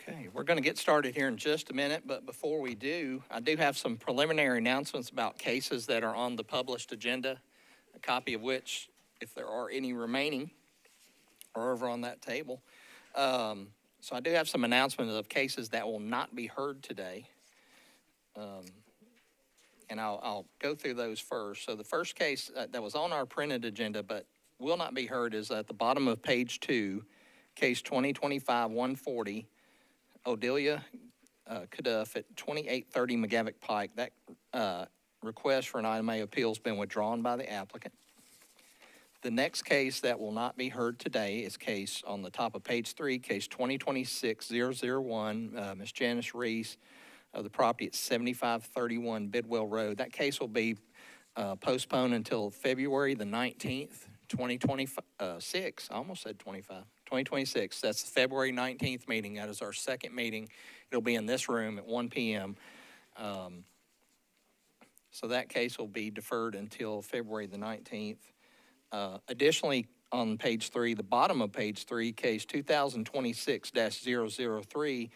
Okay, we're going to get started here in just a minute, but before we do, I do have some preliminary announcements about cases that are on the published agenda, a copy of which, if there are any remaining, are over on that table. So I do have some announcements of cases that will not be heard today, and I'll go through those first. So the first case that was on our printed agenda but will not be heard is at the bottom of page 2, case 2025-140, Odelia Caduff at 2830 McGavick Pike. That request for an item A appeal has been withdrawn by the applicant. The next case that will not be heard today is case on the top of page 3, case 2026-001, Ms. Janice Reese of the property at 7531 Bidwell Road. That case will be postponed until February the 19th, 2026. I almost said 25. 2026. That's the February 19th meeting. That is our second meeting. It'll be in this room at 1 p.m. So that case will be deferred until February the 19th. Additionally, on page 3, the bottom of page 3, case 2026-003,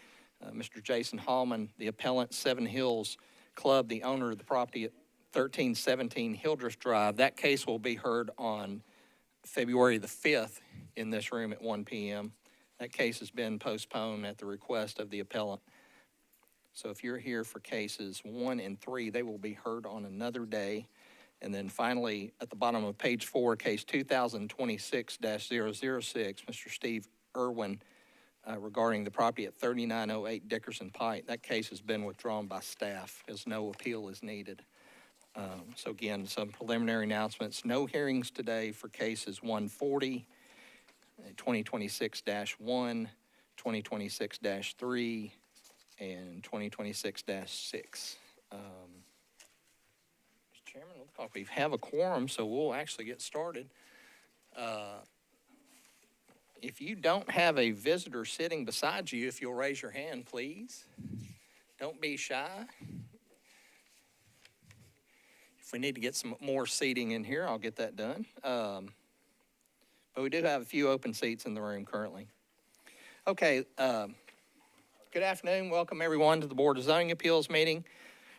Mr. Jason Holleman, the appellant, Seven Hills Club, the owner of the property at 1317 Hildreth Drive. That case will be heard on February the 5th in this room at 1 p.m. That case has been postponed at the request of the appellant. So if you're here for cases 1 and 3, they will be heard on another day. And then finally, at the bottom of page 4, case 2026-006, Mr. Steve Irwin, regarding the property at 3908 Dickerson Pike. That case has been withdrawn by staff as no appeal is needed. So again, some preliminary announcements. No hearings today for cases 140, 2026-1, 2026-3, and 2026-6. Mr. Chairman, looks like we have a quorum, so we'll actually get started. If you don't have a visitor sitting beside you, if you'll raise your hand, please. Don't be shy. If we need to get some more seating in here, I'll get that done. But we do have a few open seats in the room currently. Okay, good afternoon. Welcome everyone to the Board of Zoning Appeals meeting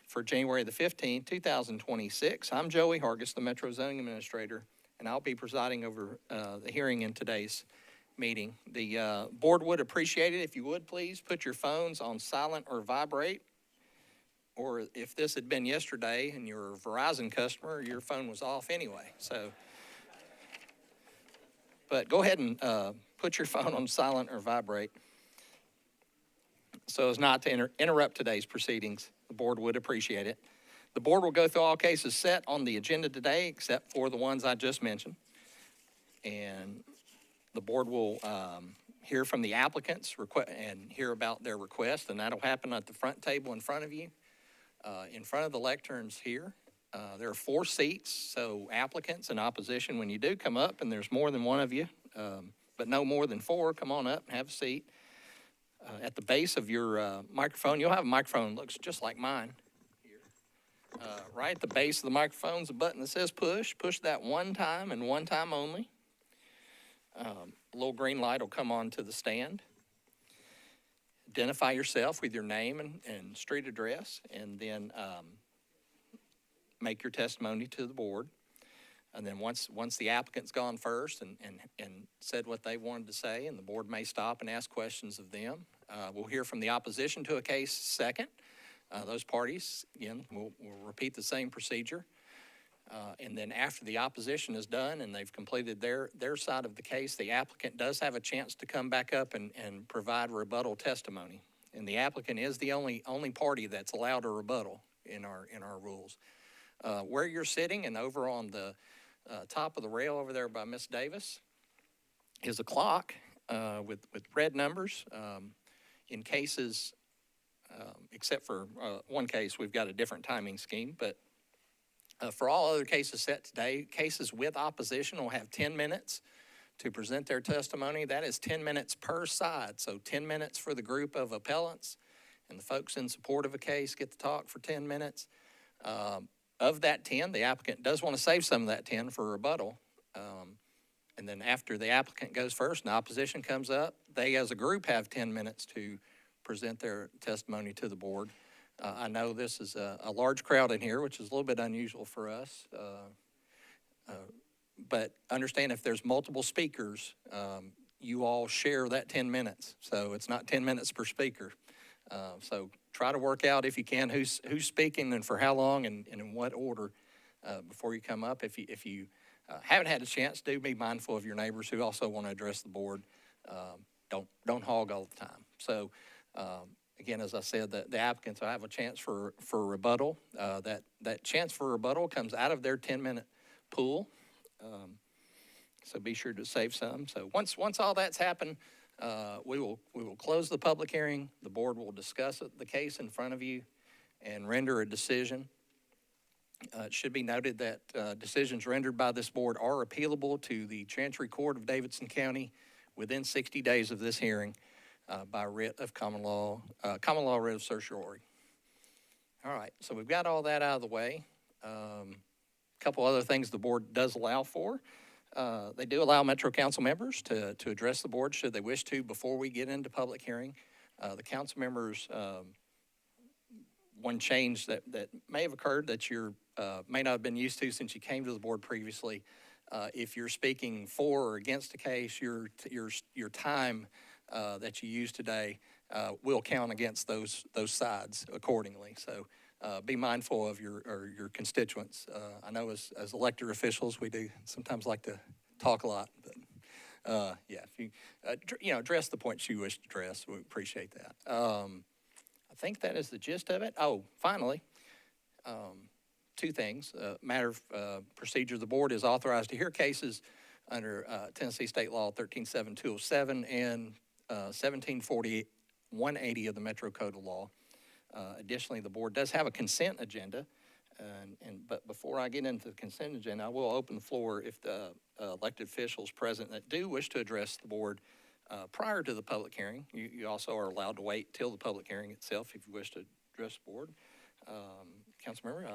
for January the 15th, 2026. I'm Joey Hargis, the Metro Zoning Administrator, and I'll be presiding over the hearing in today's meeting. The board would appreciate it if you would please put your phones on silent or vibrate. Or if this had been yesterday and you're a Verizon customer, your phone was off anyway. So, but go ahead and put your phone on silent or vibrate so as not to interrupt today's proceedings. The board would appreciate it. The board will go through all cases set on the agenda today except for the ones I just mentioned. And the board will hear from the applicants and hear about their request, and that'll happen at the front table in front of you. In front of the lecterns here, there are 4 seats, so applicants and opposition, when you do come up, and there's more than one of you, but no more than 4, come on up and have a seat. At the base of your microphone, you'll have a microphone that looks just like mine here. Right at the base of the microphone is a button that says push. Push that one time and one time only. A little green light will come on to the stand. Identify yourself with your name and street address, and then make your testimony to the board. And then once the applicant's gone first and said what they wanted to say, and the board may stop and ask questions of them, we'll hear from the opposition to a case second. Those parties, again, will repeat the same procedure. And then after the opposition is done and they've completed their side of the case, the applicant does have a chance to come back up and provide rebuttal testimony. And the applicant is the only party that's allowed a rebuttal in our rules. Where you're sitting and over on the top of the rail over there by Miss Davis is a clock with red numbers. In cases, except for one case, we've got a different timing scheme, but for all other cases set today, cases with opposition will have 10 minutes to present their testimony. That is 10 minutes per side, so 10 minutes for the group of appellants, and the folks in support of a case get to talk for 10 minutes. Of that 10, the applicant does want to save some of that 10 for rebuttal. And then after the applicant goes first and the opposition comes up, they as a group have 10 minutes to present their testimony to the board. I know this is a large crowd in here, which is a little bit unusual for us. But understand if there's multiple speakers, you all share that 10 minutes. So it's not 10 minutes per speaker. So try to work out, if you can, who's speaking and for how long and in what order before you come up. If you haven't had a chance, do be mindful of your neighbors who also want to address the board. Don't hog all the time. So again, as I said, the applicants will have a chance for rebuttal. That chance for rebuttal comes out of their 10-minute pool. So be sure to save some. So once all that's happened, we will close the public hearing. The board will discuss the case in front of you and render a decision. It should be noted that decisions rendered by this board are appealable to the Chancery Court of Davidson County within 60 days of this hearing by writ of common law writ of certiorari. All right, so we've got all that out of the way. A couple other things the board does allow for. They do allow Metro Council members to address the board should they wish to before we get into public hearing. The council members, one change that may have occurred that you may not have been used to since you came to the board previously. If you're speaking for or against a case, your time that you use today will count against those sides accordingly. So be mindful of your constituents. I know as elected officials, we do sometimes like to talk a lot, but yeah, if you address the points you wish to address, we appreciate that. I think that is the gist of it. Oh, finally, two things. Matter of procedure, the board is authorized to hear cases under Tennessee State Law 137207 and 1740-180 of the Metro Code of Law. Additionally, the board does have a consent agenda, but before I get into the consent agenda, I will open the floor if the elected officials present that do wish to address the board prior to the public hearing. You also are allowed to wait till the public hearing itself if you wish to address the board. Council member,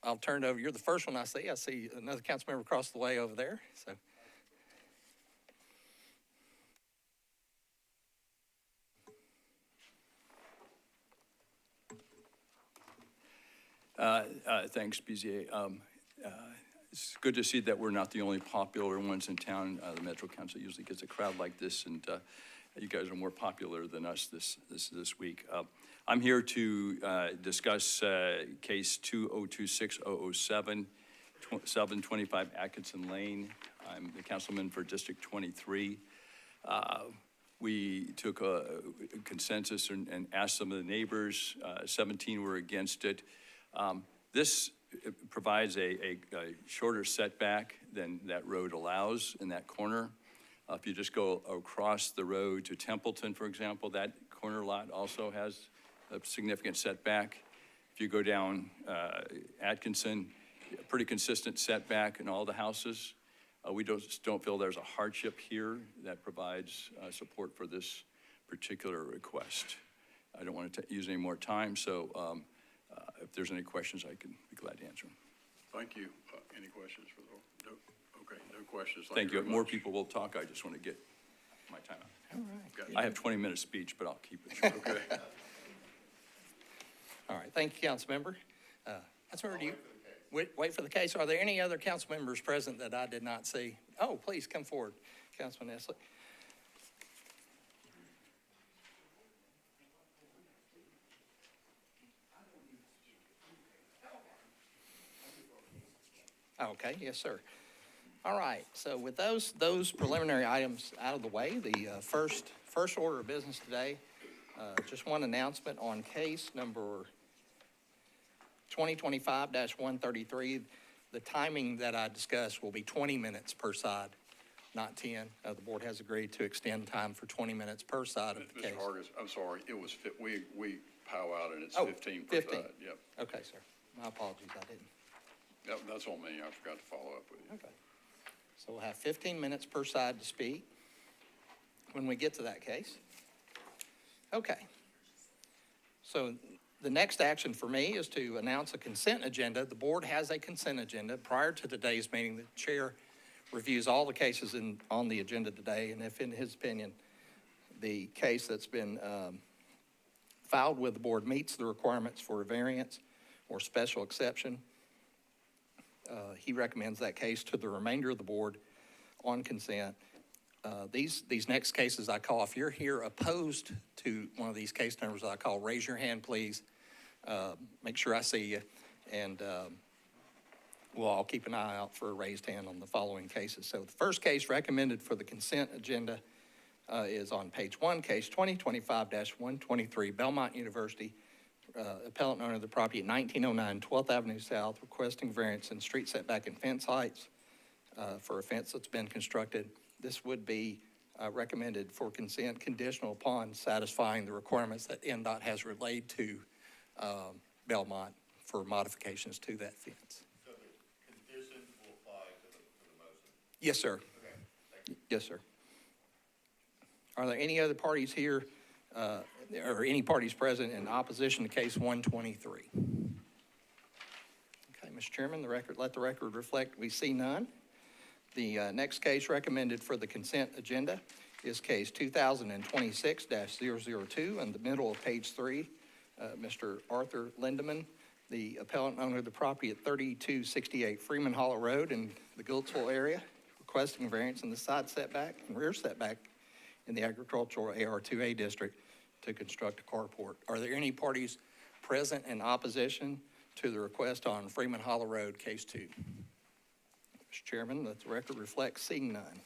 I'll turn it over. You're the first one I see. I see another council member across the way over there. So. Thanks, BZA. It's good to see that we're not the only popular ones in town. The Metro Council usually gets a crowd like this, and you guys are more popular than us this week. I'm here to discuss case 2026007, 725 Adkisson Lane. I'm the councilman for District 23. We took a consensus and asked some of the neighbors. 17 were against it. This provides a shorter setback than that road allows in that corner. If you just go across the road to Templeton, for example, that corner lot also has a significant setback. If you go down Adkisson, a pretty consistent setback in all the houses. We don't feel there's a hardship here that provides support for this particular request. I don't want to use any more time, so if there's any questions, I can be glad to answer them. Thank you. Any questions for the, no? Okay, no questions. Thank you. More people will talk. I just want to get my time out. All right. I have 20-minute speech, but I'll keep it short. Okay. All right. Thank you, council member. Council member, do you wait for the case? Are there any other council members present that I did not see? Oh, please come forward, Councilman Esley. Okay, yes, sir. All right, so with those preliminary items out of the way, the first order of business today, just one announcement on case number 2025-133. The timing that I discussed will be 20 minutes per side, not 10. The board has agreed to extend time for 20 minutes per side of the case. Mr. Hargis, I'm sorry, it was, we pow out and it's 15 per 15. side. Yep. Okay, sir. My apologies, I didn't. Yep, that's on me. I forgot to follow up with you. Okay. So we'll have 15 minutes per side to speak when we get to that case. Okay. So the next action for me is to announce a consent agenda. The board has a consent agenda. Prior to today's meeting, the chair reviews all the cases on the agenda today, and if in his opinion, the case that's been filed with the board meets the requirements for a variance or special exception. He recommends that case to the remainder of the board on consent. These next cases I call, if you're here opposed to one of these case numbers I call, raise your hand, please. Make sure I see you. And we'll all keep an eye out for a raised hand on the following cases. So the first case recommended for the consent agenda is on page 1, case 2025-123, Belmont University, appellant owner of the property at 1909 12th Avenue South, requesting variance in street setback and fence heights for a fence that's been constructed. This would be recommended for consent conditional upon satisfying the requirements that NDOT has relayed to Belmont for modifications to that fence. So the conditions will apply to the motion? Yes, sir. Okay, thank you. Yes, sir. Are there any other parties here, or any parties present in opposition to case 123? Okay, Mr. Chairman, let the record reflect we see none. The next case recommended for the consent agenda is case 2026-002 in the middle of page 3. Mr. Arthur Lindeman, the appellant owner of the property at 3268 Freeman Hollow Road in the Giltsville area, requesting variance in the side setback and rear setback in the agricultural AR2A district to construct a carport. Are there any parties present in opposition to the request on Freeman Hollow Road, case 2? Mr. Chairman, let the record reflect seeing none.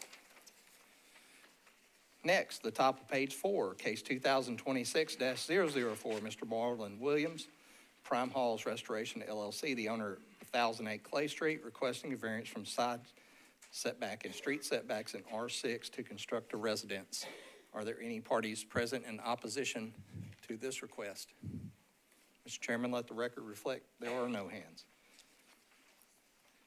Next, the top of page 4, case 2026-004, Mr. Marlon Williams, Prime Halls Restoration LLC, the owner of 1008 Clay Street, requesting a variance from side setback and street setbacks in R6 to construct a residence. Are there any parties present in opposition to this request? Mr. Chairman, let the record reflect there are no hands.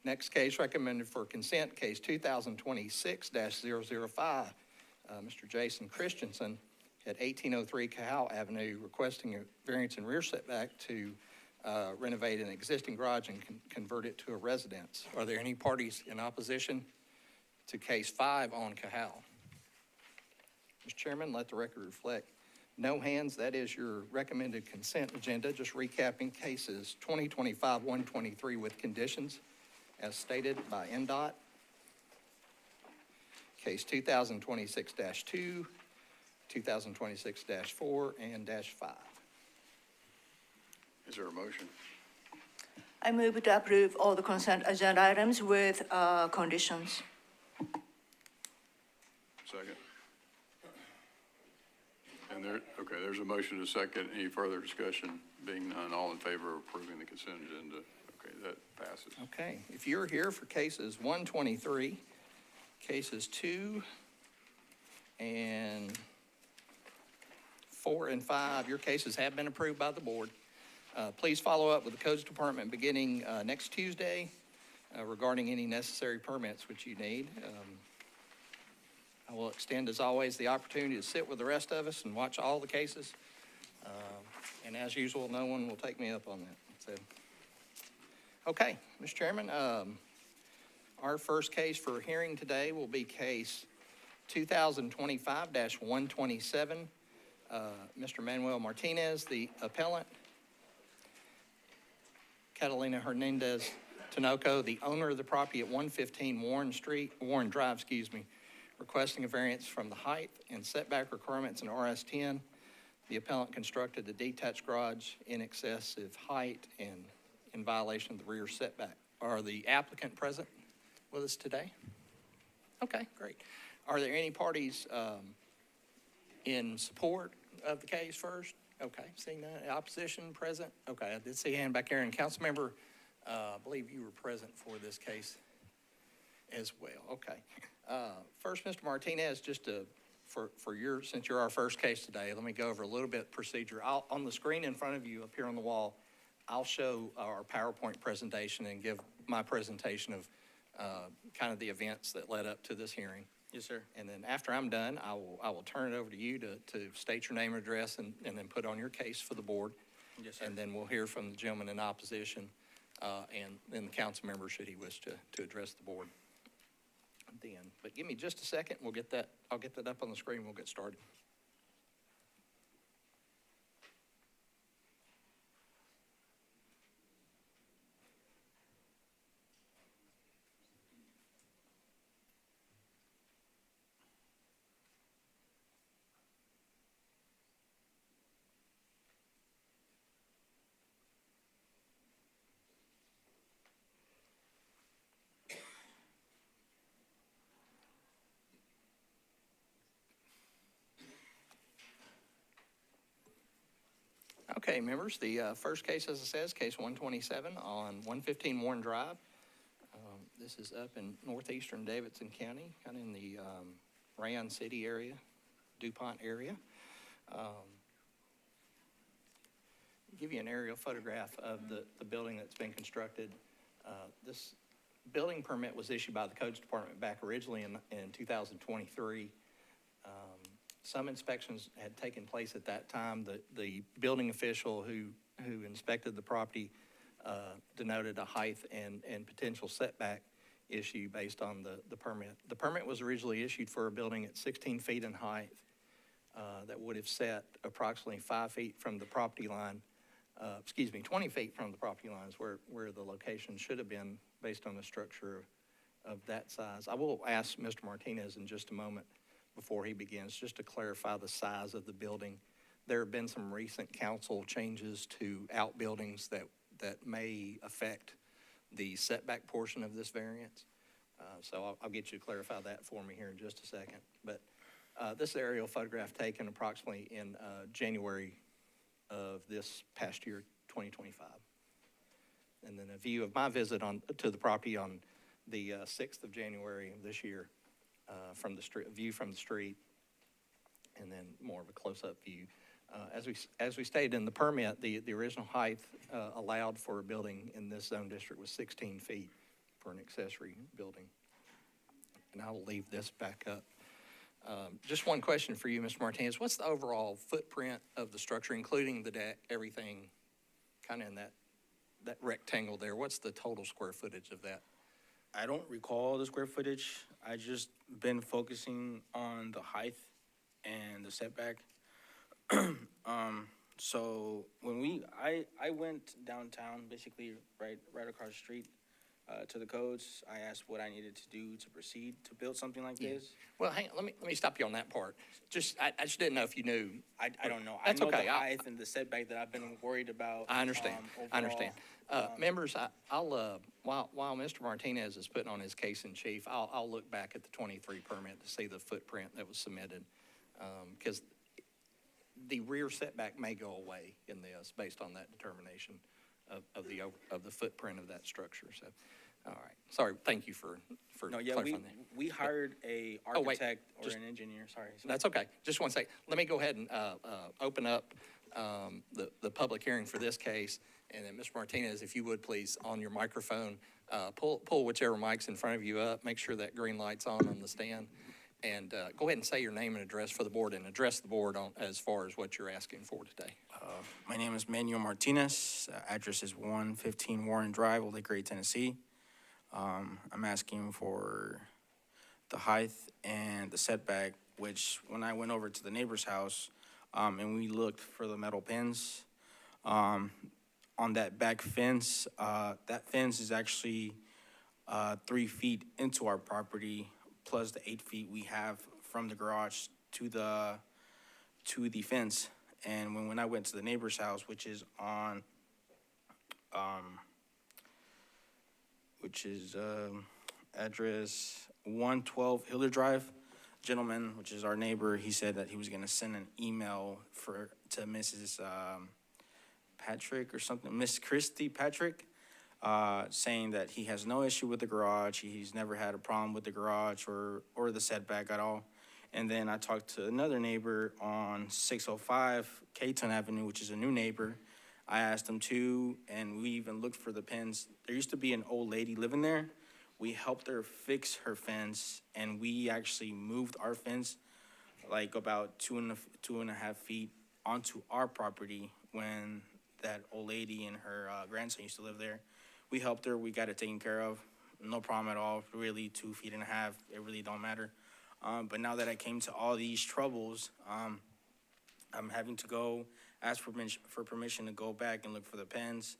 Next case recommended for consent, case 2026-005, Mr. Jason Christensen at 1803 Cahal Avenue, requesting a variance in rear setback to renovate an existing garage and convert it to a residence. Are there any parties in opposition to case 5 on Cahal? Mr. Chairman, let the record reflect no hands. That is your recommended consent agenda. Just recapping cases 2025-123 with conditions as stated by NDOT. Case 2026-2, 2026-4, and -5. Is there a motion? I move to approve all the consent agenda items with conditions. Second. And there's a motion to second. Any further discussion? Being none, all in favor of approving the consent agenda? Okay, that passes. Okay, if you're here for cases 123, cases 2 and 4 and 5, your cases have been approved by the board. Please follow up with the Codes Department beginning next Tuesday regarding any necessary permits which you need. I will extend, as always, the opportunity to sit with the rest of us and watch all the cases. And as usual, no one will take me up on that. So, okay, Mr. Chairman, our first case for hearing today will be case 2025-127. Mr. Manuel Martinez, the appellant. Catalina Hernandez Tinoco, the owner of the property at 115 Warren Drive, requesting a variance from the height and setback requirements in RS10. The appellant constructed a detached garage in excessive height and in violation of the rear setback. Are the applicant present with us today? Okay, great. Are there any parties in support of the case first? Okay, seeing none. Opposition present? Okay, I did see a hand back there. And Councilmember, I believe you were present for this case as well. Okay. First, Mr. Martinez, just since you're our first case today, let me go over a little bit of procedure. On the screen in front of you up here on the wall, I'll show our PowerPoint presentation and give my presentation of kind of the events that led up to this hearing. Yes, sir. And then after I'm done, I will turn it over to you to state your name and address and then put on your case for the board. Yes, sir. And then we'll hear from the gentleman in opposition and then the council member should he wish to address the board then. But give me just a second. I'll get that up on the screen. We'll get started. Okay, members, the first case, as it says, case 127 on 115 Warren Drive. This is up in northeastern Davidson County, kind of in the Rayon City area, DuPont area. Give you an aerial photograph of the building that's been constructed. This building permit was issued by the Codes Department back originally in 2023. Some inspections had taken place at that time. The building official who inspected the property denoted a height and potential setback issue based on the permit. The permit was originally issued for a building at 16 feet in height that would have set approximately 5 feet from the property line, 20 feet from the property lines where the location should have been based on a structure of that size. I will ask Mr. Martinez in just a moment before he begins, just to clarify the size of the building. There have been some recent council changes to outbuildings that may affect the setback portion of this variance. So I'll get you to clarify that for me here in just a second. But this aerial photograph taken approximately in January of this past year, 2025. And then a view of my visit to the property on the 6th of January of this year from the street, view from the street, and then more of a close-up view. As we stated in the permit, the original height allowed for a building in this zone district was 16 feet for an accessory building. And I will leave this back up. Just one question for you, Mr. Martinez. What's the overall footprint of the structure, including the deck, everything kind of in that rectangle there? What's the total square footage of that? I don't recall the square footage. I just been focusing on the height and the setback. So when I went downtown, basically right across the street to the codes. I asked what I needed to do to proceed to build something like this. Well, hang on, let me stop you on that part. I just didn't know if you knew. I don't know. That's I know okay. the height and the setback that I've been worried about. I understand. I understand. overall. Members, I'll while Mr. Martinez is putting on his case in chief, I'll look back at the 23 permit to see the footprint that was submitted, because the rear setback may go away in this based on that determination of the footprint of that structure. So, all right. Sorry. Thank you for No, yeah, clarifying that. we hired a Oh, wait, architect or just- an engineer. Sorry. That's okay. Just one second. Let me go ahead and open up the public hearing for this case. And then, Mr. Martinez, if you would please, on your microphone, pull whichever mic's in front of you up. Make sure that green light's on the stand. And go ahead and say your name and address for the board and address the board on as far as what you're asking for today. My name is Manuel Martinez. Address is 115 Warren Drive, Old Lake Grade, Tennessee. I'm asking for the height and the setback, which when I went over to the neighbor's house and we looked for the metal pins on that back fence, that fence is actually 3 feet into our property, plus the 8 feet we have from the garage to the fence. And when I went to the neighbor's house, which is on, address 112 Hildreth Drive, gentleman, which is our neighbor, he said that he was gonna send an email to Mrs. Patrick or something, Miss Christy Patrick, saying that he has no issue with the garage. He's never had a problem with the garage or the setback at all. And then I talked to another neighbor on 605 Caton Avenue, which is a new neighbor. I asked him too, and we even looked for the pins. There used to be an old lady living there. We helped her fix her fence, and we actually moved our fence like about two and a half feet onto our property when that old lady and her grandson used to live there. We helped her. We got it taken care of. No problem at all. Really, 2.5 feet. It really don't matter. But now that I came to all these troubles, I'm having to go ask for permission to go back and look for the pins.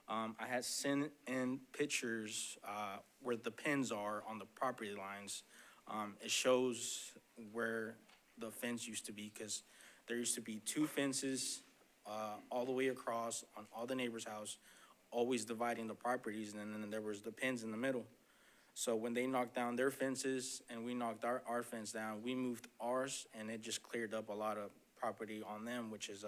I had sent in pictures where the pins are on the property lines. It shows where the fence used to be, because there used to be 2 fences all the way across on all the neighbors' house, always dividing the properties, and then there was the pins in the middle. So when they knocked down their fences and we knocked our fence down, we moved ours, and it just cleared up a lot of property on them, which is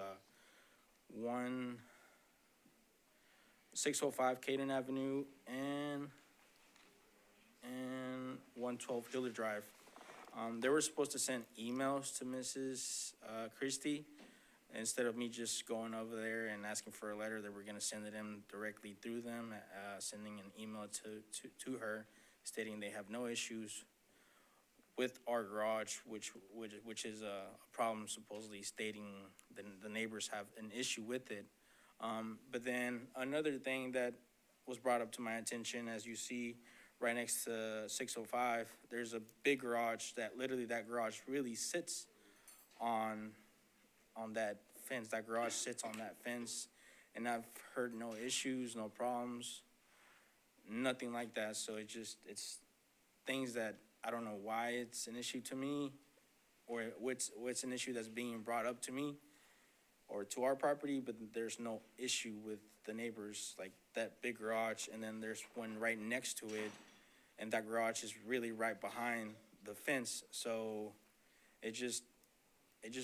605 Caden Avenue and 112 Hillsboro Drive. They were supposed to send emails to Mrs. Christie. Instead of me just going over there and asking for a letter, they were gonna send it in directly through them, sending an email to her stating they have no issues with our garage, which is a problem, supposedly stating the neighbors have an issue with it. But then another thing that was brought up to my attention, as you see right next to 605, there's a big garage that garage really sits on that fence. That garage sits on that fence, and I've heard no issues, no problems, nothing like that. So it's things that I don't know why it's an issue to me, or what's an issue that's being brought up to me or to our property, but there's no issue with the neighbors, like that big garage, and then there's one right next to it, and that garage is really right behind the fence. So it just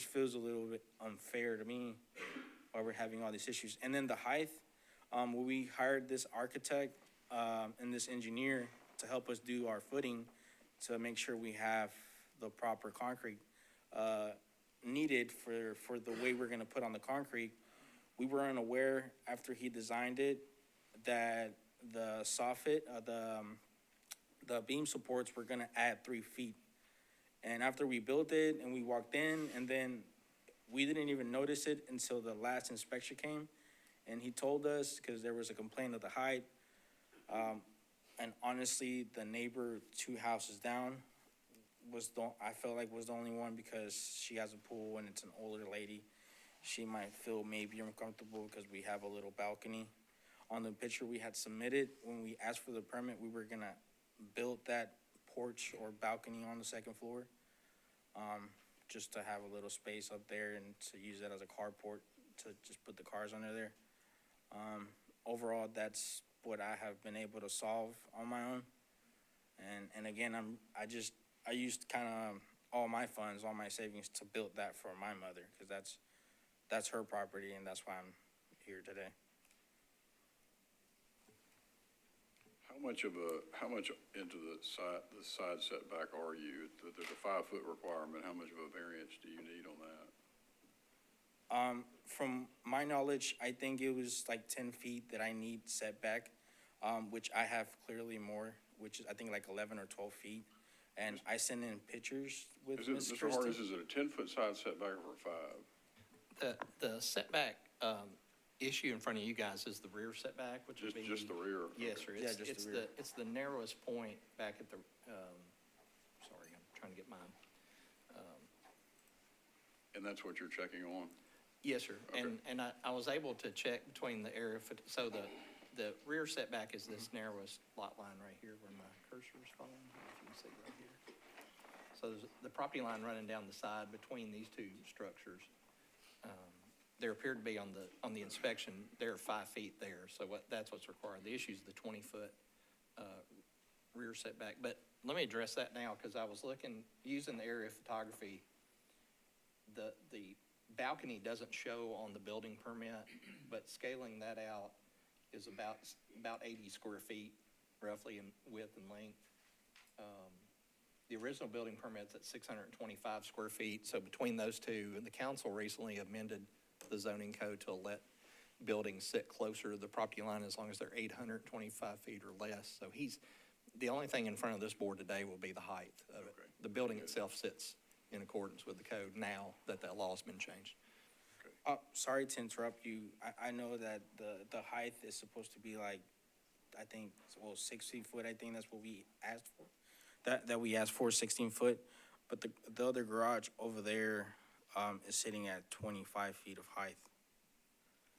feels a little bit unfair to me why we're having all these issues. And then the height, we hired this architect and this engineer to help us do our footing to make sure we have the proper concrete needed for the way we're gonna put on the concrete. We were unaware after he designed it that the soffit, the beam supports were gonna add 3 feet. And after we built it and we walked in, and then we didn't even notice it until the last inspection came. And he told us, because there was a complaint of the height. And honestly, the neighbor 2 houses down I felt like was the only one, because she has a pool and it's an older lady. She might feel maybe uncomfortable because we have a little balcony. On the picture we had submitted, when we asked for the permit, we were gonna build that porch or balcony on the 2nd floor, just to have a little space up there and to use that as a carport to just put the cars under there. Overall, that's what I have been able to solve on my own. And again, I used kind of all my funds, all my savings to build that for my mother, because that's her property, and that's why I'm here today. How much into the side setback are you? There's a 5-foot requirement. How much of a variance do you need on that? From my knowledge, I think it was like 10 feet that I need setback, which I have clearly more, which is I think like 11 or 12 feet. And I sent in pictures with Ms. Mr. Harris, Christie. is it a 10-foot side setback or a 5? The setback, issue in front of you guys is the rear setback, which would be. Just the rear? Yes, Okay. sir. Yeah, It's, just it's the rear. it's the narrowest point back at the, sorry, I'm trying to get mine. And that's what you're checking on? Yes, sir. Okay. And I was able to check between the area, so the rear setback is this narrowest lot line right here where my cursor is falling. I don't know if you can see right here. So there's the property line running down the side between these 2 structures. There appeared to be on the inspection, there are 5 feet there, so that's what's required. The issue is the 20-foot rear setback. But let me address that now, because I was using the area photography. The balcony doesn't show on the building permit, but scaling that out is about 80 square feet, roughly in width and length. The original building permit's at 625 square feet, so between those 2, and the council recently amended the zoning code to let buildings sit closer to the property line as long as they're 825 feet or less. So the only thing in front of this board today will be the height of it. Okay. The building itself sits in accordance with the code now that law's been changed. Sorry to interrupt you. I know that the height is supposed to be like, I think, 6 foot. I think that's what we asked for. That we asked for 16 foot, but the other garage over there is sitting at 25 feet of height.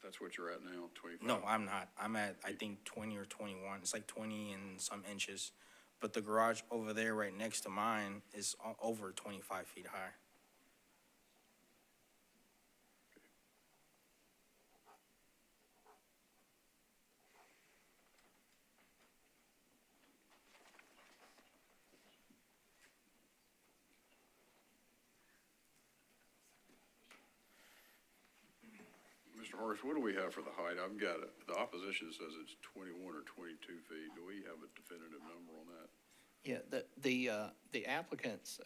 That's what you're at now, 25? No, I'm not. I'm at, I think, 20 or 21. It's like 20 and some inches. But the garage over there right next to mine is over 25 feet high. Mr. Mr. Horace, what do we have for the height? I've got it, the opposition says it's 21 or 22 feet. Do we have a definitive number on that? Yeah, the applicant's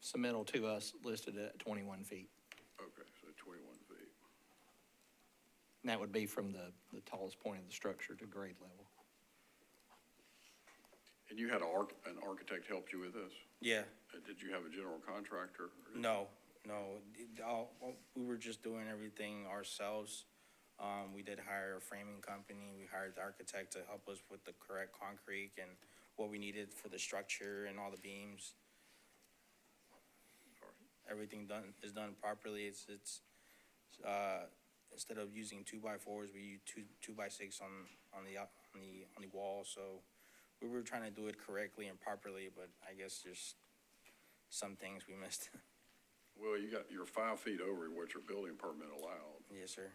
submittal to us listed at 21 feet. Okay, so 21 feet. And that would be from the tallest point of the structure to grade level. And you had an architect help you with this? Yeah, Did you have a general contractor? no. We were just doing everything ourselves. We did hire a framing company. We hired the architect to help us with the correct concrete and what we needed for the structure and all the beams. Everything is done properly. It's instead of using 2x4s, we use two by 6 on the wall. So we were trying to do it correctly and properly, but I guess there's some things we missed. Well, you're 5 feet over what your building permit allowed, Yes, sir.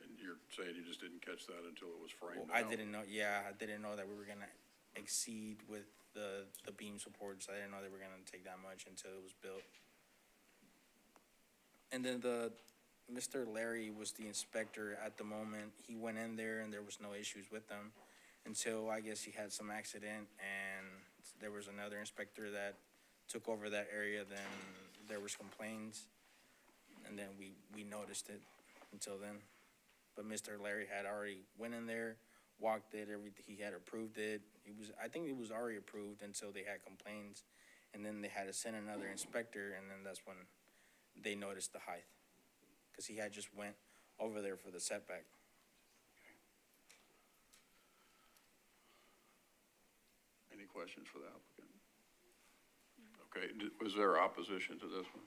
and you're saying you just didn't catch that until it was framed Well, out? I didn't know, yeah, I didn't know that we were gonna exceed with the beam supports. I didn't know they were gonna take that much until it was built. And then Mr. Larry was the inspector at the moment. He went in there and there was no issues with them until I guess he had some accident and there was another inspector that took over that area. Then there was complaints and then we noticed it until then. But Mr. Larry had already went in there, walked it, everything, he had approved it. I think it was already approved until they had complaints. And then they had to send another inspector, and then that's when they noticed the height. Because he had just went over there for the setback. Any questions for the applicant? Okay, was there opposition to this one?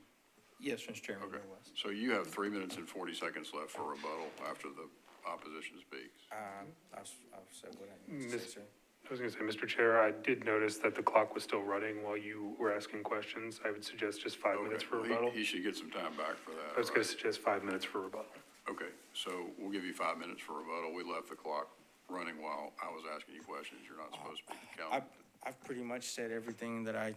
Yes, Mr. Chairman, Okay, there was. so you have 3 minutes and 40 seconds left for rebuttal after the opposition speaks. I've said what I need to say, sir. I was going to say, Mr. Chair, I did notice that the clock was still running while you were asking questions. I would suggest just 5 minutes for Okay, rebuttal. he should get some time back for that. I was going right? to suggest 5 minutes for rebuttal. Okay, so we'll give you 5 minutes for rebuttal. We left the clock running while I was asking you questions. You're not supposed to be counting. I've pretty much said everything that I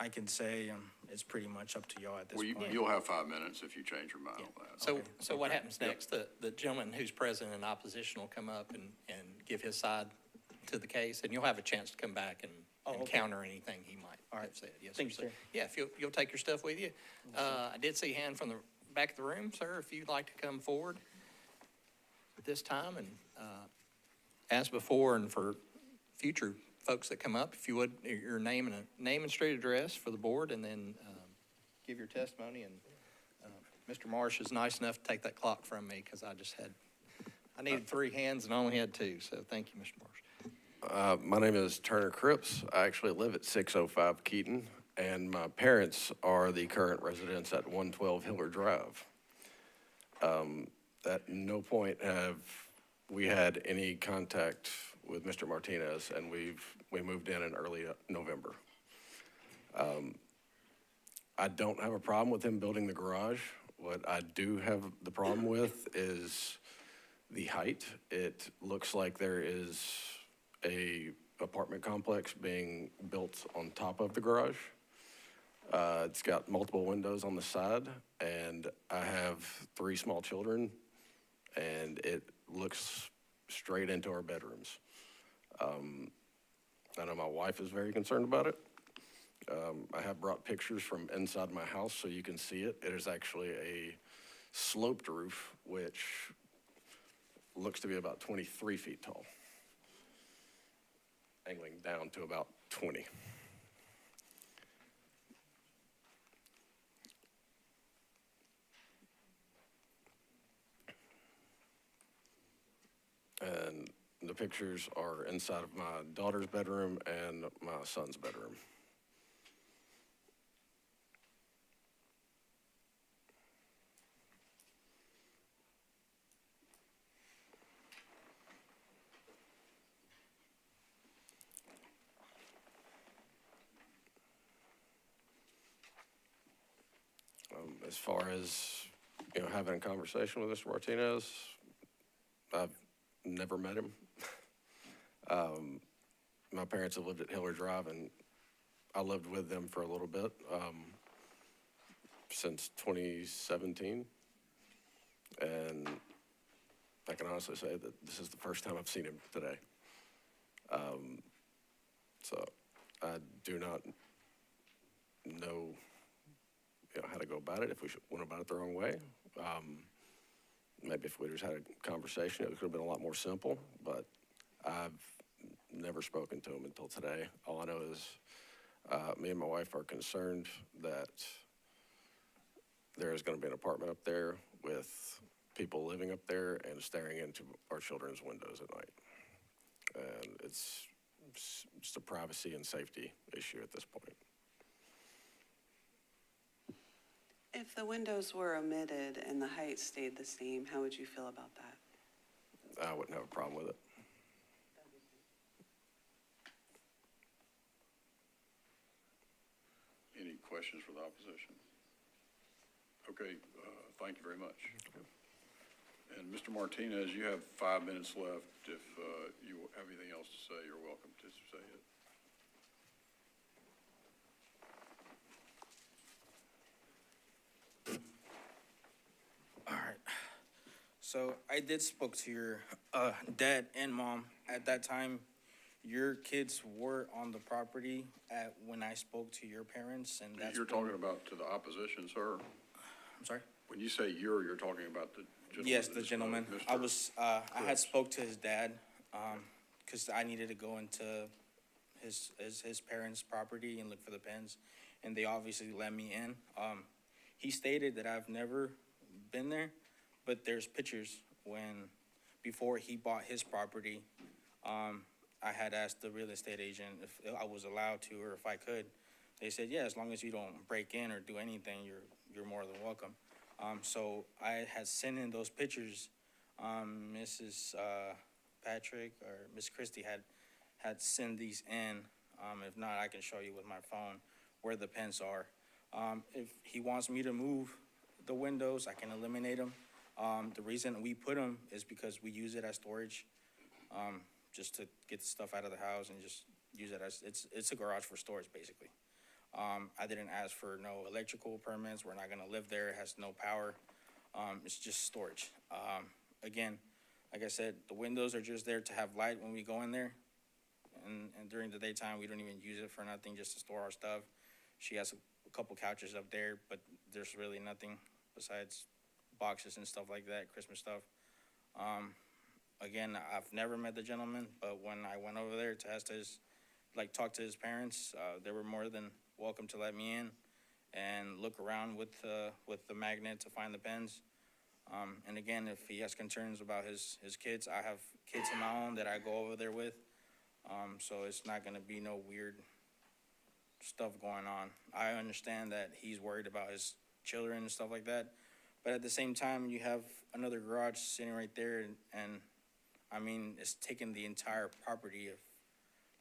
can say, and it's pretty much up to y'all at this Well, point. you'll have 5 minutes if you change your mind on that. So what happens next? The gentleman who's present in opposition will come up and give his side to the case, and you'll have a chance to come back and okay. counter anything he might have said. Yes, Thank you, So, sir. yeah, if you'll take your stuff with you. I did see a hand from the back of the room, sir, if you'd like to come forward at this time. And as before, and for future folks that come up, if you would, your name and street address for the board, and then give your testimony. And Mr. Marsh is nice enough to take that clock from me, because I needed 3 hands and I only had 2, so thank you, Mr. Marsh. My name is Turner Cripps. I actually live at 605 Keaton, and my parents are the current residents at 112 Hillard Drive. At no point have we had any contact with Mr. Martinez, and we moved in early November. I don't have a problem with him building the garage. What I do have the problem with is the height. It looks like there is a apartment complex being built on top of the garage. It's got multiple windows on the side, and I have 3 small children, and it looks straight into our bedrooms. I know my wife is very concerned about it. I have brought pictures from inside my house so you can see it. It is actually a sloped roof, which looks to be about 23 feet tall, angling down to about 20. And the pictures are inside of my daughter's bedroom and my son's bedroom. As far as, having a conversation with Mr. Martinez, I've never met him. My parents have lived at Hillard Drive, and I lived with them for a little bit, since 2017. And I can honestly say that this is the first time I've seen him today. So I do not know, how to go about it, if we went about it the wrong way. Maybe if we just had a conversation, it could have been a lot more simple, but I've never spoken to him until today. All I know is me and my wife are concerned that there is going to be an apartment up there with people living up there and staring into our children's windows at night. And it's just a privacy and safety issue at this point. If the windows were omitted and the height stayed the same, how would you feel about that? I wouldn't have a problem with it. Any questions for the opposition? Okay, thank you very much. And Mr. Martinez, you have 5 minutes left. If you have anything else to say, you're welcome to say it. All right. So I did spoke to your dad and mom. At that time, your kids were on the property when I spoke to your parents, and that's You're talking about to the opposition, sir? I'm sorry? When you say you're talking about the gentleman? Yes, the that's, gentleman. Mr. I had Chris. spoke to his dad, because I needed to go into his parents' property and look for the pens, and they obviously let me in. He stated that I've never been there, but there's pictures before he bought his property. I had asked the real estate agent if I was allowed to or if I could. They said, yeah, as long as you don't break in or do anything, you're more than welcome. So I had sent in those pictures. Mrs. Patrick or Miss Christie had sent these in. If not, I can show you with my phone where the pens are. If he wants me to move the windows, I can eliminate them. The reason we put them is because we use it as storage, just to get the stuff out of the house and just use it as, it's a garage for storage, basically. I didn't ask for no electrical permits. We're not gonna live there. It has no power. It's just storage. Again, like I said, the windows are just there to have light when we go in there. And during the daytime, we don't even use it for nothing, just to store our stuff. She has a couple couches up there, but there's really nothing besides boxes and stuff like that, Christmas stuff. Again, I've never met the gentleman, but when I went over there to ask talk to his parents, they were more than welcome to let me in and look around with the magnet to find the pens. And again, if he has concerns about his kids, I have kids of my own that I go over there with. So it's not gonna be no weird stuff going on. I understand that he's worried about his children and stuff like that, but at the same time, you have another garage sitting right there, and I mean, it's taking the entire property of,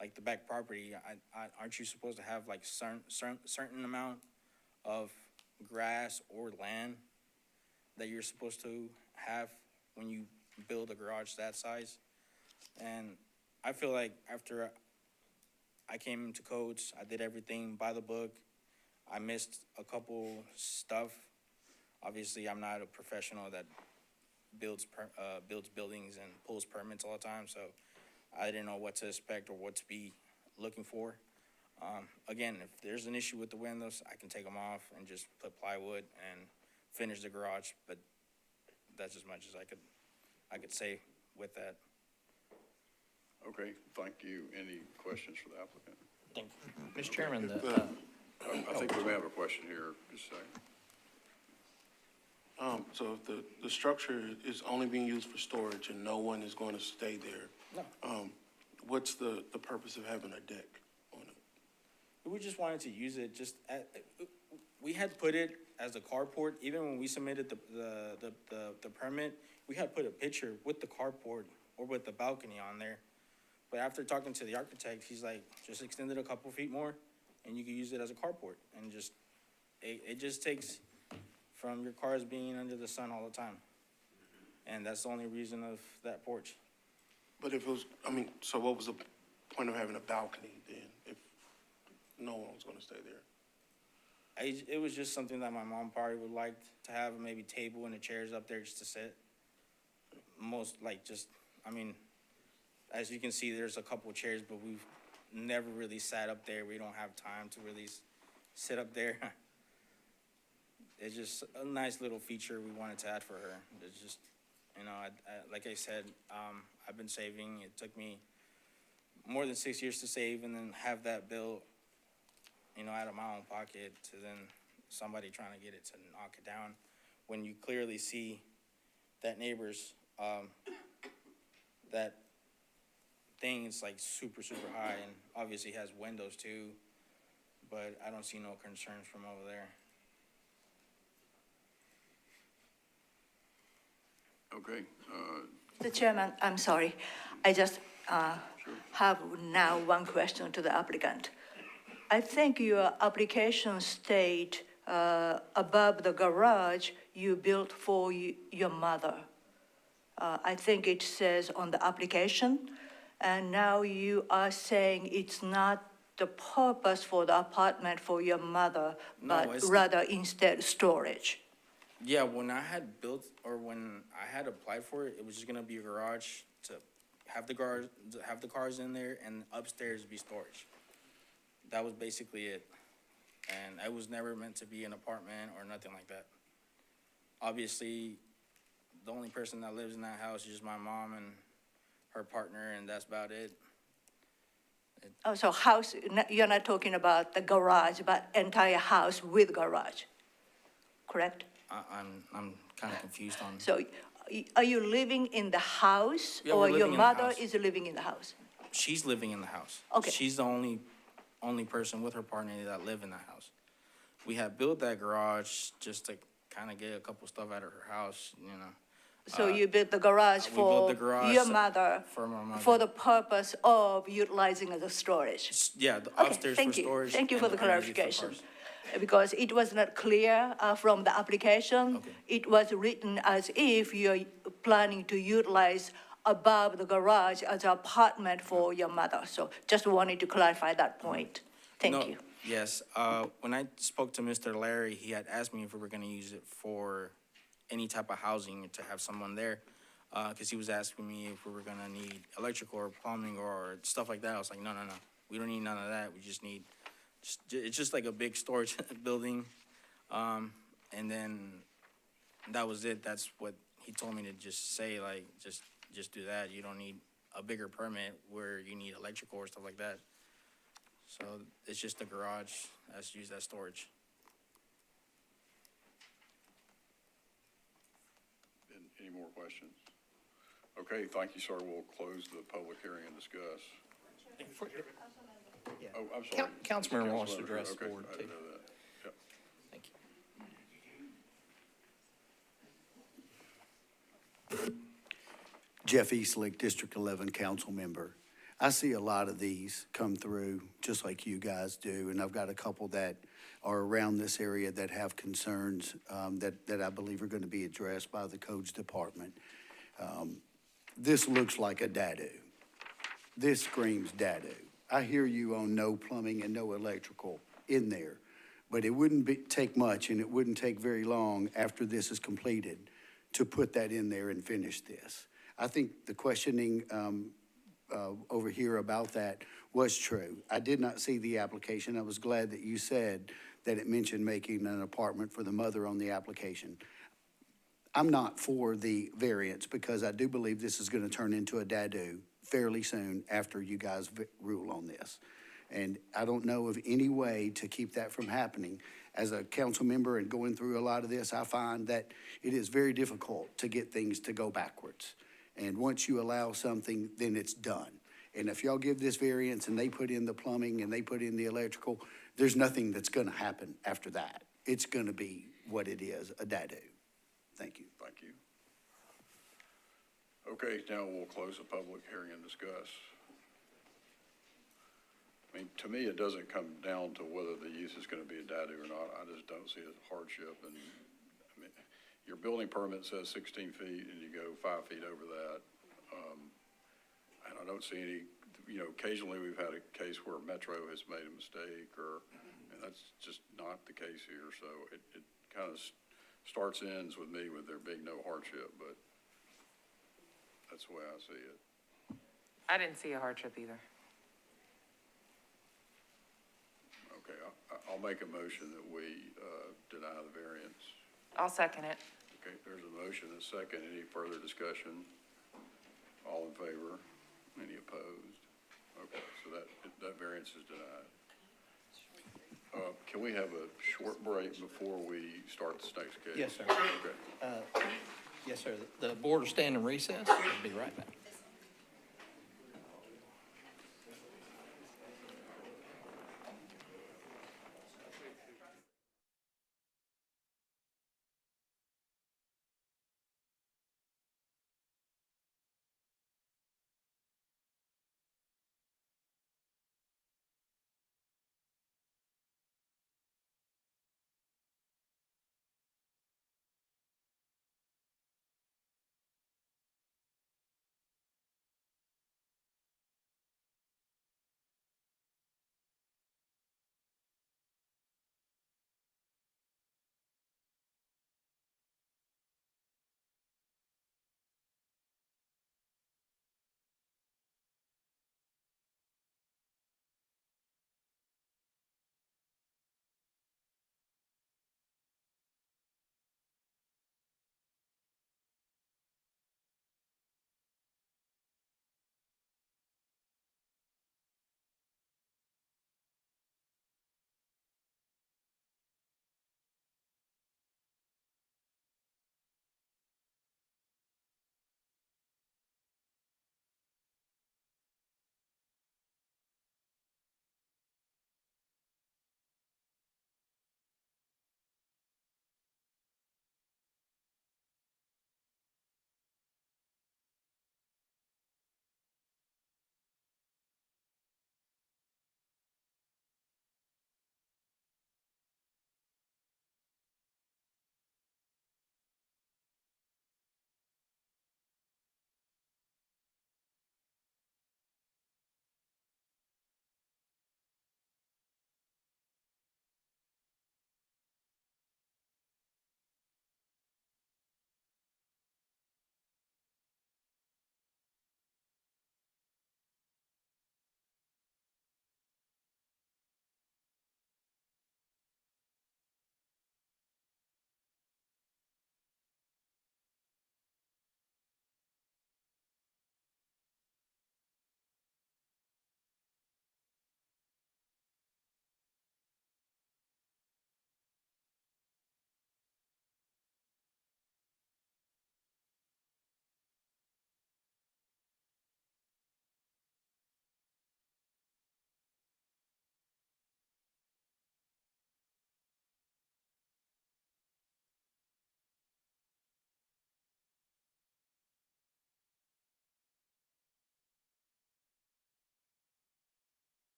like the back property. Aren't you supposed to have like certain amount of grass or land that you're supposed to have when you build a garage that size? And I feel like after I came into codes, I did everything by the book. I missed a couple stuff. Obviously, I'm not a professional that builds buildings and pulls permits all the time, so I didn't know what to expect or what to be looking for. Again, if there's an issue with the windows, I can take them off and just put plywood and finish the garage, but that's as much as I could say with that. Okay, thank you. Any questions for the applicant? Thank you. Mr. Chairman, I think we may have a question here. Just a second. So if the structure is only being used for storage and no one is going to stay there, No. what's the purpose of having a deck on it? We just wanted to use it we had put it as a carport. Even when we submitted the permit, we had put a picture with the carport or with the balcony on there. But after talking to the architect, he's like, just extend it a couple feet more and you can use it as a carport. And it just takes from your cars being under the sun all the time. And that's the only reason of that porch. But if it was, so what was the point of having a balcony then, if no one was going to stay there? It was just something that my mom probably would like to have, maybe table and the chairs up there just to sit. most, like, just, I mean, as you can see, there's a couple chairs, but we've never really sat up there. We don't have time to really sit up there. It's just a nice little feature we wanted to add for her. It's just, you know, like I said, I've been saving. It took me more than 6 years to save and then have that built, you know, out of my own pocket to then somebody trying to get it to knock it down. When you clearly see that neighbor's, that thing is like super, super high and obviously has windows too, but I don't see no concerns from over there. Okay, The chairman, I'm sorry. I just have now one question to the applicant. I think your application state above the garage you built for your mother. I think it says on the application, and now you are saying it's not the purpose for the apartment for your mother, No, but it's- rather instead storage. Yeah, when I had built, or when I had applied for it, it was just gonna be a garage to have the garage, to have the cars in there, and upstairs be storage. That was basically it. And it was never meant to be an apartment or nothing like that. Obviously, the only person that lives in that house is just my mom and her partner, and that's about it. Oh, so house, you're not talking about the garage, but entire house with garage, correct? I'm kind of confused on. So are you living in the house? Yeah, Or we're your living in the mother house. is living in the house? She's living in the house. Okay. She's the only person with her partner that live in the house. We had built that garage just to kind of get a couple stuff out of her house, you know. So you built the garage we built for the garage your mother? for my mother. For the purpose of utilizing as a storage? Yeah, the Okay, upstairs thank for you. storage. Thank you for and the underneath for clarification. cars. Because it was not clear from the application. Okay. It was written as if you're planning to utilize above the garage as an apartment for your mother. So just wanted to clarify that point. Thank No, you. Yes, when I spoke to Mr. Larry, he had asked me if we were gonna use it for any type of housing to have someone there. Cause he was asking me if we were gonna need electrical or plumbing or stuff like that. I was like, no, we don't need none of that. We just need, it's just like a big storage building. And then that was it. That's what he told me to just say, like, just do that. You don't need a bigger permit where you need electrical or stuff like that. So it's just the garage that's used as storage. any more questions? Okay, thank you, sir. We'll close the public hearing and discuss. Oh, I'm sorry. Councilman wants to Councilmember, address the okay, board, I too. didn't know that. Yep. Thank you. Jeff Eastlick, District 11 Council Member. I see a lot of these come through, just like you guys do, and I've got a couple that are around this area that have concerns that I believe are going to be addressed by the Codes Department. This looks like a dadu. This screams dadu. I hear you on no plumbing and no electrical in there, but it wouldn't take much, and it wouldn't take very long after this is completed to put that in there and finish this. I think the questioning over here about that was true. I did not see the application. I was glad that you said that it mentioned making an apartment for the mother on the application. I'm not for the variance because I do believe this is going to turn into a dadu fairly soon after you guys rule on this. And I don't know of any way to keep that from happening. As a council member and going through a lot of this, I find that it is very difficult to get things to go backwards. And once you allow something, then it's done. And if y'all give this variance and they put in the plumbing and they put in the electrical, there's nothing that's going to happen after that. It's going to be what it is, a dadu. Thank you. Thank you. Okay, now we'll close the public hearing and discuss. I mean, to me, it doesn't come down to whether the use is going to be a dadu or not. I just don't see it as hardship. And I mean, your building permit says 16 feet and you go 5 feet over that. And I don't see any, you know, occasionally we've had a case where Metro has made a mistake and that's just not the case here. So it kind of starts, ends with me with there being no hardship, but That's the way I see it. I didn't see a hardship either. Okay, I'll make a motion that we deny the variance. I'll second it. Okay, there's a motion, and a second. Any further discussion? All in favor? Any opposed? Okay, so that variance is denied. Can we have a short break before we start this next case? Yes, sir. Okay. Yes, sir. The board will stand in recess. We'll be right back.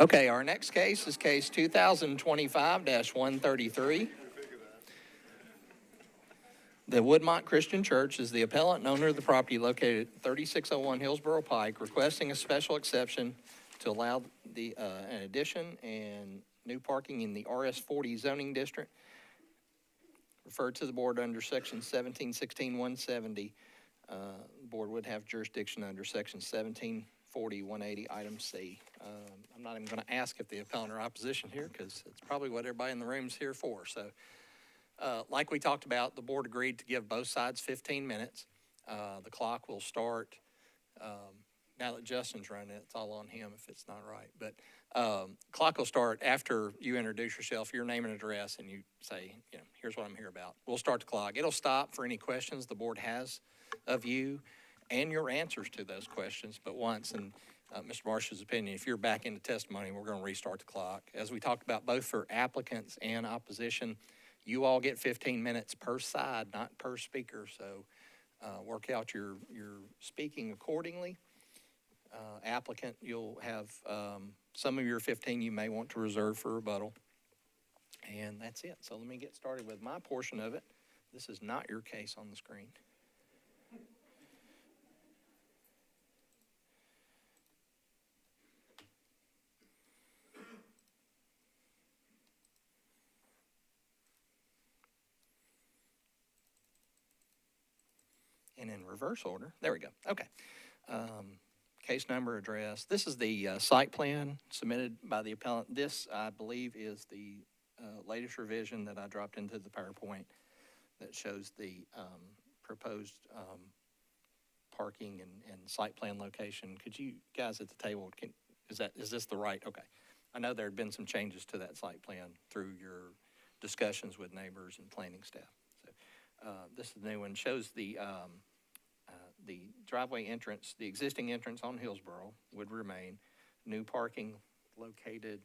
Okay, our next case is case 2025-133. The Woodmont Christian Church is the appellant and owner of the property located at 3601 Hillsboro Pike, requesting a special exception to allow an addition and new parking in the RS40 zoning district, referred to the board under section 1716-170. The board would have jurisdiction under section 1740-180, item C. I'm not even going to ask if the appellant or opposition here, because it's probably what everybody in the room's here for. So, like we talked about, the board agreed to give both sides 15 minutes. The clock will start, now that Justin's running it, it's all on him if it's not right. But clock will start after you introduce yourself, your name and address, and you say, here's what I'm here about. We'll start the clock. It'll stop for any questions the board has of you and your answers to those questions. But once, and Mr. Marsh's opinion, if you're back into testimony, we're going to restart the clock. As we talked about, both for applicants and opposition, you all get 15 minutes per side, not per speaker. So work out your speaking accordingly. Applicant, you'll have some of your 15 you may want to reserve for rebuttal. And that's it. So let me get started with my portion of it. This is not your case on the screen. And in reverse order, there we go. Okay. Case number, address. This is the site plan submitted by the appellant. This, I believe, is the latest revision that I dropped into the PowerPoint that shows the proposed parking and site plan location. Could you guys at the table, is this the right? Okay. I know there had been some changes to that site plan through your discussions with neighbors and planning staff. So this is the new one. Shows the driveway entrance, the existing entrance on Hillsboro would remain. New parking located,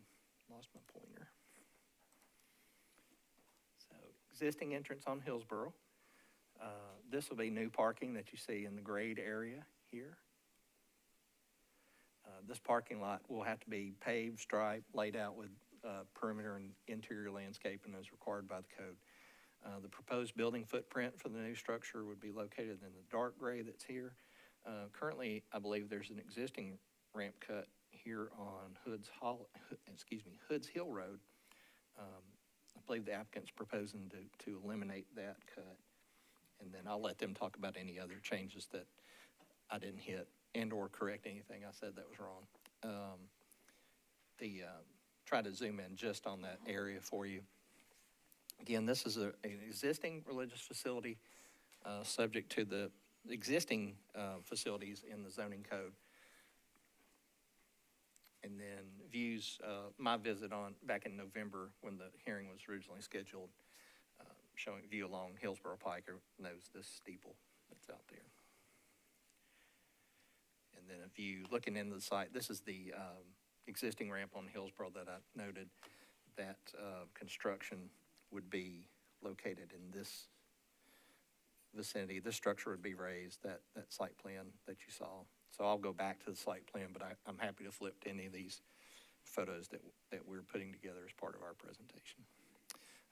lost my pointer. So existing entrance on Hillsboro. This will be new parking that you see in the grade area here. This parking lot will have to be paved, striped, laid out with perimeter and interior landscaping as required by the code. The proposed building footprint for the new structure would be located in the dark gray that's here. Currently, I believe there's an existing ramp cut here on Hood's Hill Road. I believe the applicant's proposing to eliminate that cut. And then I'll let them talk about any other changes that I didn't hit and or correct anything I said that was wrong. Try to zoom in just on that area for you. Again, this is an existing religious facility subject to the existing facilities in the zoning code. And then views, my visit back in November when the hearing was originally scheduled, showing view along Hillsboro Pike, knows this steeple that's out there. And then a view looking into the site. This is the existing ramp on Hillsboro that I noted. That construction would be located in this vicinity. This structure would be raised, that site plan that you saw. So I'll go back to the site plan, but I'm happy to flip to any of these photos that we're putting together as part of our presentation.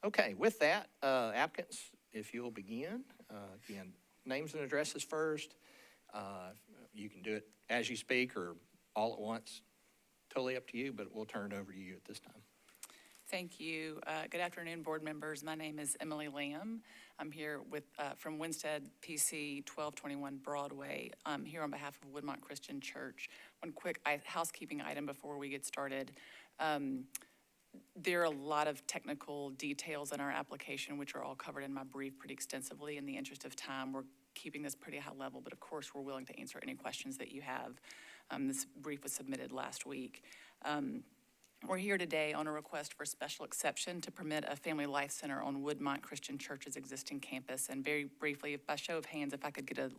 Okay, with that, applicants, if you'll begin. Again, names and addresses first. You can do it as you speak or all at once. Totally up to you, but we'll turn it over to you at this time. Thank you. Good afternoon, board members. My name is Emily Lamb. I'm here from Winstead PC 1221 Broadway. I'm here on behalf of Woodmont Christian Church. One quick housekeeping item before we get started. There are a lot of technical details in our application, which are all covered in my brief pretty extensively. In the interest of time, we're keeping this pretty high level, but of course, we're willing to answer any questions that you have. This brief was submitted last week. We're here today on a request for special exception to permit a family life center on Woodmont Christian Church's existing campus. And very briefly, by show of hands, if I could get a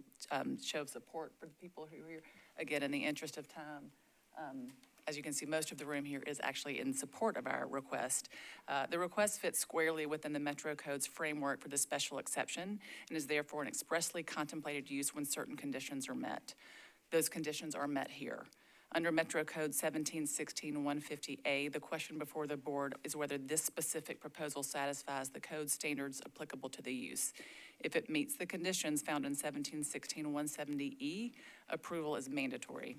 show of support for the people who are here, again, in the interest of time. As you can see, most of the room here is actually in support of our request. The request fits squarely within the Metro Code's framework for the special exception and is therefore an expressly contemplated use when certain conditions are met. Those conditions are met here. Under Metro Code 1716-150A, the question before the board is whether this specific proposal satisfies the code standards applicable to the use. If it meets the conditions found in 1716-170E, approval is mandatory,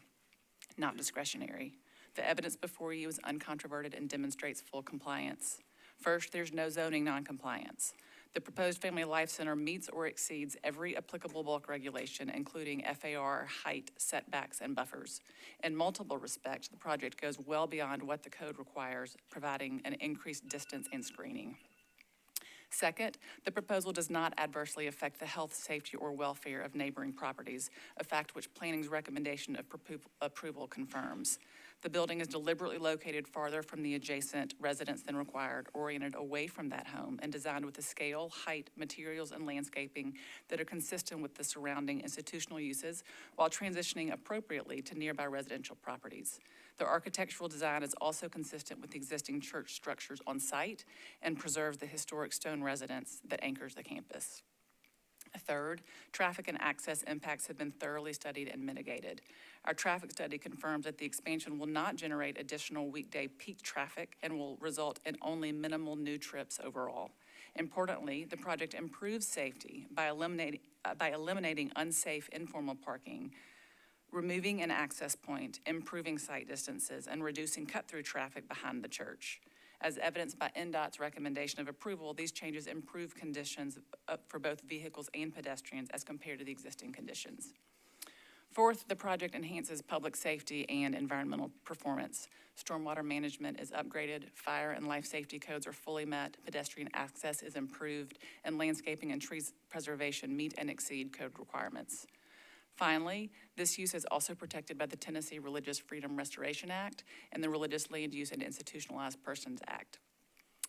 not discretionary. The evidence before you is uncontroverted and demonstrates full compliance. First, there's no zoning noncompliance. The proposed Family Life Center meets or exceeds every applicable bulk regulation, including FAR, height, setbacks, and buffers. In multiple respects, the project goes well beyond what the code requires, providing an increased distance and screening. Second, the proposal does not adversely affect the health, safety, or welfare of neighboring properties, a fact which planning's recommendation of approval confirms. The building is deliberately located farther from the adjacent residence than required, oriented away from that home, and designed with a scale, height, materials, and landscaping that are consistent with the surrounding institutional uses, while transitioning appropriately to nearby residential properties. The architectural design is also consistent with the existing church structures on site and preserves the historic stone residence that anchors the campus. Third, traffic and access impacts have been thoroughly studied and mitigated. Our traffic study confirms that the expansion will not generate additional weekday peak traffic and will result in only minimal new trips overall. Importantly, the project improves safety by eliminating unsafe informal parking, removing an access point, improving site distances, and reducing cut-through traffic behind the church. As evidenced by NDOT's recommendation of approval, these changes improve conditions for both vehicles and pedestrians as compared to the existing conditions. Fourth, the project enhances public safety and environmental performance. Stormwater management is upgraded, fire and life safety codes are fully met, pedestrian access is improved, and landscaping and tree preservation meet and exceed code requirements. Finally, this use is also protected by the Tennessee Religious Freedom Restoration Act and the Religious Land Use and Institutionalized Persons Act.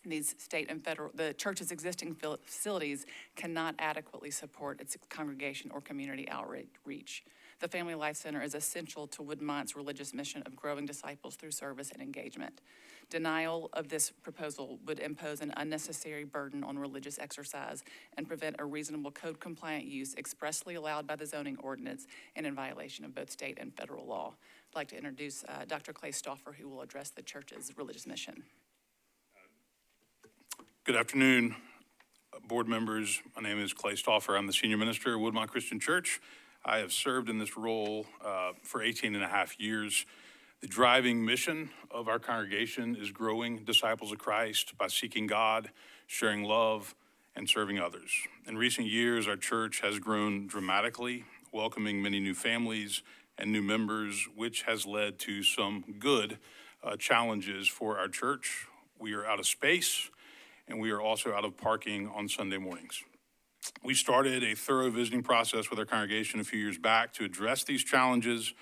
These state and federal, the church's existing facilities cannot adequately support its congregation or community outreach. The Family Life Center is essential to Woodmont's religious mission of growing disciples through service and engagement. Denial of this proposal would impose an unnecessary burden on religious exercise and prevent a reasonable code-compliant use expressly allowed by the zoning ordinance and in violation of both state and federal law. I'd like to introduce Dr. Clay Stauffer, who will address the church's religious mission. Good afternoon, board members. My name is Clay Stauffer. I'm the senior minister at Woodmont Christian Church. I have served in this role for 18 and a half years. The driving mission of our congregation is growing disciples of Christ by seeking God, sharing love, and serving others. In recent years, our church has grown dramatically, welcoming many new families and new members, which has led to some good challenges for our church. We are out of space, and we are also out of parking on Sunday mornings. We started a thorough visiting process with our congregation a few years back to address these challenges.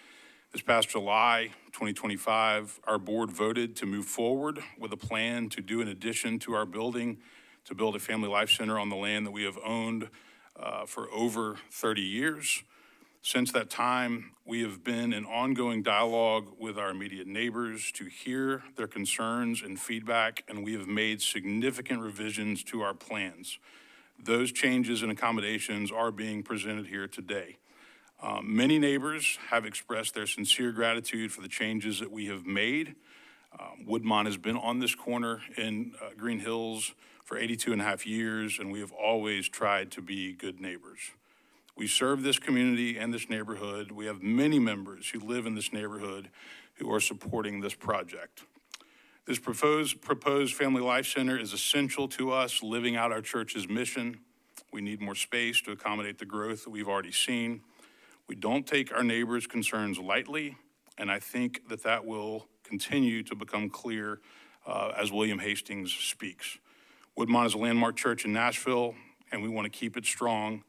This past July 2025, our board voted to move forward with a plan to do an addition to our building to build a Family Life Center on the land that we have owned for over 30 years. Since that time, we have been in ongoing dialogue with our immediate neighbors to hear their concerns and feedback, and we have made significant revisions to our plans. Those changes and accommodations are being presented here today. Many neighbors have expressed their sincere gratitude for the changes that we have made. Woodmont has been on this corner in Green Hills for 82 and a half years, and we have always tried to be good neighbors. We serve this community and this neighborhood. We have many members who live in this neighborhood who are supporting this project. This proposed Family Life Center is essential to us living out our church's mission. We need more space to accommodate the growth that we've already seen. We don't take our neighbors' concerns lightly, and I think that will continue to become clear as William Hastings speaks. Woodmont is a landmark church in Nashville, and we want to keep it strong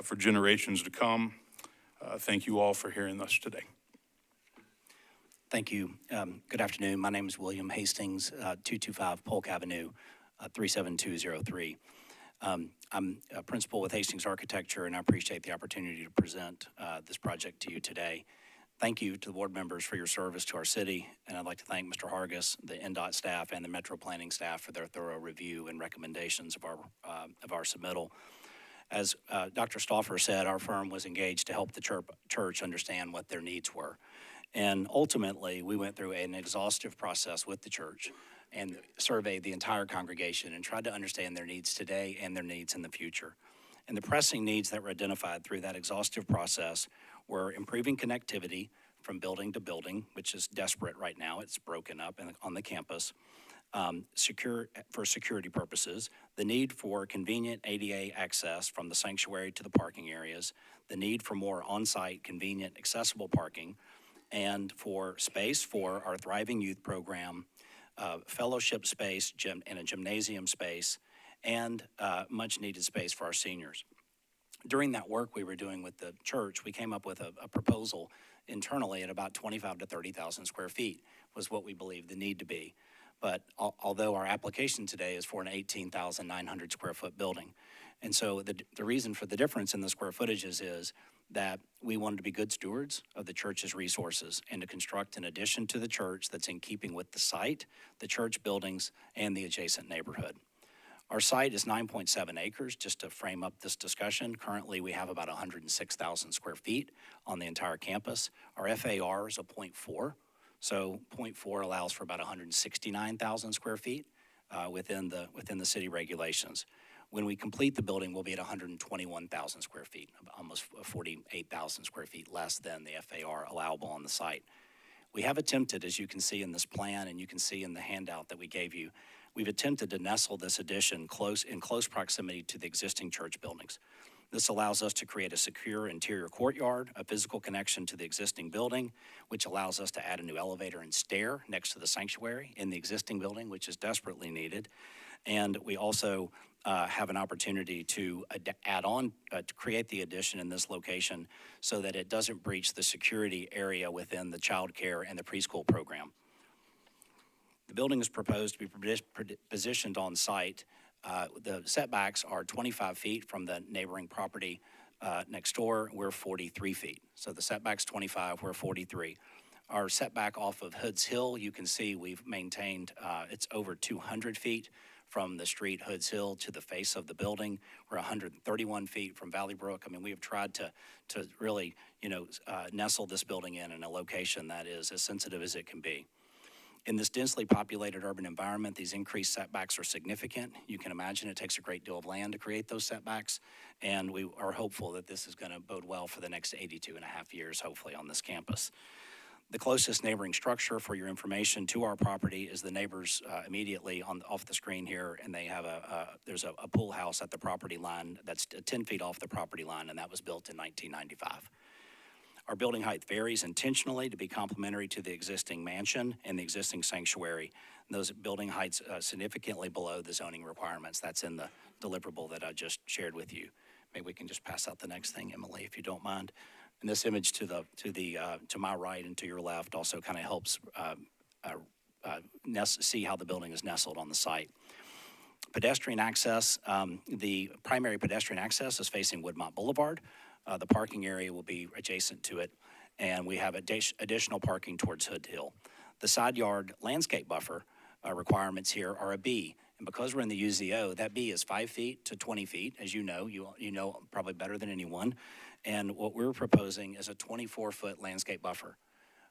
for generations to come. Thank you all for hearing us today. Thank you. Good afternoon. My name is William Hastings, 225 Polk Avenue, 37203. I'm a principal with Hastings Architecture, and I appreciate the opportunity to present this project to you today. Thank you to the board members for your service to our city, and I'd like to thank Mr. Hargis, the NDOT staff, and the Metro Planning staff for their thorough review and recommendations of our submittal. As Dr. Stauffer said, our firm was engaged to help the church understand what their needs were. And ultimately, we went through an exhaustive process with the church and surveyed the entire congregation and tried to understand their needs today and their needs in the future. And the pressing needs that were identified through that exhaustive process were improving connectivity from building to building, which is desperate right now. It's broken up on the campus. For security purposes, the need for convenient ADA access from the sanctuary to the parking areas, the need for more on-site, convenient, accessible parking, and for space for our thriving youth program, fellowship space, and a gymnasium space, and much-needed space for our seniors. During that work we were doing with the church, we came up with a proposal internally at about 25 to 30,000 square feet was what we believed the need to be. But although our application today is for an 18,900 square foot building. And so the reason for the difference in the square footages is that we wanted to be good stewards of the church's resources and to construct an addition to the church that's in keeping with the site, the church buildings, and the adjacent neighborhood. Our site is 9.7 acres, just to frame up this discussion. Currently, we have about 106,000 square feet on the entire campus. Our FAR is a 0.4. So 0.4 allows for about 169,000 square feet within the city regulations. When we complete the building, we'll be at 121,000 square feet, almost 48,000 square feet less than the FAR allowable on the site. We have attempted, as you can see in this plan and you can see in the handout that we gave you, we've attempted to nestle this addition in close proximity to the existing church buildings. This allows us to create a secure interior courtyard, a physical connection to the existing building, which allows us to add a new elevator and stair next to the sanctuary in the existing building, which is desperately needed. And we also have an opportunity to add on, to create the addition in this location so that it doesn't breach the security area within the child care and the preschool program. The building is proposed to be positioned on site. The setbacks are 25 feet from the neighboring property next door. We're 43 feet. So the setback's 25, we're 43. Our setback off of Hoods Hill, you can see we've maintained, it's over 200 feet from the street Hoods Hill to the face of the building. We're 131 feet from Valley Brook. I mean, we have tried to really, nestle this building in a location that is as sensitive as it can be. In this densely populated urban environment, these increased setbacks are significant. You can imagine it takes a great deal of land to create those setbacks, and we are hopeful that this is going to bode well for the next 82 and a half years, hopefully, on this campus. The closest neighboring structure, for your information, to our property is the neighbors immediately off the screen here, and they have there's a pool house at the property line that's 10 feet off the property line, and that was built in 1995. Our building height varies intentionally to be complementary to the existing mansion and the existing sanctuary. Those building heights significantly below the zoning requirements. That's in the deliverable that I just shared with you. Maybe we can just pass out the next thing, Emily, if you don't mind. And this image to my right and to your left also kind of helps see how the building is nestled on the site. Pedestrian access, the primary pedestrian access is facing Woodmont Boulevard. The parking area will be adjacent to it, and we have additional parking towards Hood Hill. The side yard landscape buffer requirements here are a B, and because we're in the UZO, that B is 5 feet to 20 feet, as you know probably better than anyone, and what we're proposing is a 24-foot landscape buffer,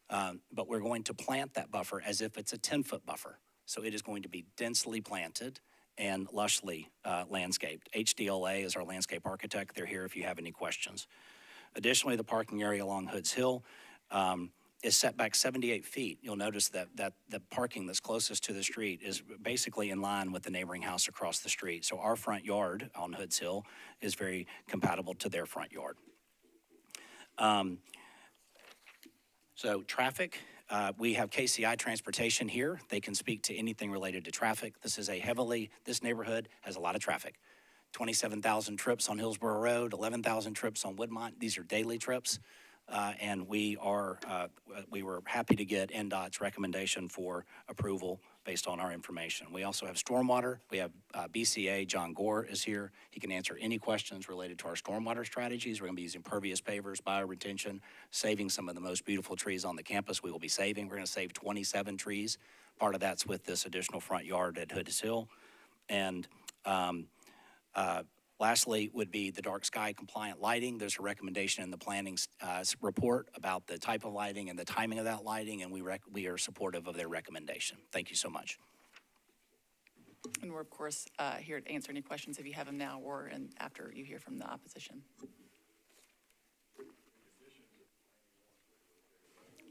but we're going to plant that buffer as if it's a 10-foot buffer, so it is going to be densely planted and lushly landscaped. HDLA is our landscape architect. They're here if you have any questions. Additionally, the parking area along Hoods Hill is set back 78 feet. You'll notice that the parking that's closest to the street is basically in line with the neighboring house across the street. So our front yard on Hoods Hill is very compatible to their front yard. So traffic. We have KCI Transportation here. They can speak to anything related to traffic. This neighborhood has a lot of traffic. 27,000 trips on Hillsboro Road, 11,000 trips on Woodmont. These are daily trips. And we were happy to get NDOT's recommendation for approval based on our information. We also have stormwater. We have BCA, John Gore is here. He can answer any questions related to our stormwater strategies. We're gonna be using pervious pavers, bioretention, saving some of the most beautiful trees on the campus. We will be saving. We're gonna save 27 trees. Part of that's with this additional front yard at Hoods Hill. And Lastly would be the dark sky compliant lighting. There's a recommendation in the planning report about the type of lighting and the timing of that lighting, and we are supportive of their recommendation. Thank you so much. And we're, of course, here to answer any questions if you have them now or after you hear from the opposition.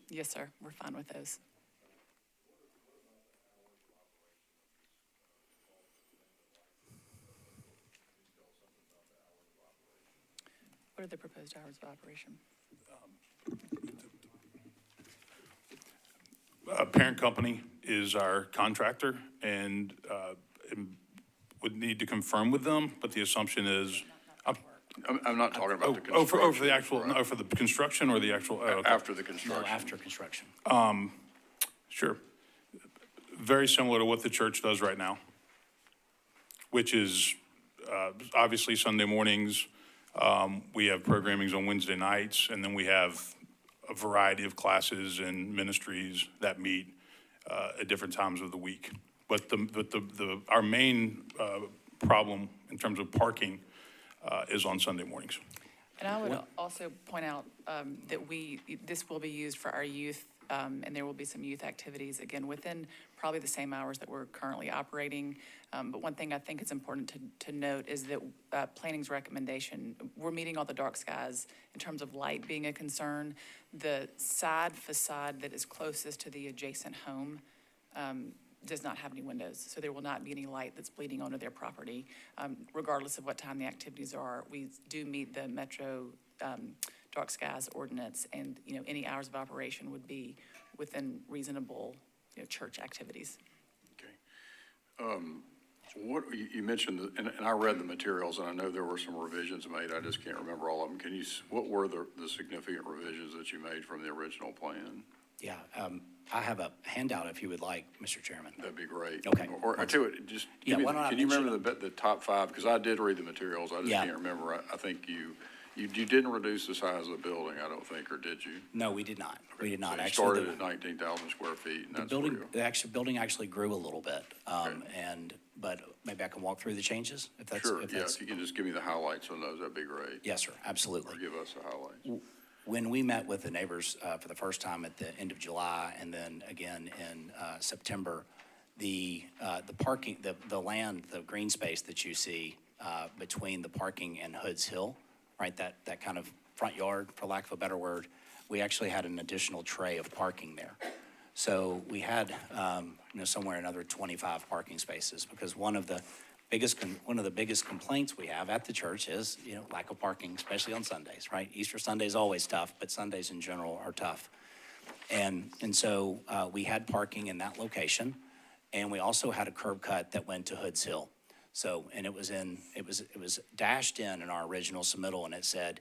Yes, sir. We're fine with those. What are the proposed hours of operation? Parent company is our contractor and would need to confirm with them, but the assumption is. I'm not talking about the construction. For the actual, right? no, for the construction or the actual? Okay. After the construction. No, after construction. Sure. Very similar to what the church does right now, which is obviously Sunday mornings. We have programmings on Wednesday nights, and then we have a variety of classes and ministries that meet at different times of the week. But our main problem in terms of parking is on Sunday mornings. And I would also point out that this will be used for our youth, and there will be some youth activities, again, within probably the same hours that we're currently operating. But one thing I think it's important to note is that planning's recommendation, we're meeting all the dark skies in terms of light being a concern. The side facade that is closest to the adjacent home does not have any windows, so there will not be any light that's bleeding onto their property. Regardless of what time the activities are, we do meet the Metro dark skies ordinance, and any hours of operation would be within reasonable church activities. Okay. What you mentioned, and I read the materials, and I know there were some revisions made. I just can't remember all of them. What were the significant revisions that you made from the original plan? Yeah, I have a handout if you would like, Mr. Chairman. That'd be great. Okay. Or I tell you what, just Yeah, give me, why don't I can you mention remember the top five? Because I did read the materials. I just Yeah. can't remember. I think you didn't reduce the size of the building, I don't think, or did you? No, we did not. We did not. So you Actually, started at 19,000 square feet, and the that's where building, you. building actually grew a little bit. Okay. But maybe I can walk through the changes if that's. Sure, if yeah, that's- if you can just give me the highlights on those, that'd be great. Yes, sir, absolutely. Or give us the highlights. When we met with the neighbors for the first time at the end of July and then again in September, the parking, the land, the green space that you see between the parking and Hood's Hill, right, that kind of front yard, for lack of a better word, we actually had an additional tray of parking there. So we had somewhere another 25 parking spaces, because one of the biggest complaints we have at the church is, lack of parking, especially on Sundays, right? Easter Sunday is always tough, but Sundays in general are tough. And so we had parking in that location, and we also had a curb cut that went to Hood's Hill. So, and it was dashed in our original submittal, and it said,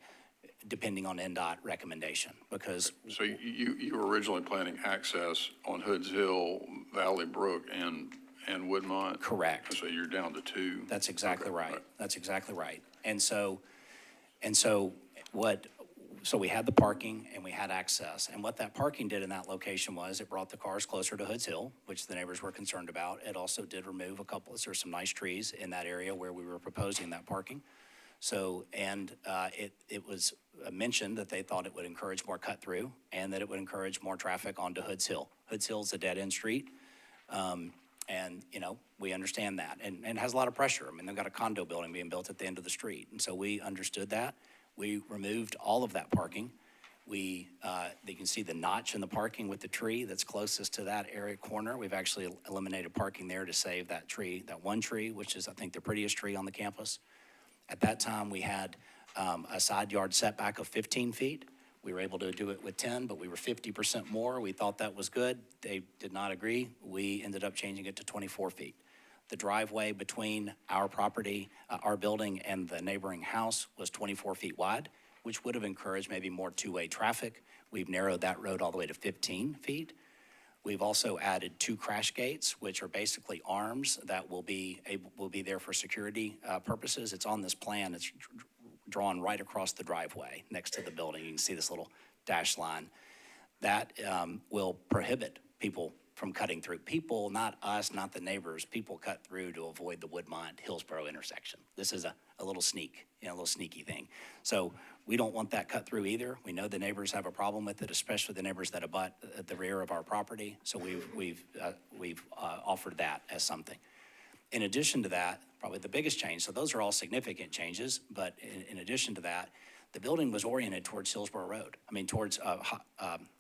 depending on NDOT recommendation, because. So you were originally planning access on Hood's Hill, Valley Brook, and Woodmont? Correct. So you're down to two? That's exactly Okay, right. That's exactly right. So we had the parking and we had access. And what that parking did in that location was it brought the cars closer to Hood's Hill, which the neighbors were concerned about. It also did remove there's some nice trees in that area where we were proposing that parking. So, it was mentioned that they thought it would encourage more cut through and that it would encourage more traffic onto Hood's Hill. Hood's Hill is a dead end street. And, we understand that, and it has a lot of pressure. I mean, they've got a condo building being built at the end of the street. And so we understood that. We removed all of that parking. You can see the notch in the parking with the tree that's closest to that area corner. We've actually eliminated parking there to save that tree, that one tree, which is, I think, the prettiest tree on the campus. At that time, we had a side yard setback of 15 feet. We were able to do it with 10, but we were 50% more. We thought that was good. They did not agree. We ended up changing it to 24 feet. The driveway between our property, our building, and the neighboring house was 24 feet wide, which would have encouraged maybe more two-way traffic. We've narrowed that road all the way to 15 feet. We've also added 2 crash gates, which are basically arms that will be there for security purposes. It's on this plan. It's drawn right across the driveway next to the building. You can see this little dash line. That will prohibit people from cutting through. People, not us, not the neighbors, people cut through to avoid the Woodmont-Hillsboro intersection. This is a little sneak, a little sneaky thing. So we don't want that cut through either. We know the neighbors have a problem with it, especially the neighbors that abut at the rear of our property. So we've offered that as something. In addition to that, probably the biggest change, so those are all significant changes, but in addition to that, the building was oriented towards Hillsboro Road, towards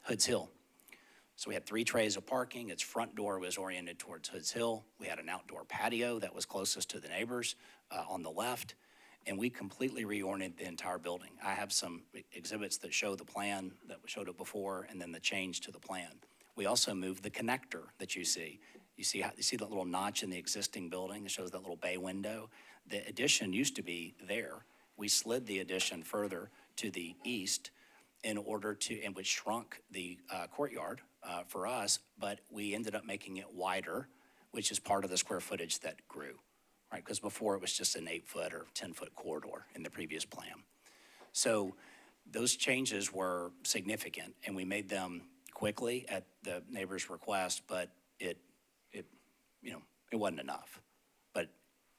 Hood's Hill. So we had 3 trays of parking. Its front door was oriented towards Hood's Hill. We had an outdoor patio that was closest to the neighbors on the left, and we completely reoriented the entire building. I have some exhibits that show the plan that showed it before, and then the change to the plan. We also moved the connector that you see. You see that little notch in the existing building that shows that little bay window? The addition used to be there. We slid the addition further to the east in order to, and which shrunk the courtyard for us, but we ended up making it wider, which is part of the square footage that grew, right? Because before it was just an 8-foot or 10-foot corridor in the previous plan. So those changes were significant, and we made them quickly at the neighbor's request, but it wasn't enough. But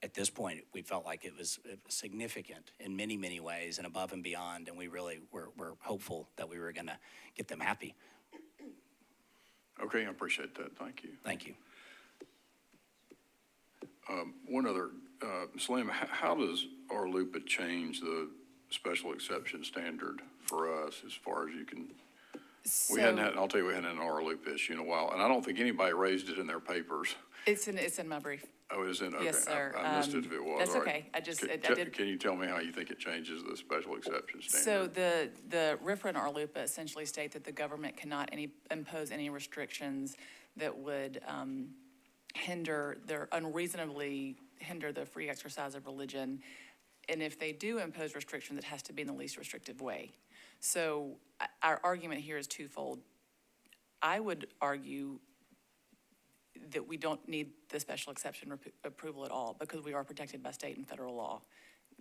at this point, we felt like it was significant in many, many ways and above and beyond, and we really were hopeful that we were going to get them happy. Okay, I appreciate that. Thank you. Thank you. One other, Slim, how does our LUPA change the special exception standard for us as far as you can? We hadn't had, I'll tell you, we hadn't had an R loop issue in a while, and I don't think anybody raised it in their papers. It's in my brief. Oh, it is in, okay. Yes, sir. I missed it if it was. That's All right. okay. I did. Can you tell me how you think it changes the special exception So standard? the RFRA and RLUPA essentially state that the government cannot impose any restrictions that would unreasonably hinder the free exercise of religion. And if they do impose restrictions, it has to be in the least restrictive way. So our argument here is twofold. I would argue that we don't need the special exception approval at all because we are protected by state and federal law.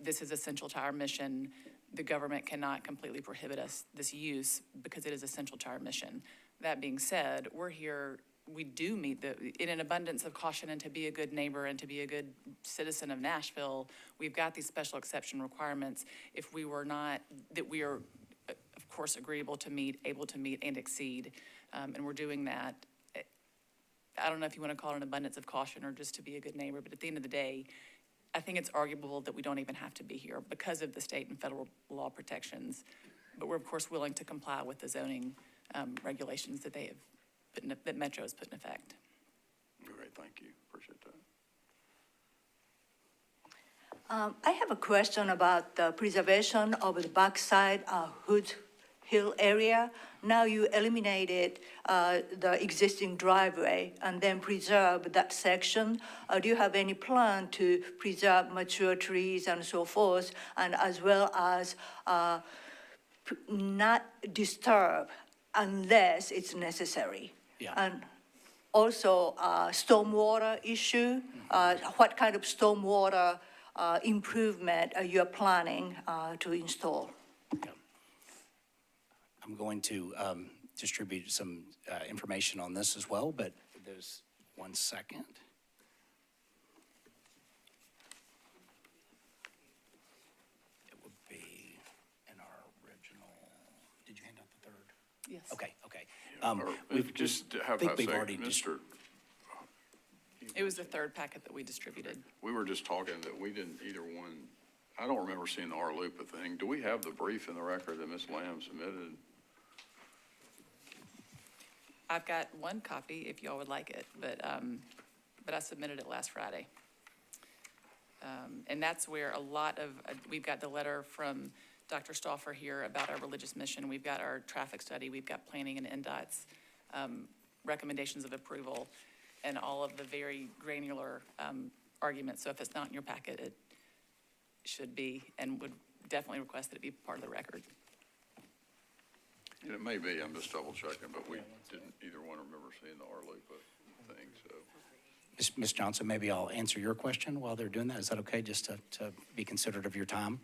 This is essential to our mission. The government cannot completely prohibit this use because it is essential to our mission. That being said, we're here, we do meet in an abundance of caution and to be a good neighbor and to be a good citizen of Nashville, we've got these special exception requirements. If we were not, that we are, of course, agreeable to meet, able to meet and exceed, and we're doing that. I don't know if you want to call it an abundance of caution or just to be a good neighbor, but at the end of the day, I think it's arguable that we don't even have to be here because of the state and federal law protections. But we're, of course, willing to comply with the zoning regulations that they have that Metro has put in effect. Great, thank you. Appreciate that. I have a question about the preservation of the backside Hood Hill area. Now you eliminated the existing driveway and then preserve that section. Do you have any plan to preserve mature trees and so forth, and as well as not disturb unless it's necessary? Yeah. And also stormwater issue, what kind of stormwater improvement are you planning to install? Yeah. I'm going to distribute some information on this as well, but there's 1 second. It would be in our original, did you hand out the third? Yes. Okay. We've just have think I we've say, already Mr. It was the third packet that we distributed. We were just talking that we didn't either one, I don't remember seeing the R-LUPA thing. Do we have the brief in the record that Ms. Lamb submitted? I've got one copy if y'all would like it, but I submitted it last Friday. And that's where a lot of, we've got the letter from Dr. Stauffer here about our religious mission. We've got our traffic study. We've got planning and NDOT's recommendations of approval and all of the very granular arguments. So if it's not in your packet, it should be, and would definitely request that it be part of the record. And it may be, I'm just double checking, but we didn't either one remember seeing the R-LUPA thing, so. Ms. Johnson, maybe I'll answer your question while they're doing that. Is that okay, just to be considerate of your time?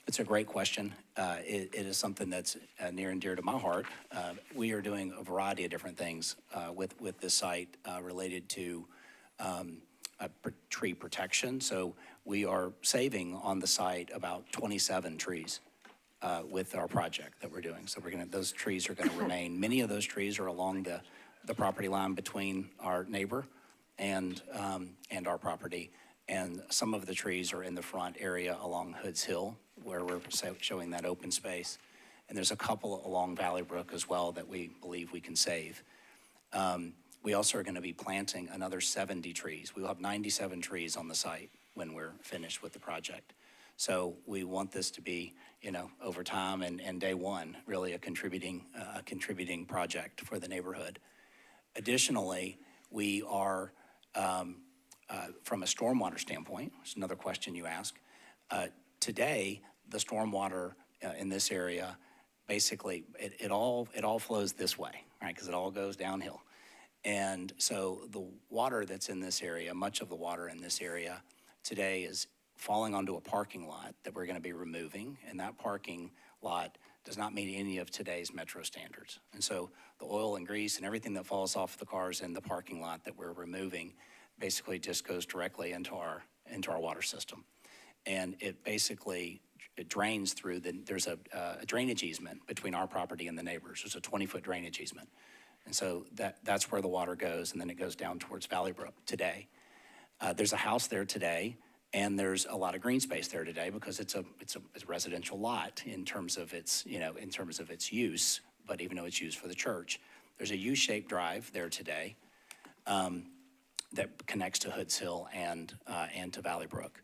It's a great question. It is something that's near and dear to my heart. We are doing a variety of different things with this site related to tree protection. So we are saving on the site about 27 trees with our project that we're doing. So those trees are going to remain. Many of those trees are along the property line between our neighbor and our property. And some of the trees are in the front area along Hood's Hill, where we're showing that open space. And there's a couple along Valley Brook as well that we believe we can save. We also are going to be planting another 70 trees. We will have 97 trees on the site when we're finished with the project. So we want this to be, over time and day one, really a contributing project for the neighborhood. Additionally, we are, from a stormwater standpoint, which is another question you ask, today, the stormwater in this area, basically, it all flows this way, right? Because it all goes downhill. And so the water that's in this area, much of the water in this area today is falling onto a parking lot that we're going to be removing. And that parking lot does not meet any of today's metro standards. And so the oil and grease and everything that falls off the cars in the parking lot that we're removing basically just goes directly into our water system. And it basically drains through there's a drainage easement between our property and the neighbors. There's a 20-foot drainage easement. And so that's where the water goes, and then it goes down towards Valley Brook today. There's a house there today, and there's a lot of green space there today because it's a residential lot in terms of its use, but even though it's used for the church. There's a U-shaped drive there today that connects to Hood's Hill and to Valley Brook.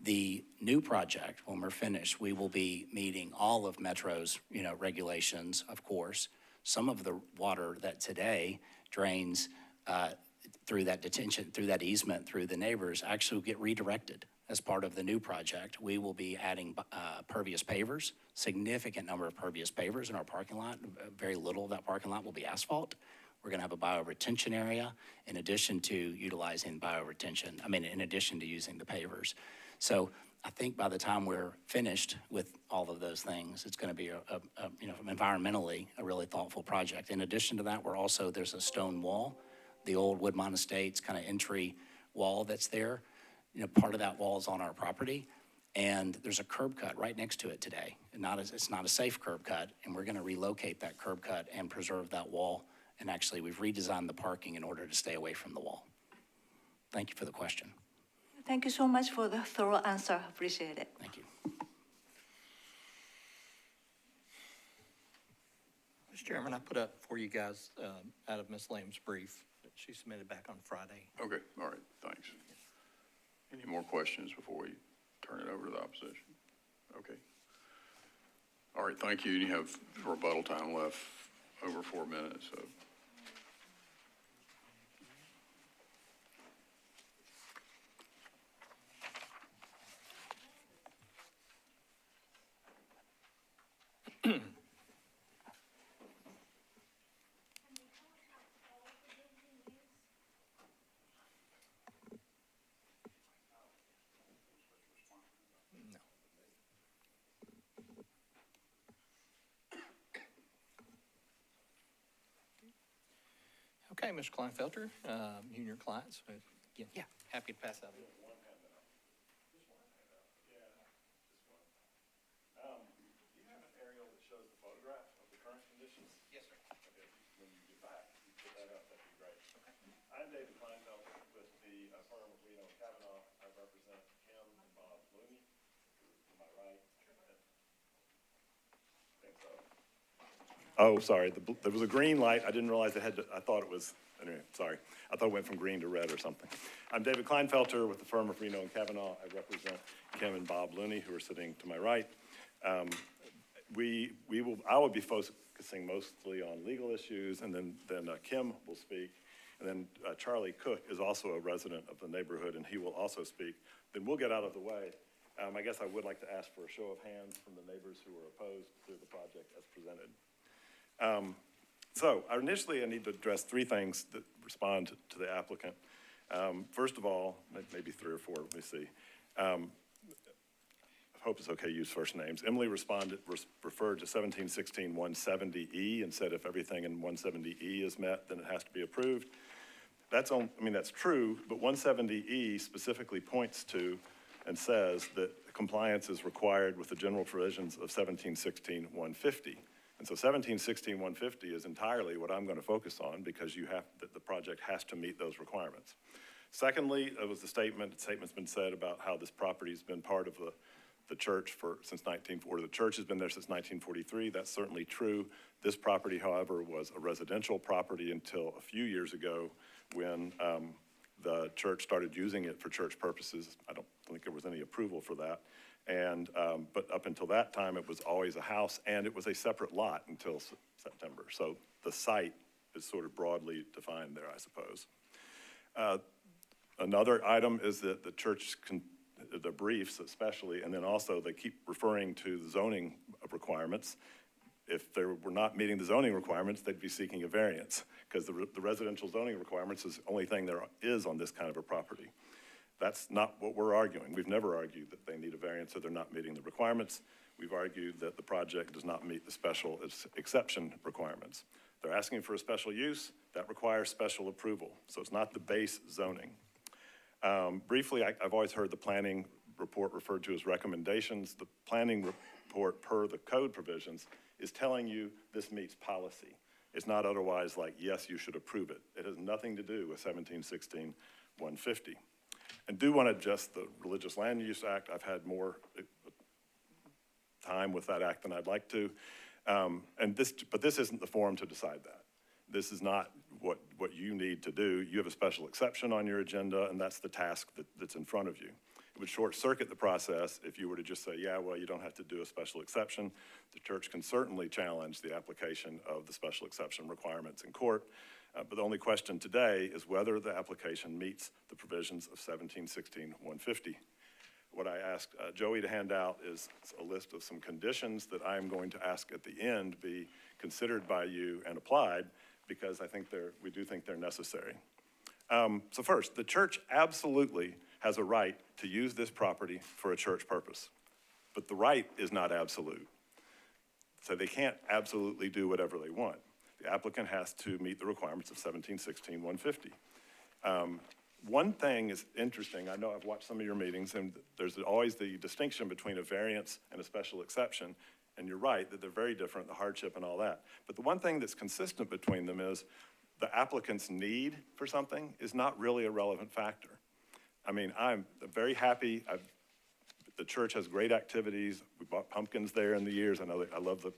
The new project, when we're finished, we will be meeting all of Metro's, regulations, of course. Some of the water that today drains through that easement, through the neighbors, actually will get redirected as part of the new project. We will be adding pervious pavers, significant number of pervious pavers in our parking lot. Very little of that parking lot will be asphalt. We're going to have a bioretention area in addition to utilizing in addition to using the pavers. So I think by the time we're finished with all of those things, it's going to be environmentally a really thoughtful project. In addition to that, there's a stone wall, the old Woodmont Estates kind of entry wall that's there. Part of that wall is on our property, and there's a curb cut right next to it today. It's not a safe curb cut, and we're going to relocate that curb cut and preserve that wall. And actually, we've redesigned the parking in order to stay away from the wall. Thank you for the question. Thank you so much for the thorough answer. Appreciate it. Thank you. Mr. Chairman, I put up for you guys out of Ms. Lamb's brief that she submitted back on Friday. Okay, all right, thanks. Any more questions before we turn it over to the opposition? Okay. All right, thank you. You have rebuttal time left, over 4 minutes, so. Okay, Mr. Kleinfelter, you and your clients, again, happy to pass out. Do you have an aerial that shows the photograph of the current conditions? Yes, sir. Okay, when you get back, you put that up, that'd be great. Okay. I'm David Kleinfelter with the firm of Reno and Kavanaugh. I represent Kim and Bob Looney, who are to my right. I think so. Oh, sorry, there was a green light. I didn't realize I thought it was, anyway, sorry. I thought it went from green to red or something. I'm David Kleinfelter with the firm of Reno and Kavanaugh. I represent Kim and Bob Looney, who are sitting to my right. I will be focusing mostly on legal issues, and then Kim will speak. And then Charlie Cook is also a resident of the neighborhood, and he will also speak. Then we'll get out of the way. I guess I would like to ask for a show of hands from the neighbors who are opposed to the project as presented. So initially I need to address 3 things that respond to the applicant. First of all, maybe 3 or 4, let me see. If hope it's okay to use first names. Emily referred to 1716-170E and said if everything in 170E is met, then it has to be approved. That's true, but 170E specifically points to and says that compliance is required with the general provisions of 1716-150. And so 1716-150 is entirely what I'm going to focus on because the project has to meet those requirements. Secondly, there was the statement's been said about how this property's been part of the church the church has been there since 1943. That's certainly true. This property, however, was a residential property until a few years ago when the church started using it for church purposes. I don't think there was any approval for that. And, but up until that time, it was always a house, and it was a separate lot until September. So the site is sort of broadly defined there, I suppose. Another item is that the church, the briefs especially, and then also they keep referring to the zoning requirements. If they were not meeting the zoning requirements, they'd be seeking a variance because the residential zoning requirements is the only thing there is on this kind of a property. That's not what we're arguing. We've never argued that they need a variance or they're not meeting the requirements. We've argued that the project does not meet the special exception requirements. They're asking for a special use that requires special approval. So it's not the base zoning. Briefly, I've always heard the planning report referred to as recommendations. The planning report per the code provisions is telling you this meets policy. It's not otherwise like, yes, you should approve it. It has nothing to do with 1716-150. And do want to adjust the Religious Land Use Act. I've had more time with that act than I'd like to. But this isn't the forum to decide that. This is not what you need to do. You have a special exception on your agenda, and that's the task that's in front of you. It would short circuit the process if you were to just say, yeah, well, you don't have to do a special exception. The church can certainly challenge the application of the special exception requirements in court. But the only question today is whether the application meets the provisions of 1716-150. What I asked Joey to hand out is a list of some conditions that I'm going to ask at the end be considered by you and applied because we do think they're necessary. So first, the church absolutely has a right to use this property for a church purpose, but the right is not absolute. So they can't absolutely do whatever they want. The applicant has to meet the requirements of 1716-150. One thing is interesting. I know I've watched some of your meetings, and there's always the distinction between a variance and a special exception. And you're right that they're very different, the hardship and all that. But the one thing that's consistent between them is the applicant's need for something is not really a relevant factor. I mean, I'm very happy. The church has great activities. We bought pumpkins there in the years. I love the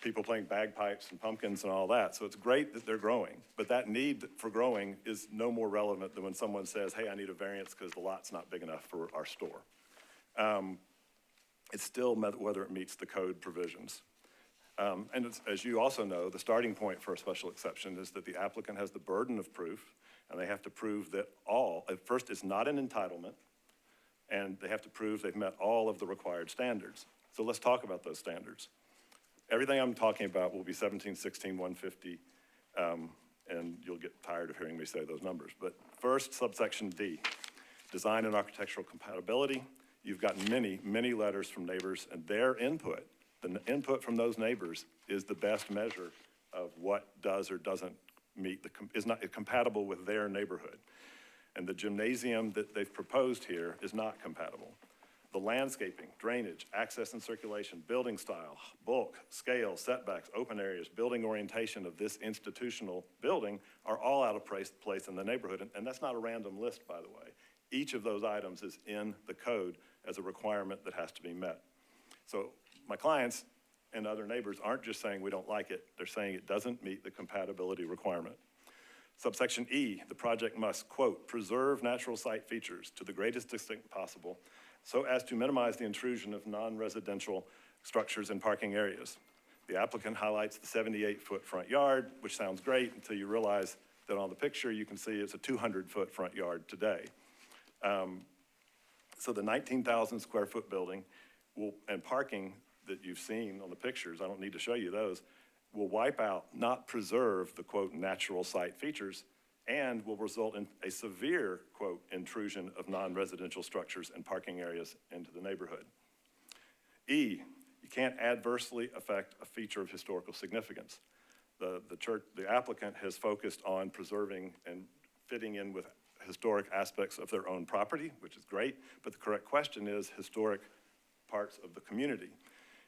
people playing bagpipes and pumpkins and all that. So it's great that they're growing. But that need for growing is no more relevant than when someone says, hey, I need a variance because the lot's not big enough for our store. It's still whether it meets the code provisions. And as you also know, the starting point for a special exception is that the applicant has the burden of proof, and they have to prove that first, it's not an entitlement, and they have to prove they've met all of the required standards. So let's talk about those standards. Everything I'm talking about will be 1716-150, and you'll get tired of hearing me say those numbers. But first, subsection D, design and architectural compatibility. You've got many, many letters from neighbors, and their input, the input from those neighbors is the best measure of what does or doesn't meet, is not compatible with their neighborhood. And the gymnasium that they've proposed here is not compatible. The landscaping, drainage, access and circulation, building style, bulk, scale, setbacks, open areas, building orientation of this institutional building are all out of place in the neighborhood. And that's not a random list, by the way. Each of those items is in the code as a requirement that has to be met. So my clients and other neighbors aren't just saying we don't like it, they're saying it doesn't meet the compatibility requirement. Subsection E, the project must, quote, preserve natural site features to the greatest extent possible so as to minimize the intrusion of non-residential structures and parking areas. The applicant highlights the 78-foot front yard, which sounds great until you realize that on the picture you can see it's a 200-foot front yard today. So the 19,000 square foot building and parking that you've seen on the pictures, I don't need to show you those, will wipe out, not preserve the quote natural site features and will result in a severe, quote, intrusion of non-residential structures and parking areas into the neighborhood. E, you can't adversely affect a feature of historical significance. The applicant has focused on preserving and fitting in with historic aspects of their own property, which is great, but the correct question is historic parts of the community.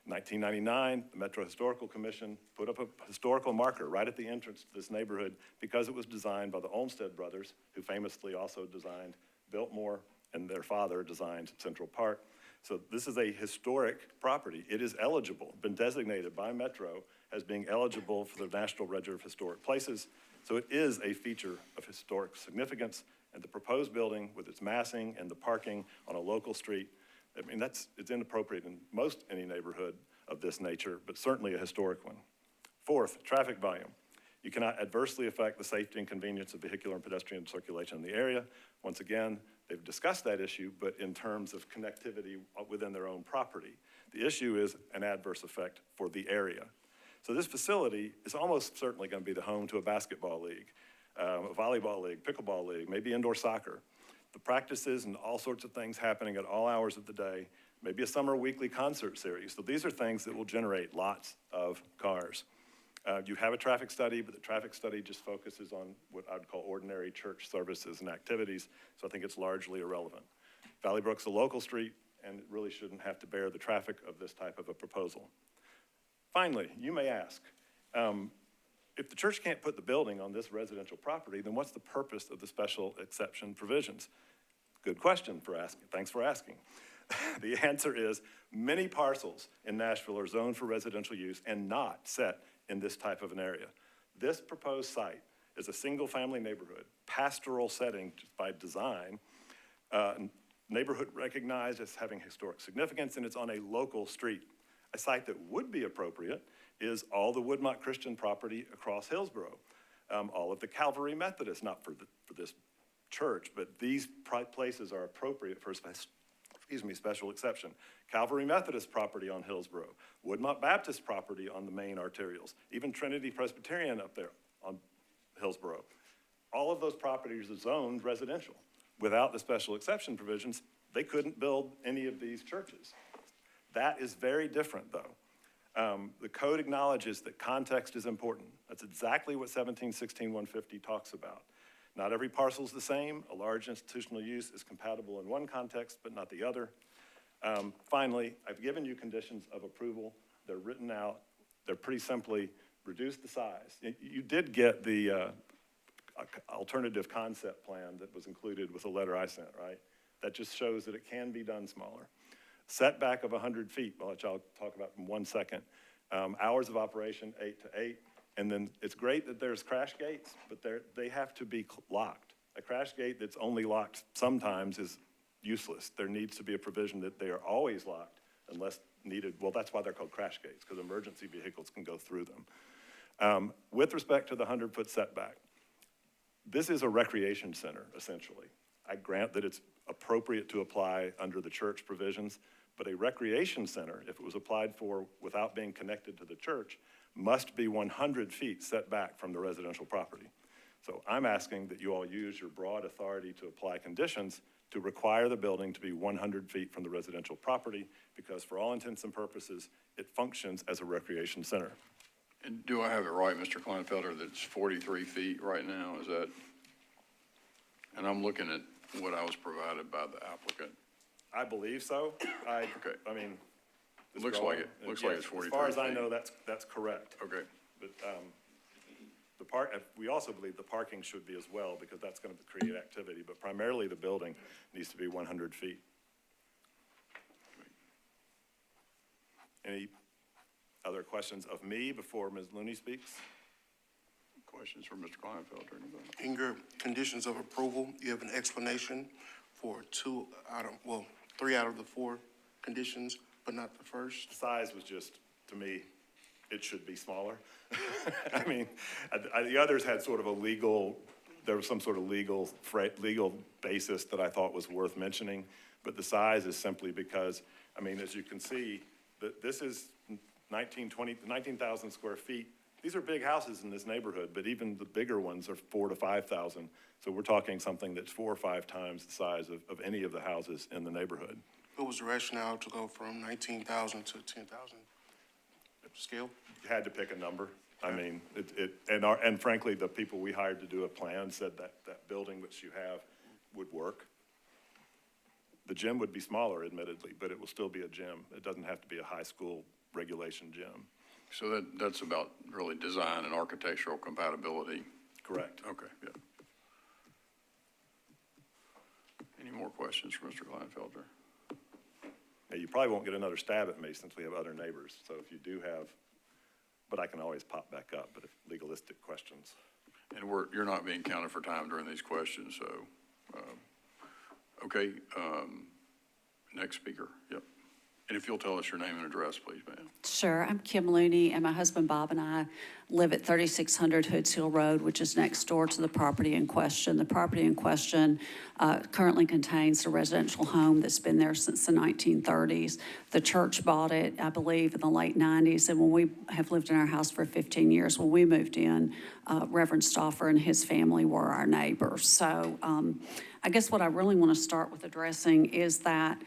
In 1999, the Metro Historical Commission put up a historical marker right at the entrance to this neighborhood because it was designed by the Olmsted brothers, who famously also designed Biltmore, and their father designed Central Park. So this is a historic property. It is eligible, been designated by Metro as being eligible for the National Register of Historic Places. So it is a feature of historic significance, and the proposed building with its massing and the parking on a local street, I mean, it's inappropriate in most any neighborhood of this nature, but certainly a historic one. Fourth, traffic volume. You cannot adversely affect the safety and convenience of vehicular and pedestrian circulation in the area. Once again, they've discussed that issue, but in terms of connectivity within their own property. The issue is an adverse effect for the area. So this facility is almost certainly going to be the home to a basketball league, a volleyball league, pickleball league, maybe indoor soccer. The practices and all sorts of things happening at all hours of the day, maybe a summer weekly concert series. So these are things that will generate lots of cars. You have a traffic study, but the traffic study just focuses on what I'd call ordinary church services and activities, so I think it's largely irrelevant. Valley Brook's a local street, and it really shouldn't have to bear the traffic of this type of a proposal. Finally, you may ask, if the church can't put the building on this residential property, then what's the purpose of the special exception provisions? Good question for asking. Thanks for asking. The answer is many parcels in Nashville are zoned for residential use and not set in this type of an area. This proposed site is a single-family neighborhood, pastoral setting by design, neighborhood recognized as having historic significance, and it's on a local street. A site that would be appropriate is all the Woodmont Christian property across Hillsboro, all of the Calvary Methodist, not for this church, but these places are appropriate for special exception. Calvary Methodist property on Hillsboro, Woodmont Baptist property on the main arterials, even Trinity Presbyterian up there on Hillsboro. All of those properties are zoned residential. Without the special exception provisions, they couldn't build any of these churches. That is very different, though. The code acknowledges that context is important. That's exactly what 1716-150 talks about. Not every parcel is the same. A large institutional use is compatible in one context, but not the other. Finally, I've given you conditions of approval. They're written out. They're pretty simply reduce the size. You did get the alternative concept plan that was included with the letter I sent, right? That just shows that it can be done smaller. Setback of 100 feet, I'll let y'all talk about in 1 second. Hours of operation, 8 to 8. And then it's great that there's crash gates, but they have to be locked. A crash gate that's only locked sometimes is useless. There needs to be a provision that they are always locked unless needed. Well, that's why they're called crash gates, because emergency vehicles can go through them. With respect to the 100-foot setback, this is a recreation center, essentially. I grant that it's appropriate to apply under the church provisions, but a recreation center, if it was applied for without being connected to the church, must be 100 feet set back from the residential property. So I'm asking that you all use your broad authority to apply conditions to require the building to be 100 feet from the residential property, because for all intents and purposes, it functions as a recreation center. And do I have it right, Mr. Kleinfelder, that it's 43 feet right now? Is that, and I'm looking at what I was provided by the applicant. I believe so. I mean, It looks like it. Looks like it's 43 As far as I feet. know, that's correct. Okay. But we also believe the parking should be as well, because that's going to create activity. But primarily, the building needs to be 100 feet. Any other questions of me before Ms. Looney speaks? Questions for Mr. Kleinfelder? Anybody? In your conditions of approval, you have an explanation for 3 out of the 4 conditions, but not the first. The size was just, to me, it should be smaller. I mean, the others had sort of a legal, there was some sort of legal basis that I thought was worth mentioning, but the size is simply because, I mean, as you can see, this is 19,000 square feet these are big houses in this neighborhood, but even the bigger ones are 4,000 to 5,000. So we're talking something that's 4 or 5 times the size of any of the houses in the neighborhood. What was the rationale to go from 19,000 to 10,000 scale? You had to pick a number. I mean, and frankly, the people we hired to do a plan said that that building which you have would work. The gym would be smaller, admittedly, but it will still be a gym. It doesn't have to be a high school regulation gym. So that's about really design and architectural compatibility. Correct. Okay, yeah. Any more questions for Mr. Kleinfelter? Yeah, you probably won't get another stab at me since we have other neighbors. So if you do have, but I can always pop back up, but if legalistic questions. And you're not being counted for time during these questions, so, okay, next speaker, yep. And if you'll tell us your name and address, please, ma'am. Sure. I'm Kim Looney, and my husband Bob and I live at 3600 Hoods Hill Road, which is next door to the property in question. The property in question currently contains a residential home that's been there since the 1930s. The church bought it, I believe, in the late 90s, and when we have lived in our house for 15 years, when we moved in, Reverend Stauffer and his family were our neighbors. So I guess what I really want to start with addressing is that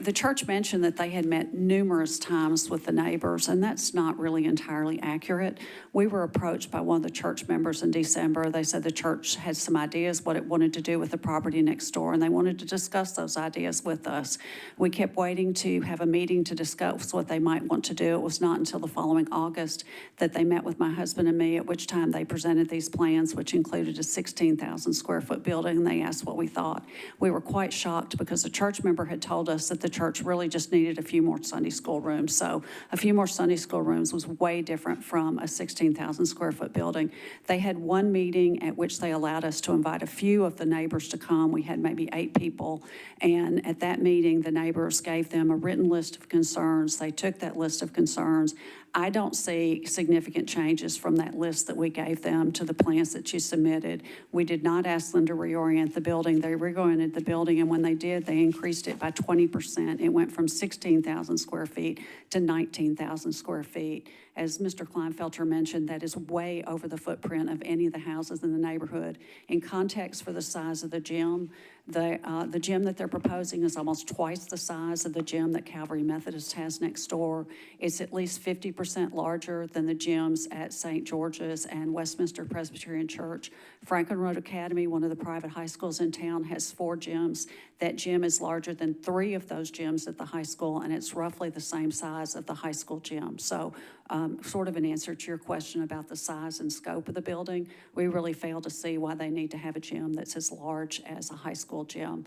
the church mentioned that they had met numerous times with the neighbors, and that's not really entirely accurate. We were approached by one of the church members in December. They said the church had some ideas what it wanted to do with the property next door, and they wanted to discuss those ideas with us. We kept waiting to have a meeting to discuss what they might want to do. It was not until the following August that they met with my husband and me, at which time they presented these plans, which included a 16,000 square foot building, and they asked what we thought. We were quite shocked because the church member had told us that the church really just needed a few more Sunday school rooms. So a few more Sunday school rooms was way different from a 16,000 square foot building. They had one meeting at which they allowed us to invite a few of the neighbors to come. We had maybe 8 people. And at that meeting, the neighbors gave them a written list of concerns. They took that list of concerns. I don't see significant changes from that list that we gave them to the plans that you submitted. We did not ask them to reorient the building. They reoriented the building, and when they did, they increased it by 20%. It went from 16,000 square feet to 19,000 square feet. As Mr. Kleinfelter mentioned, that is way over the footprint of any of the houses in the neighborhood. In context for the size of the gym, the gym that they're proposing is almost twice the size of the gym that Calvary Methodist has next door. It's at least 50% larger than the gyms at St. George's and Westminster Presbyterian Church. Franklin Road Academy, one of the private high schools in town, has 4 gyms. That gym is larger than 3 of those gyms at the high school, and it's roughly the same size of the high school gym. So sort of an answer to your question about the size and scope of the building, we really fail to see why they need to have a gym that's as large as a high school gym.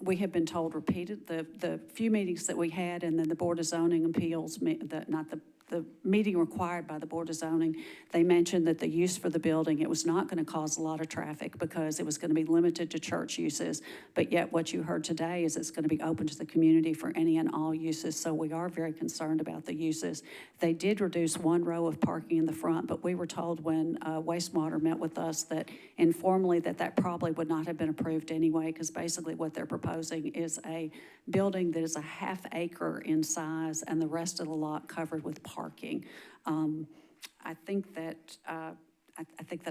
We have been told repeated, the few meetings that we had, and then the Board of Zoning Appeals, the meeting required by the Board of Zoning, they mentioned that the use for the building, it was not going to cause a lot of traffic because it was going to be limited to church uses. But yet what you heard today is it's going to be open to the community for any and all uses. So we are very concerned about the uses. They did reduce 1 row of parking in the front, but we were told when wastewater met with us that informally that probably would not have been approved anyway, because basically what they're proposing is a building that is a ½ acre in size and the rest of the lot covered with parking. I think that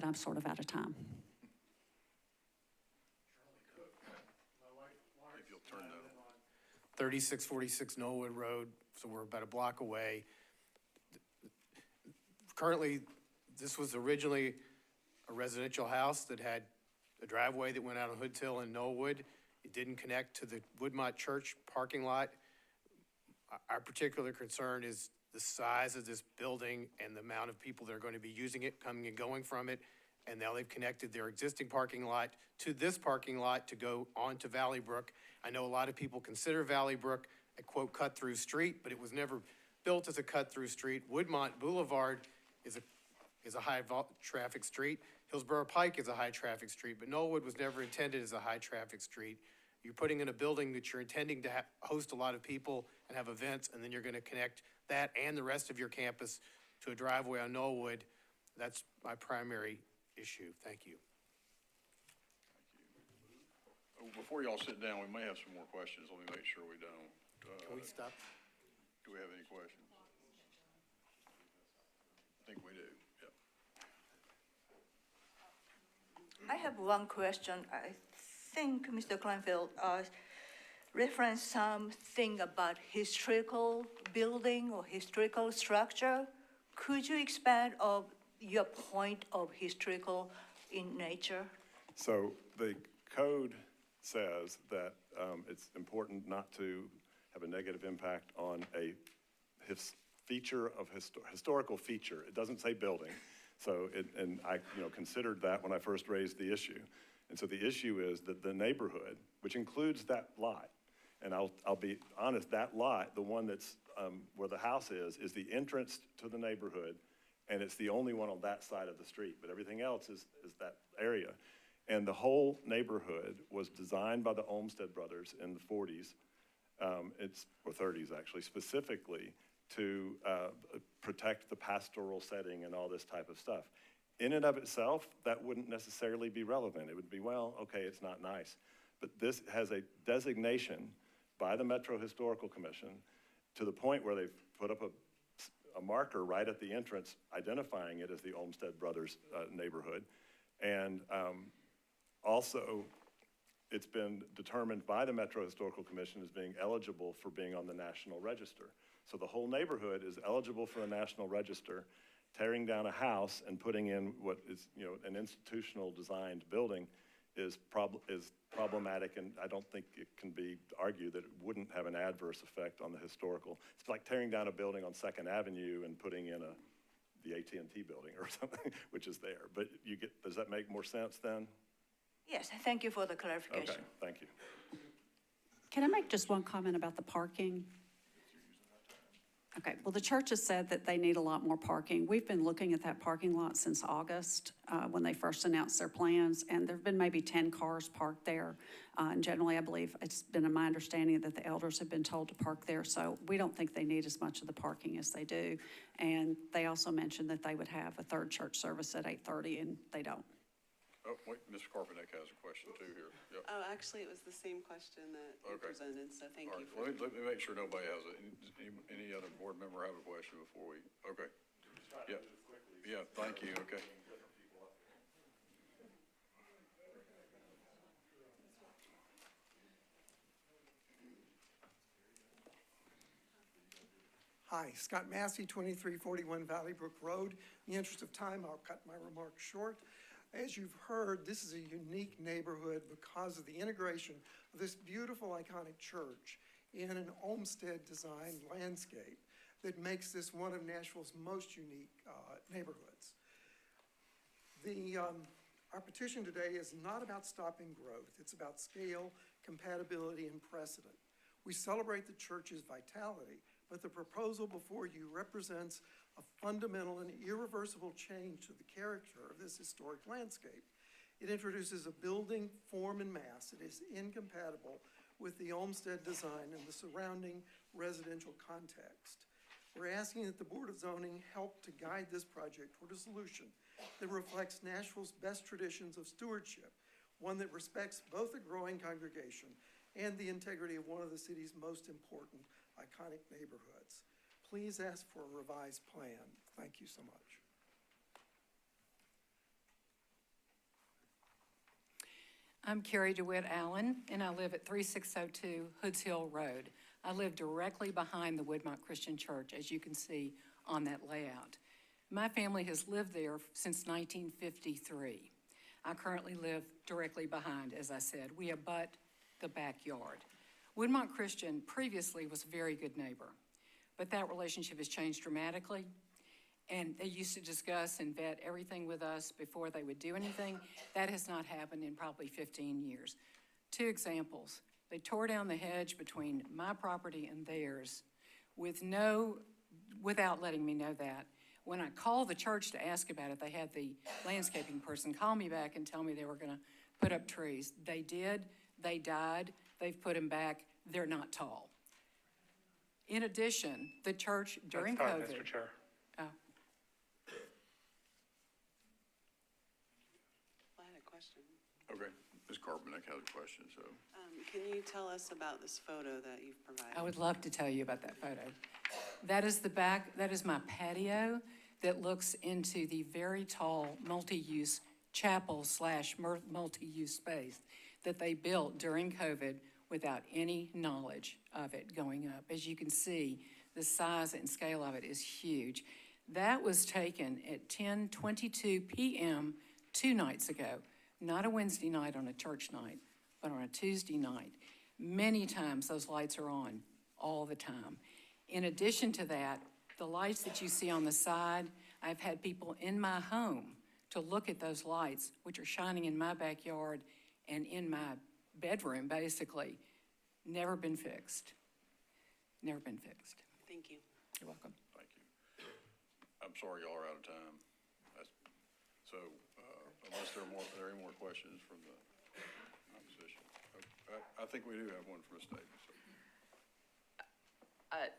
I'm sort of out of time. 3646 Knollwood Road, so we're about a block away. Currently, this was originally a residential house that had a driveway that went out on Hoods Hill and Knollwood. It didn't connect to the Woodmont Church parking lot. Our particular concern is the size of this building and the amount of people that are going to be using it, coming and going from it. And now they've connected their existing parking lot to this parking lot to go on to Valley Brook. I know a lot of people consider Valley Brook a quote cut-through street, but it was never built as a cut-through street. Woodmont Boulevard is a high-traffic street. Hillsboro Pike is a high-traffic street, but Knollwood was never intended as a high-traffic street. You're putting in a building that you're intending to host a lot of people and have events, and then you're going to connect that and the rest of your campus to a driveway on Knollwood. That's my primary issue. Thank you. Before y'all sit down, we may have some more questions. Let me make sure we don't. Can we stop? Do we have any questions? I think we do. have one question. I think Mr. Kleinfeld referenced something about historical building or historical structure. Could you expand on your point of historical in nature? So the code says that it's important not to have a negative impact on a historical feature. It doesn't say building. So and I considered that when I first raised the issue. And so the issue is that the neighborhood, which includes that lot, and I'll be honest, that lot, the one that's where the house is the entrance to the neighborhood, and it's the only one on that side of the street, but everything else is that area. And the whole neighborhood was designed by the Olmsted brothers in the 40s, or 30s actually, specifically to protect the pastoral setting and all this type of stuff. In and of itself, that wouldn't necessarily be relevant. It would be, well, okay, it's not nice. But this has a designation by the Metro Historical Commission to the point where they've put up a marker right at the entrance identifying it as the Olmsted Brothers neighborhood. And also, it's been determined by the Metro Historical Commission as being eligible for being on the National Register. So the whole neighborhood is eligible for a National Register. Tearing down a house and putting in what is, an institutional designed building is problematic, and I don't think it can be argued that it wouldn't have an adverse effect on the historical. It's like tearing down a building on 2nd Avenue and putting in the AT&T building or something, which is there. But does that make more sense then? Yes, thank you for the clarification. Okay, thank you. Can I make just one comment about the parking? Okay, well, the church has said that they need a lot more parking. We've been looking at that parking lot since August when they first announced their plans, and there have been maybe 10 cars parked there. And generally, I believe it's been my understanding that the elders have been told to park there, so we don't think they need as much of the parking as they do. And they also mentioned that they would have a third church service at 8:30, and they don't. Oh, wait, Mr. Carpenter has a question too here. Yep. Oh, actually, it was the same question that you presented, so thank you. All right, let me make sure nobody has it. Any other board member have a question before we, okay. Yeah, thank you, okay. Hi, Scott Massey, 2341 Valley Brook Road. In the interest of time, I'll cut my remarks short. As you've heard, this is a unique neighborhood because of the integration of this beautiful, iconic church in an Olmsted-designed landscape that makes this one of Nashville's most unique neighborhoods. Our petition today is not about stopping growth. It's about scale, compatibility, and precedent. We celebrate the church's vitality, but the proposal before you represents a fundamental and irreversible change to the character of this historic landscape. It introduces a building form and mass that is incompatible with the Olmsted design and the surrounding residential context. We're asking that the Board of Zoning help to guide this project toward a solution that reflects Nashville's best traditions of stewardship, one that respects both a growing congregation and the integrity of one of the city's most important iconic neighborhoods. Please ask for a revised plan. Thank you so much. I'm Carrie DeWitt Allen, and I live at 3602 Hoods Hill Road. I live directly behind the Woodmont Christian Church, as you can see on that layout. My family has lived there since 1953. I currently live directly behind, as I said. We abut the backyard. Woodmont Christian previously was a very good neighbor, but that relationship has changed dramatically, and they used to discuss and vet everything with us before they would do anything. That has not happened in probably 15 years. 2 examples. They tore down the hedge between my property and theirs without letting me know that. When I called the church to ask about it, they had the landscaping person call me back and tell me they were going to put up trees. They did. They died. They've put them back. They're not tall. In addition, the church during That's fine, COVID. Mr. Chair. Oh, I had a question. Okay, Ms. Carpenter has a question, so. Can you tell us about this photo that you've provided? I would love to tell you about that photo. That is the back, that is my patio that looks into the very tall multi-use chapel/multi-use space that they built during COVID without any knowledge of it going up. As you can see, the size and scale of it is huge. That was taken at 10:22 p.m. 2 nights ago, not a Wednesday night on a church night, but on a Tuesday night. Many times those lights are on, all the time. In addition to that, the lights that you see on the side, I've had people in my home to look at those lights, which are shining in my backyard and in my bedroom, basically. Never been fixed. Never been fixed. Thank you. You're welcome. Thank you. I'm sorry y'all are out of time. So unless there are any more questions from the opposition. I think we do have one from the state. So. I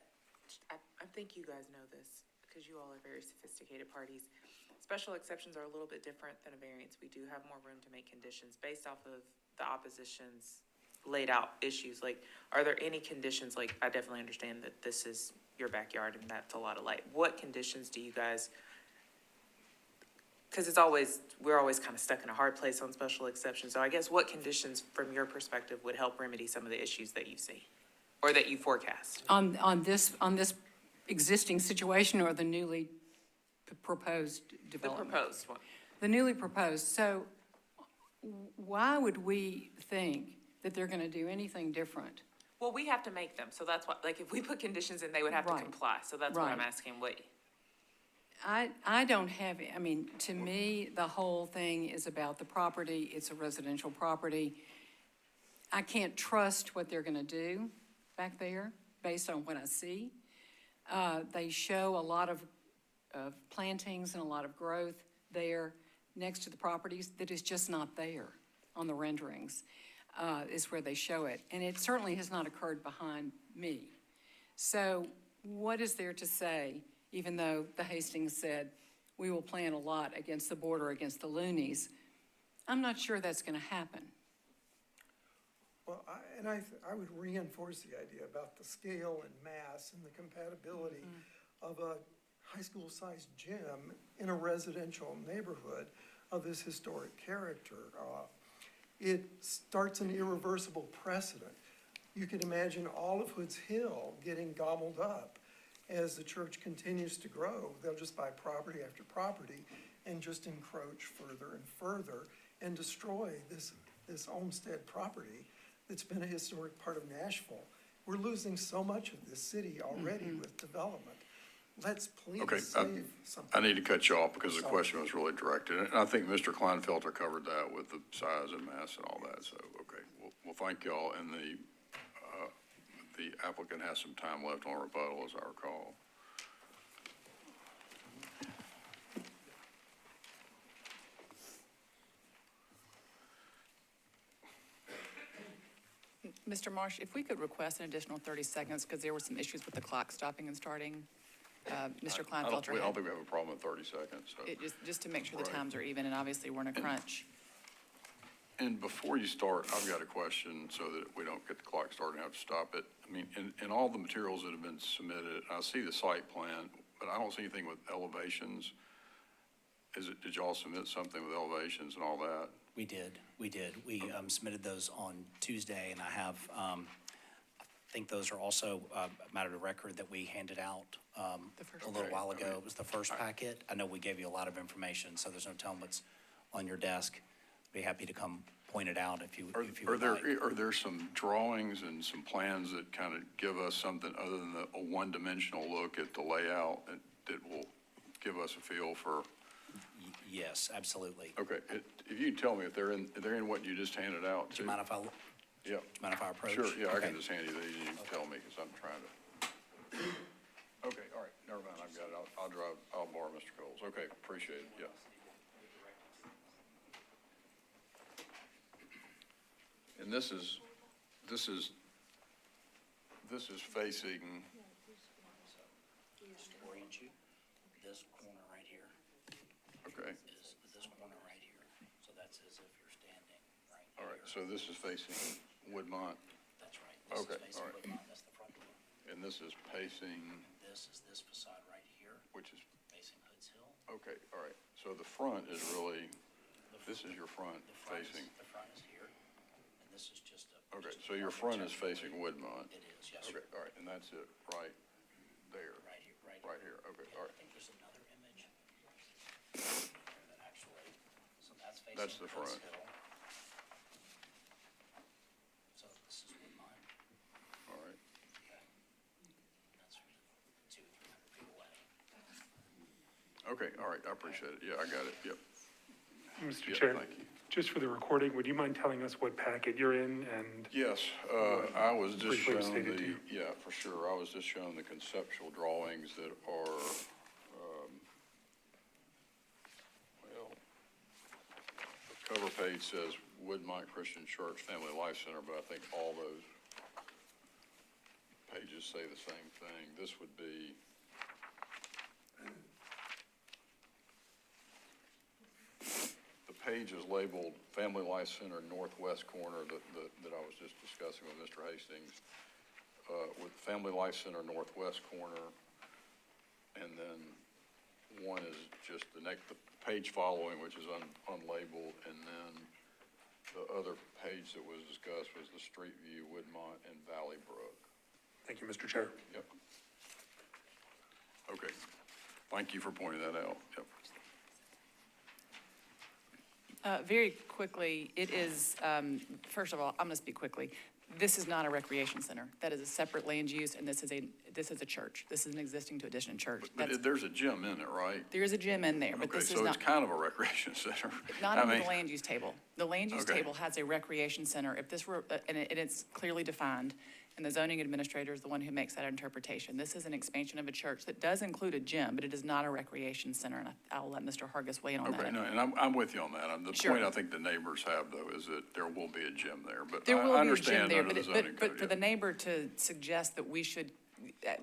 think you guys know this because you all are very sophisticated parties. Special exceptions are a little bit different than a variance. We do have more room to make conditions based off of the opposition's laid out issues. Like, are there any conditions, like, I definitely understand that this is your backyard and that's a lot of light. What conditions do you guys, because we're always kind of stuck in a hard place on special exceptions. So I guess what conditions from your perspective would help remedy some of the issues that you see or that you forecast? On this existing situation or the newly proposed development? The proposed one. The newly proposed. So why would we think that they're going to do anything different? Well, we have to make them. So that's what, like, if we put conditions in, they would have to comply. So that's what I'm asking. What? I don't have, I mean, to me, the whole thing is about the property. It's a residential property. I can't trust what they're going to do back there based on what I see. They show a lot of plantings and a lot of growth there next to the properties that is just not there on the renderings, is where they show it. And it certainly has not occurred behind me. So what is there to say, even though the Hastings said, we will plant a lot against the border, against the loonies? I'm not sure that's going to happen. Well, I would reinforce the idea about the scale and mass and the compatibility of a high school-sized gym in a residential neighborhood of this historic character. It starts an irreversible precedent. You can imagine all of Hood's Hill getting gobbled up as the church continues to grow. They'll just buy property after property and just encroach further and further and destroy this Olmsted property that's been a historic part of Nashville. We're losing so much of this city already with development. Let's please save something. I need to cut you off because the question was really directed. And I think Mr. Kleinfelter covered that with the size and mass and all that. So, okay, well thank y'all. And the applicant has some time left on rebuttal, as I recall. Mr. Marsh, if we could request an additional 30 seconds, because there were some issues with the clock stopping and starting. Mr. Kleinfelter. I don't think we have a problem with 30 seconds. So. Just to make sure the times are even, and obviously we're in a crunch. And before you start, I've got a question so that we don't get the clock started and have to stop it. I mean, in all the materials that have been submitted, I see the site plan, but I don't see anything with elevations. Did y'all submit something with elevations and all that? We did. We submitted those on Tuesday, and I have, I think those are also a matter of record that we handed out a little while ago. It was the first packet. I know we gave you a lot of information, so there's no telling what's on your desk. Be happy to come point it out if you would like. Are there some drawings and some plans that kind of give us something other than a one-dimensional look at the layout that will give us a feel for? Yes, absolutely. Okay, if you can tell me if they're in what you just handed out. Do you mind if I? Yeah. Do you mind if I approach? Sure. Yeah, okay. I can just hand you these and you can tell me because I'm trying to. Okay, all right, never mind. I've got it. I'll borrow Mr. Cole's. Okay, appreciate it. Yeah. And this is facing. Just to orient you, this corner right here. Okay. Is this corner right here. So that's as if you're standing right here. All right. So this is facing Woodmont. That's right. This okay. Is facing all right. Woodmont. That's the front door. And this is facing. This is this facade right here. Which is facing Hood's Hill. Okay. All right. So the front is really This is your front facing, The front is here, and this is just a. okay, so your front is facing Woodmont? It is, yes, sir. Okay, all right, and that's it, right there? Right here, right here. Right here, okay, all I right. think there's another image that actually, so that's facing. That's the front. Woods Hill. So this is Woodmont. All right. That's 200 or 300 feet away. Okay, all right, I appreciate it. Yeah, I got it, yep. Mr. Yeah, Chair, thank you. just for the recording, would you mind telling us what packet you're in and? Yes, I was just Briefly shown stated to the, you. yeah, for sure. I was just shown the conceptual drawings that are, well, the cover page says Woodmont Christian Church Family Life Center, but I think all those pages say the same thing. This would be, the page is labeled Family Life Center Northwest Corner that I was just discussing with Mr. Hastings, with Family Life Center Northwest Corner, and then one is just the page following, which is unlabeled, and then the other page that was discussed was the Street View, Woodmont, and Valley Brook. Thank you, Mr. Chair. Yep. Okay. Thank you for pointing that out. Yep. Very quickly, it is, first of all, I'm going to speak quickly. This is not a recreation center. That is a separate land use, and this is a church. This is an existing to addition church. But there's a gym in it, right? There is a gym in there, but Okay, this is so not. it's kind of a recreation center. Not I under mean, the land use table. The land use Okay. table has a recreation center. If this were, and it's clearly defined, and the zoning administrator is the one who makes that interpretation. This is an expansion of a church that does include a gym, but it is not a recreation center, and I'll let Mr. Hargis weigh in on that. Okay, no, and I'm with you on that. The Sure. point I think the neighbors have, though, is that there will be a gym there, but There I will be a gym understand there, under the zoning but code. for the neighbor to suggest that we should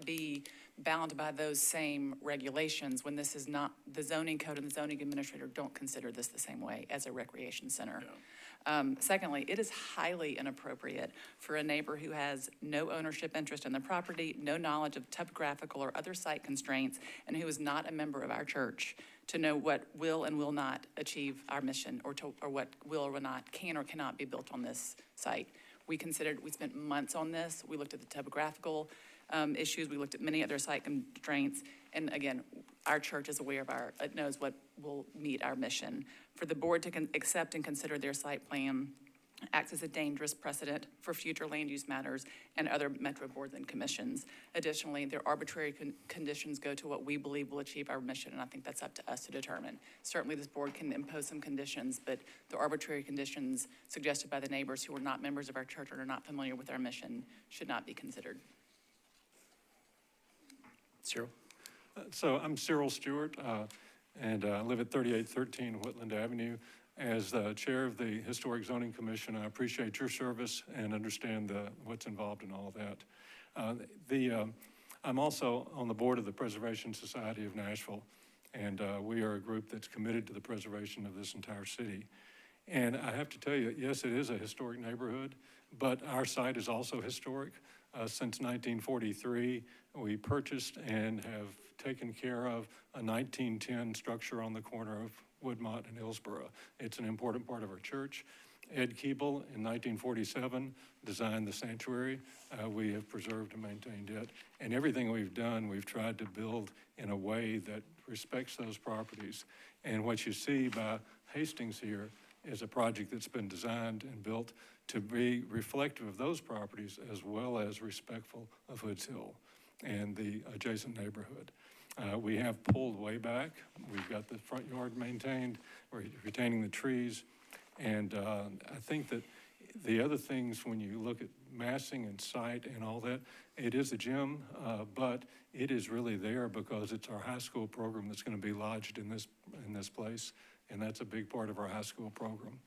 be bound by those same regulations when this is not, the zoning code and the zoning administrator don't consider this the same way as a recreation center. Secondly, it is highly inappropriate for a neighbor who has no ownership interest in the property, no knowledge of topographical or other site constraints, and who is not a member of our church to know what will and will not achieve our mission, or what will or will not, can or cannot be built on this site. We spent months on this. We looked at the topographical issues. We looked at many other site constraints. And again, our church is aware of it knows what will meet our mission. For the board to accept and consider their site plan acts as a dangerous precedent for future land use matters and other metro boards and commissions. Additionally, their arbitrary conditions go to what we believe will achieve our mission, and I think that's up to us to determine. Certainly, this board can impose some conditions, but the arbitrary conditions suggested by the neighbors who are not members of our church or are not familiar with our mission should not be considered. Cyril? So I'm Cyril Stewart, and I live at 3813 Whitland Avenue. As the chair of the Historic Zoning Commission, I appreciate your service and understand what's involved in all that. I'm also on the board of the Preservation Society of Nashville, and we are a group that's committed to the preservation of this entire city. And I have to tell you, yes, it is a historic neighborhood, but our site is also historic. Since 1943, we purchased and have taken care of a 1910 structure on the corner of Woodmont and Hillsboro. It's an important part of our church. Ed Keeble in 1947 designed the sanctuary. We have preserved and maintained it. And everything we've done, we've tried to build in a way that respects those properties. And what you see by Hastings here is a project that's been designed and built to be reflective of those properties as well as respectful of Hoods Hill and the adjacent neighborhood. We have pulled way back. We've got the front yard maintained. We're retaining the trees. And I think that the other things, when you look at massing and site and all that, it is a gym, but it is really there because it's our high school program that's going to be lodged in this place, and that's a big part of our high school program.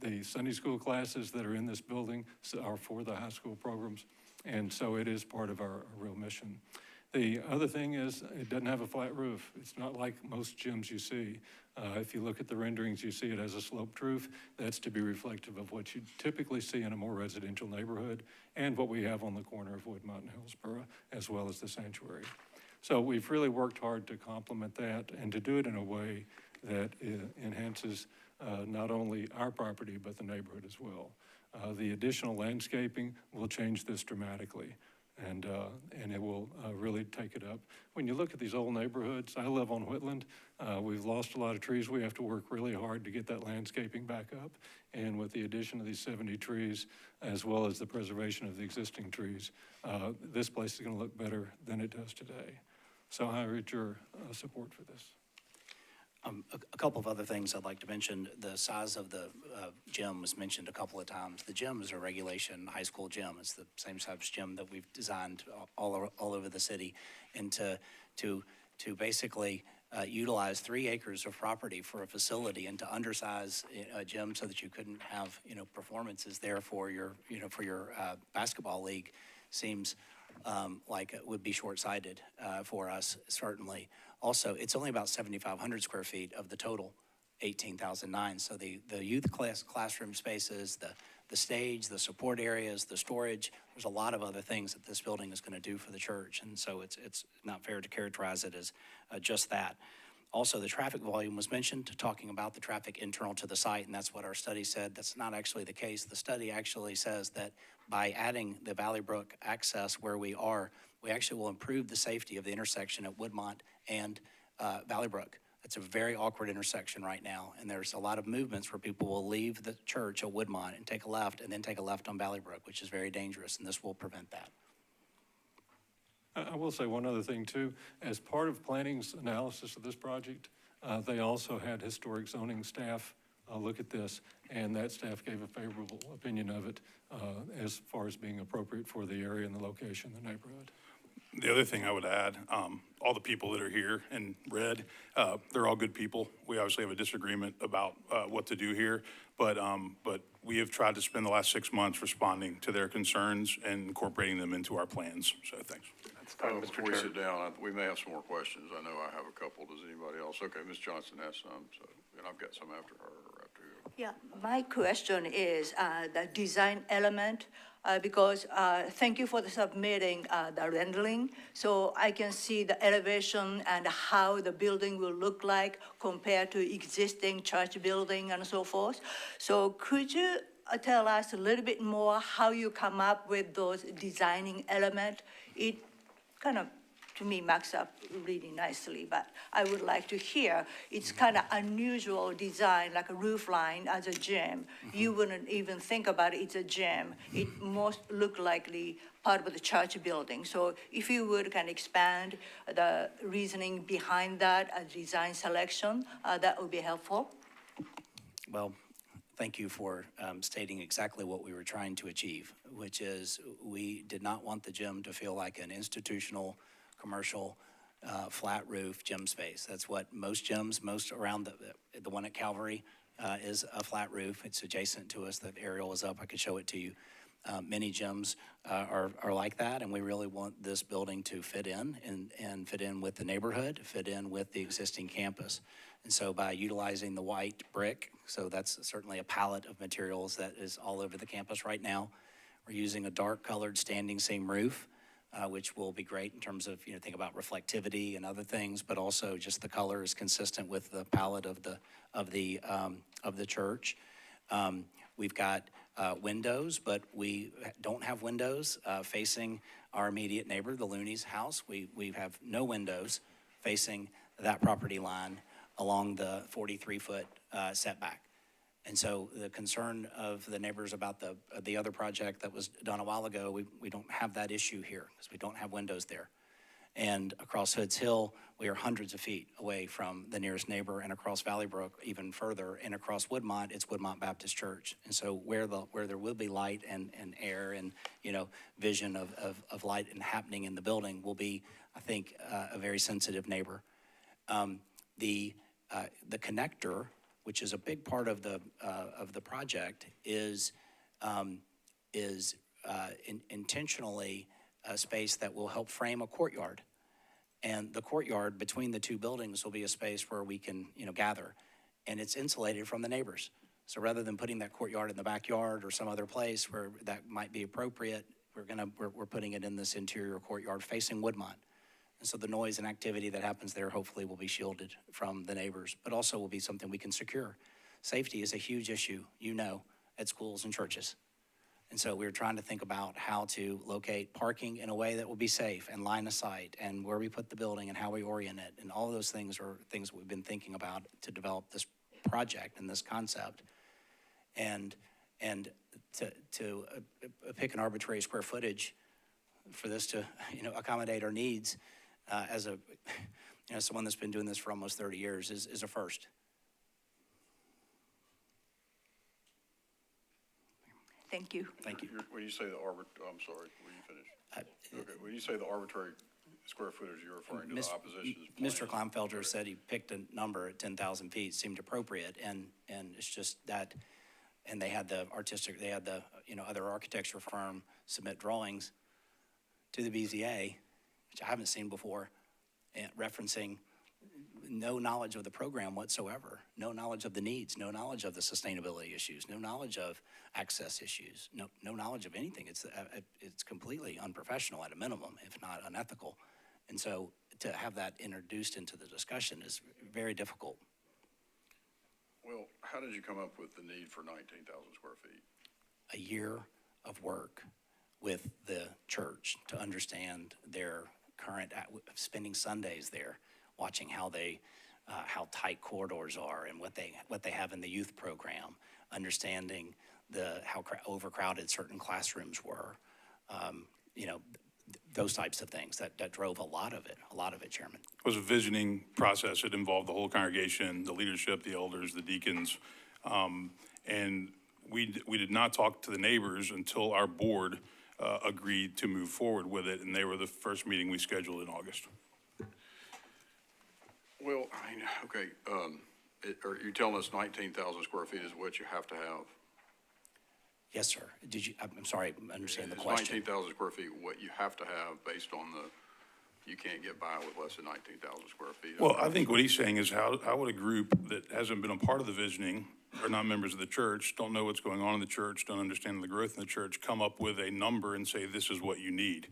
The Sunday school classes that are in this building are for the high school programs, and so it is part of our real mission. The other thing is it doesn't have a flat roof. It's not like most gyms you see. If you look at the renderings, you see it as a sloped roof. That's to be reflective of what you typically see in a more residential neighborhood and what we have on the corner of Woodmont and Hillsboro, as well as the sanctuary. So we've really worked hard to complement that and to do it in a way that enhances not only our property, but the neighborhood as well. The additional landscaping will change this dramatically, and it will really take it up. When you look at these old neighborhoods, I live on Whitland. We've lost a lot of trees. We have to work really hard to get that landscaping back up. And with the addition of these 70 trees, as well as the preservation of the existing trees, this place is going to look better than it does today. So I urge your support for this. A couple of other things I'd like to mention. The size of the gym was mentioned a couple of times. The gym is a regulation high school gym. It's the same size gym that we've designed all over the city. And to basically utilize 3 acres of property for a facility and to undersize a gym so that you couldn't have, performances there for your basketball league seems like it would be short-sighted for us, certainly. Also, it's only about 7,500 square feet of the total 18,009. So the youth classroom spaces, the stage, the support areas, the storage, there's a lot of other things that this building is going to do for the church. And so it's not fair to characterize it as just that. Also, the traffic volume was mentioned, talking about the traffic internal to the site, and that's what our study said. That's not actually the case. The study actually says that by adding the Valley Brook access where we are, we actually will improve the safety of the intersection at Woodmont and Valley Brook. It's a very awkward intersection right now, and there's a lot of movements where people will leave the church at Woodmont and take a left, and then take a left on Valley Brook, which is very dangerous, and this will prevent that. I will say one other thing too. As part of planning's analysis of this project, they also had historic zoning staff look at this, and that staff gave a favorable opinion of it as far as being appropriate for the area and the location, the neighborhood. The other thing I would add, all the people that are here in red, they're all good people. We obviously have a disagreement about what to do here, but we have tried to spend the last 6 months responding to their concerns and incorporating them into our plans. So thanks. Before we sit down, we may have some more questions. I know I have a couple. Does anybody else? Okay, Ms. Johnson has some, so, and I've got some after her or after you. Yeah, my question is the design element, because thank you for the submitting the rendering, so I can see the elevation and how the building will look like compared to existing church building and so forth. So could you tell us a little bit more how you come up with those designing element? It kind of, to me, marks up really nicely, but I would like to hear. It's kind of unusual design, like a roof line as a gym. You wouldn't even think about it's a gym. It most look likely part of the church building. So if you would kind of expand the reasoning behind that design selection, that would be helpful. Well, thank you for stating exactly what we were trying to achieve, which is we did not want the gym to feel like an institutional, commercial, flat roof gym space. That's what most gyms, most around the one at Calvary is a flat roof. It's adjacent to us. That aerial is up. I could show it to you. Many gyms are like that, and we really want this building to fit in and fit in with the neighborhood, fit in with the existing campus. And so by utilizing the white brick, so that's certainly a palette of materials that is all over the campus right now. We're using a dark colored standing seam roof, which will be great in terms of, think about reflectivity and other things, but also just the color is consistent with the palette of the church. We've got windows, but we don't have windows facing our immediate neighbor, the Looney's house. We have no windows facing that property line along the 43-foot setback. And so the concern of the neighbors about the other project that was done a while ago, we don't have that issue here because we don't have windows there. And across Hood's Hill, we are hundreds of feet away from the nearest neighbor, and across Valley Brook even further, and across Woodmont, it's Woodmont Baptist Church. And so where there will be light and air and, vision of light and happening in the building will be, I think, a very sensitive neighbor. The connector, which is a big part of the project, is intentionally a space that will help frame a courtyard. And the courtyard between the two buildings will be a space where we can, gather. And it's insulated from the neighbors. So rather than putting that courtyard in the backyard or some other place where that might be appropriate, we're putting it in this interior courtyard facing Woodmont. And so the noise and activity that happens there hopefully will be shielded from the neighbors, but also will be something we can secure. Safety is a huge issue, you know, at schools and churches. And so we're trying to think about how to locate parking in a way that will be safe and line of sight and where we put the building and how we orient it. And all of those things are things we've been thinking about to develop this project and this concept. And to pick an arbitrary square footage for this to, you know, accommodate our needs as a, you know, someone that's been doing this for almost 30 years is a first. Thank you. Thank you. When you say the I'm sorry, will you finish? Okay, when you say the arbitrary square footage, you're referring to the opposition's plan? Mr. Kleinfelter said he picked a number at 10,000 feet, seemed appropriate, and it's just that, and they had the you know, other architecture firm submit drawings to the BZA, which I haven't seen before, and referencing no knowledge of the program whatsoever, no knowledge of the needs, no knowledge of the sustainability issues, no knowledge of access issues, no knowledge of anything. It's completely unprofessional at a minimum, if not unethical. And so to have that introduced into the discussion is very difficult. Well, how did you come up with the need for 19,000 square feet? A year of work with the church to understand their current, spending Sundays there, watching how tight corridors are and what they have in the youth program, understanding how overcrowded certain classrooms were, you know, those types of things that drove a lot of it, Chairman. It was a visioning process. It involved the whole congregation, the leadership, the elders, the deacons, and we did not talk to the neighbors until our board agreed to move forward with it, and they were the first meeting we scheduled in August. Well, I mean, okay, are you telling us 19,000 square feet is what you have to have? Yes, sir. I'm sorry, I understand the question. 19,000 square feet what you have to have based on you can't get by with less than 19,000 square feet? Well, I think what he's saying is how would a group that hasn't been a part of the visioning, are not members of the church, don't know what's going on in the church, don't understand the growth in the church, come up with a number and say, this is what you need.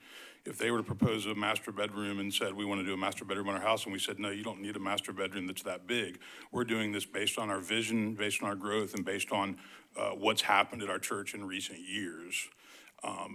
If they were to propose a master bedroom and said, we want to do a master bedroom in our house, and we said, no, you don't need a master bedroom that's that big. We're doing this based on our vision, based on our growth, and based on what's happened at our church in recent years.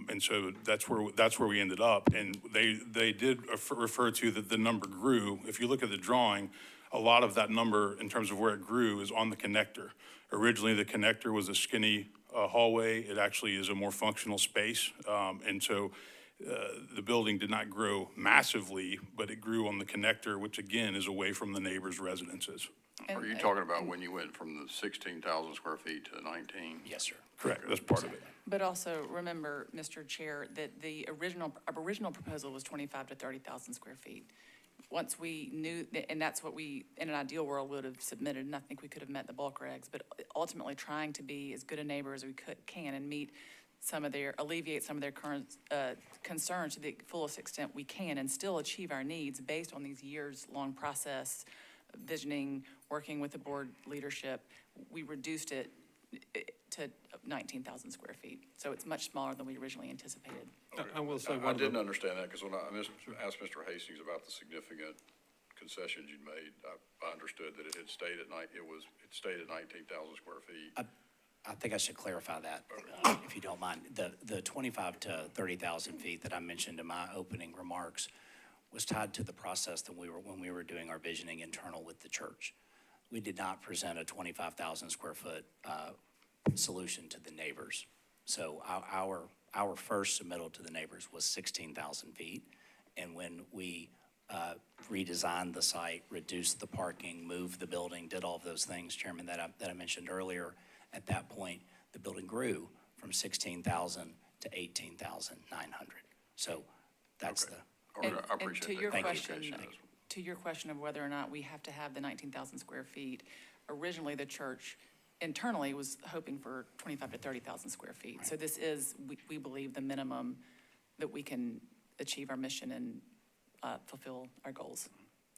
And so that's where we ended up. And they did refer to that the number grew. If you look at the drawing, a lot of that number in terms of where it grew is on the connector. Originally, the connector was a skinny hallway. It actually is a more functional space. And so the building did not grow massively, but it grew on the connector, which again is away from the neighbors' residences. Are you talking about when you went from the 16,000 square feet to 19? Yes, sir. Correct, that's part of it. But also remember, Mr. Chair, that the original proposal was 25 to 30,000 square feet. Once we knew, and that's what we, in an ideal world, would have submitted, and I think we could have met the bulk regs, but ultimately trying to be as good a neighbor as we can and alleviate some of their current concerns to the fullest extent we can and still achieve our needs based on these years-long process, visioning, working with the board leadership. We reduced it to 19,000 square feet. So it's much smaller than we originally anticipated. Okay. I will say I didn't understand that because when I asked Mr. Hastings about the significant concessions you'd made, I understood that it stayed at 19,000 square feet. I think I should clarify that, if you don't mind. The 25 to 30,000 feet that I mentioned in my opening remarks was tied to the process that when we were doing our visioning internal with the church. We did not present a 25,000 square foot solution to the neighbors. So our first submittal to the neighbors was 16,000 feet. And when we redesigned the site, reduced the parking, moved the building, did all of those things, Chairman, that I mentioned earlier, at that point, the building grew from 16,000 to 18,900. So that's okay. I appreciate that. To your question of whether or not we have to have the 19,000 square feet, originally the church internally was hoping for 25 to 30,000 square feet. Right. So this is, we believe, the minimum that we can achieve our mission and fulfill our goals.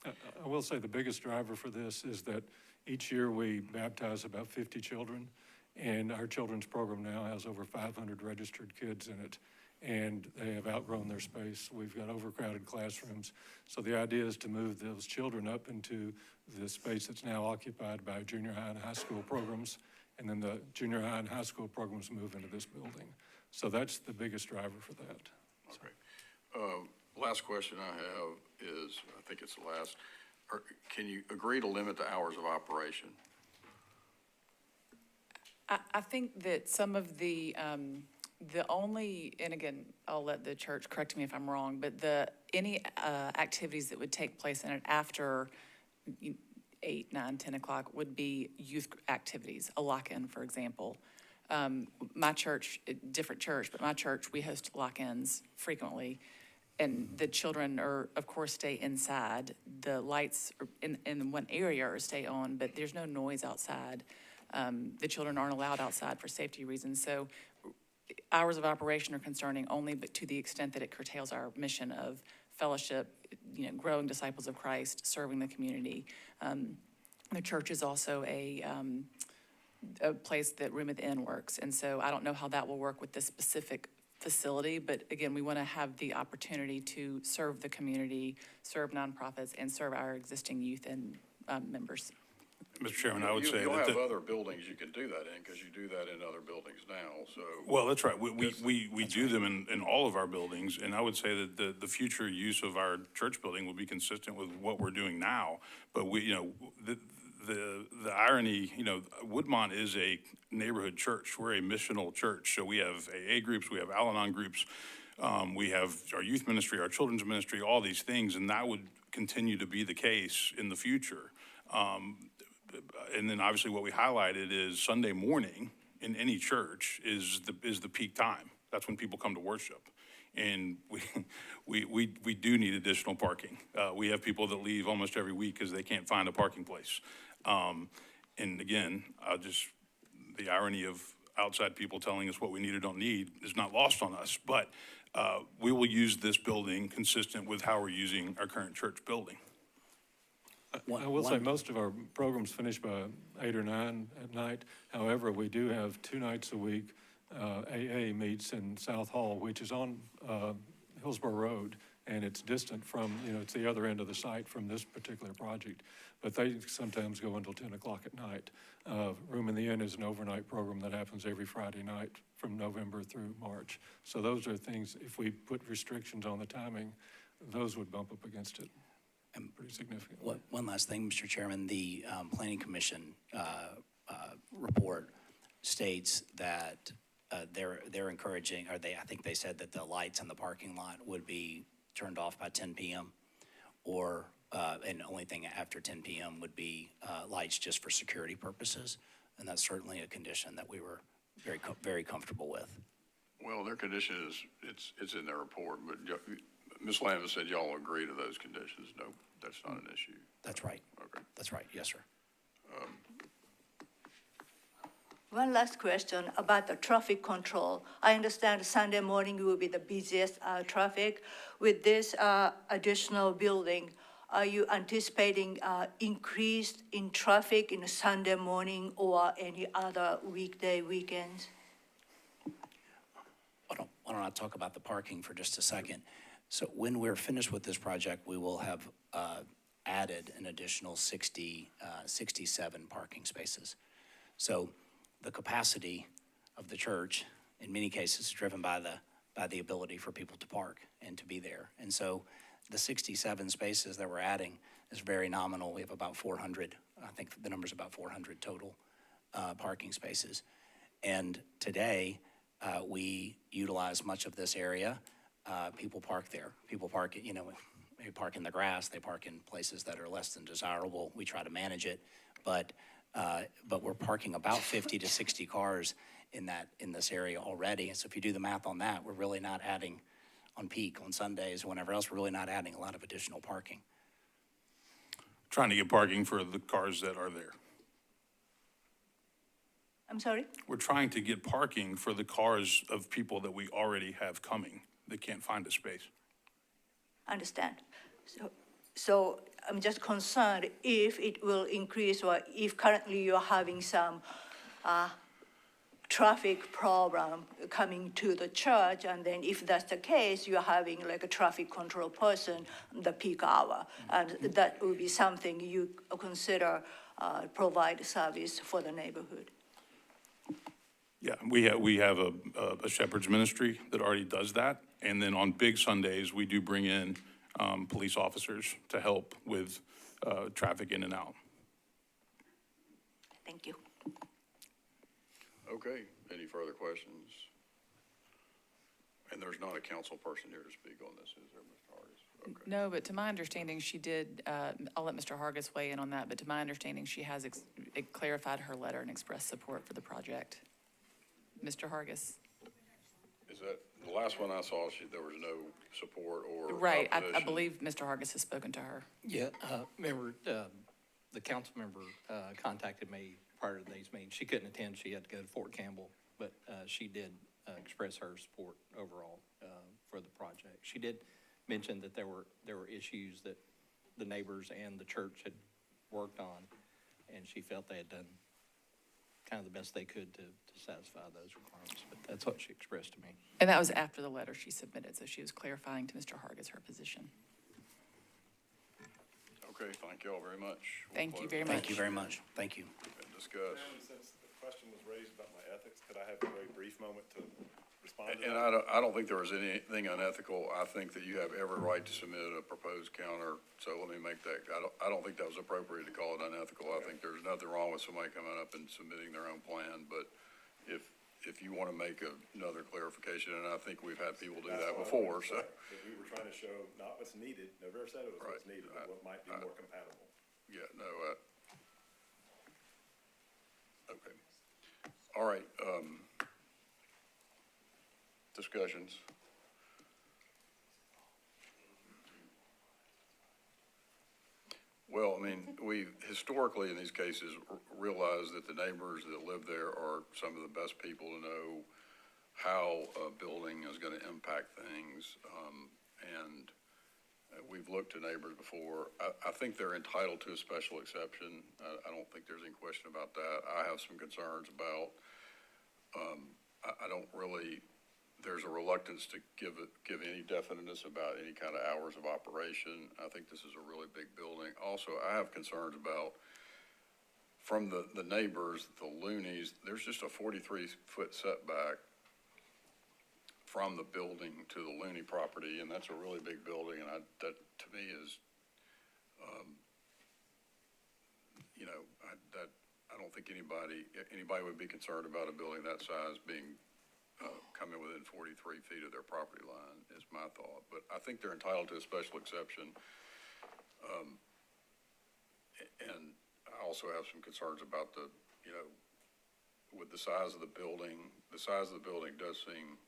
I will say the biggest driver for this is that each year we baptize about 50 children, and our children's program now has over 500 registered kids in it. and they have outgrown their space. We've got overcrowded classrooms. So the idea is to move those children up into the space that's now occupied by junior high and high school programs, and then the junior high and high school programs move into this building. So that's the biggest driver for that. Okay. Last question I have is, I think it's the last, can you agree to limit the hours of operation? I think that some of the only, and again, I'll let the church correct me if I'm wrong, but any activities that would take place in it after 8, 9, 10 o'clock would be youth activities, a lock-in, for example. My church, different church, but my church, we host lock-ins frequently. And the children are, of course, stay inside. The lights in one area stay on, but there's no noise outside. The children aren't allowed outside for safety reasons. So hours of operation are concerning only but to the extent that it curtails our mission of fellowship, growing disciples of Christ, serving the community. The church is also a place that Room at the Inn works. And so I don't know how that will work with this specific facility, but again, we want to have the opportunity to serve the community, serve nonprofits, and serve our existing youth and members. Mr. Chairman, I would say You'll that have other buildings you can do that in, because you do that in other buildings now, so. Well, that's right. We do them in all of our buildings, and I would say that the future use of our church building will be consistent with what we're doing now. But the irony, Woodmont is a neighborhood church. We're a missional church. So we have AA groups, we have Al-Anon groups, we have our youth ministry, our children's ministry, all these things, and that would continue to be the case in the future. And then obviously what we highlighted is Sunday morning in any church is the peak time. That's when people come to worship. And we do need additional parking. We have people that leave almost every week because they can't find a parking place. And again, the irony of outside people telling us what we need or don't need is not lost on us. But we will use this building consistent with how we're using our current church building. I will say most of our programs finish by 8 or 9 at night. However, we do have 2 nights a week. AA meets in South Hall, which is on Hillsboro Road, and it's distant from, it's the other end of the site from this particular project. But they sometimes go until 10 o'clock at night. Room in the Inn is an overnight program that happens every Friday night from November through March. So those are things, if we put restrictions on the timing, those would bump up against it pretty significantly. One last thing, Mr. Chairman, the Planning Commission report states that they're encouraging, I think they said that the lights in the parking lot would be turned off by 10 p.m. And the only thing after 10 p.m. would be lights just for security purposes. And that's certainly a condition that we were very comfortable with. Well, their condition is, it's in their report, but Ms. Landis said y'all agree to those conditions. No, that's not an issue. That's right. Okay. That's right. Yes, sir. One last question about the traffic control. I understand Sunday morning will be the busiest traffic. With this additional building, are you anticipating increase in traffic in Sunday morning or any other weekday, weekends? Why don't I talk about the parking for just a second? So when we're finished with this project, we will have added an additional 67 parking spaces. So the capacity of the church, in many cases, is driven by the ability for people to park and to be there. And so the 67 spaces that we're adding is very nominal. We have about 400, I think the number's about 400 total parking spaces. And today, we utilize much of this area. People park there. People park, they park in the grass. They park in places that are less than desirable. We try to manage it, but we're parking about 50 to 60 cars in this area already. And so if you do the math on that, we're really not adding on peak, on Sundays, whenever else, we're really not adding a lot of additional parking. Trying to get parking for the cars that are there. I'm sorry? We're trying to get parking for the cars of people that we already have coming that can't find a space. Understand. So I'm just concerned if it will increase or if currently you're having some traffic problem coming to the church, and then if that's the case, you're having like a traffic control person the peak hour, and that would be something you consider provide service for the neighborhood. Yeah, we have a shepherd's ministry that already does that. And then on big Sundays, we do bring in police officers to help with traffic in and out. Thank you. Okay, any further questions? And there's not a council person here to speak on this, is there, Mr. Hargis? Okay. No, but to my understanding, she did, I'll let Mr. Hargis weigh in on that, but to my understanding, she has clarified her letter and expressed support for the project. Mr. Hargis? Is that, the last one I saw, there was no support or Right, I opposition? believe Mr. Hargis has spoken to her. Yeah, remember, the council member contacted me prior to these meetings. She couldn't attend, she had to go to Fort Campbell, but she did express her support overall for the project. She did mention that there were issues that the neighbors and the church had worked on, and she felt they had done kind of the best they could to satisfy those requirements, but that's what she expressed to me. And that was after the letter she submitted, so she was clarifying to Mr. Hargis her position. Okay, thank you all very much. Thank you very much. Thank you very much. Thank you. And discuss. Since the question was raised about my ethics, could I have a very brief moment to respond to And that? I don't think there was anything unethical. I think that you have every right to submit a proposed counter, so let me make that, I don't think that was appropriate to call it unethical. I think there's nothing wrong with somebody coming up and submitting their own plan, but if you want to make another clarification, and I think we've had people do that before, so. That we were trying to show not what's needed, never said it was what's needed, but what might be more compatible. Yeah, no, okay. All right, discussions. Well, I mean, we historically in these cases realized that the neighbors that live there are some of the best people to know how a building is going to impact things. And we've looked to neighbors before. I think they're entitled to a special exception. I don't think there's any question about that. I have some concerns about, I don't really, there's a reluctance to give any definiteness about any kind of hours of operation. I think this is a really big building. Also, I have concerns about, from the neighbors, the loonies, there's just a 43-foot setback from the building to the loony property, and that's a really big building, and that to me is, I don't think anybody would be concerned about a building that size being coming within 43 feet of their property line, is my thought. But I think they're entitled to a special exception. And I also have some concerns about with the size of the building. The size of the building does seem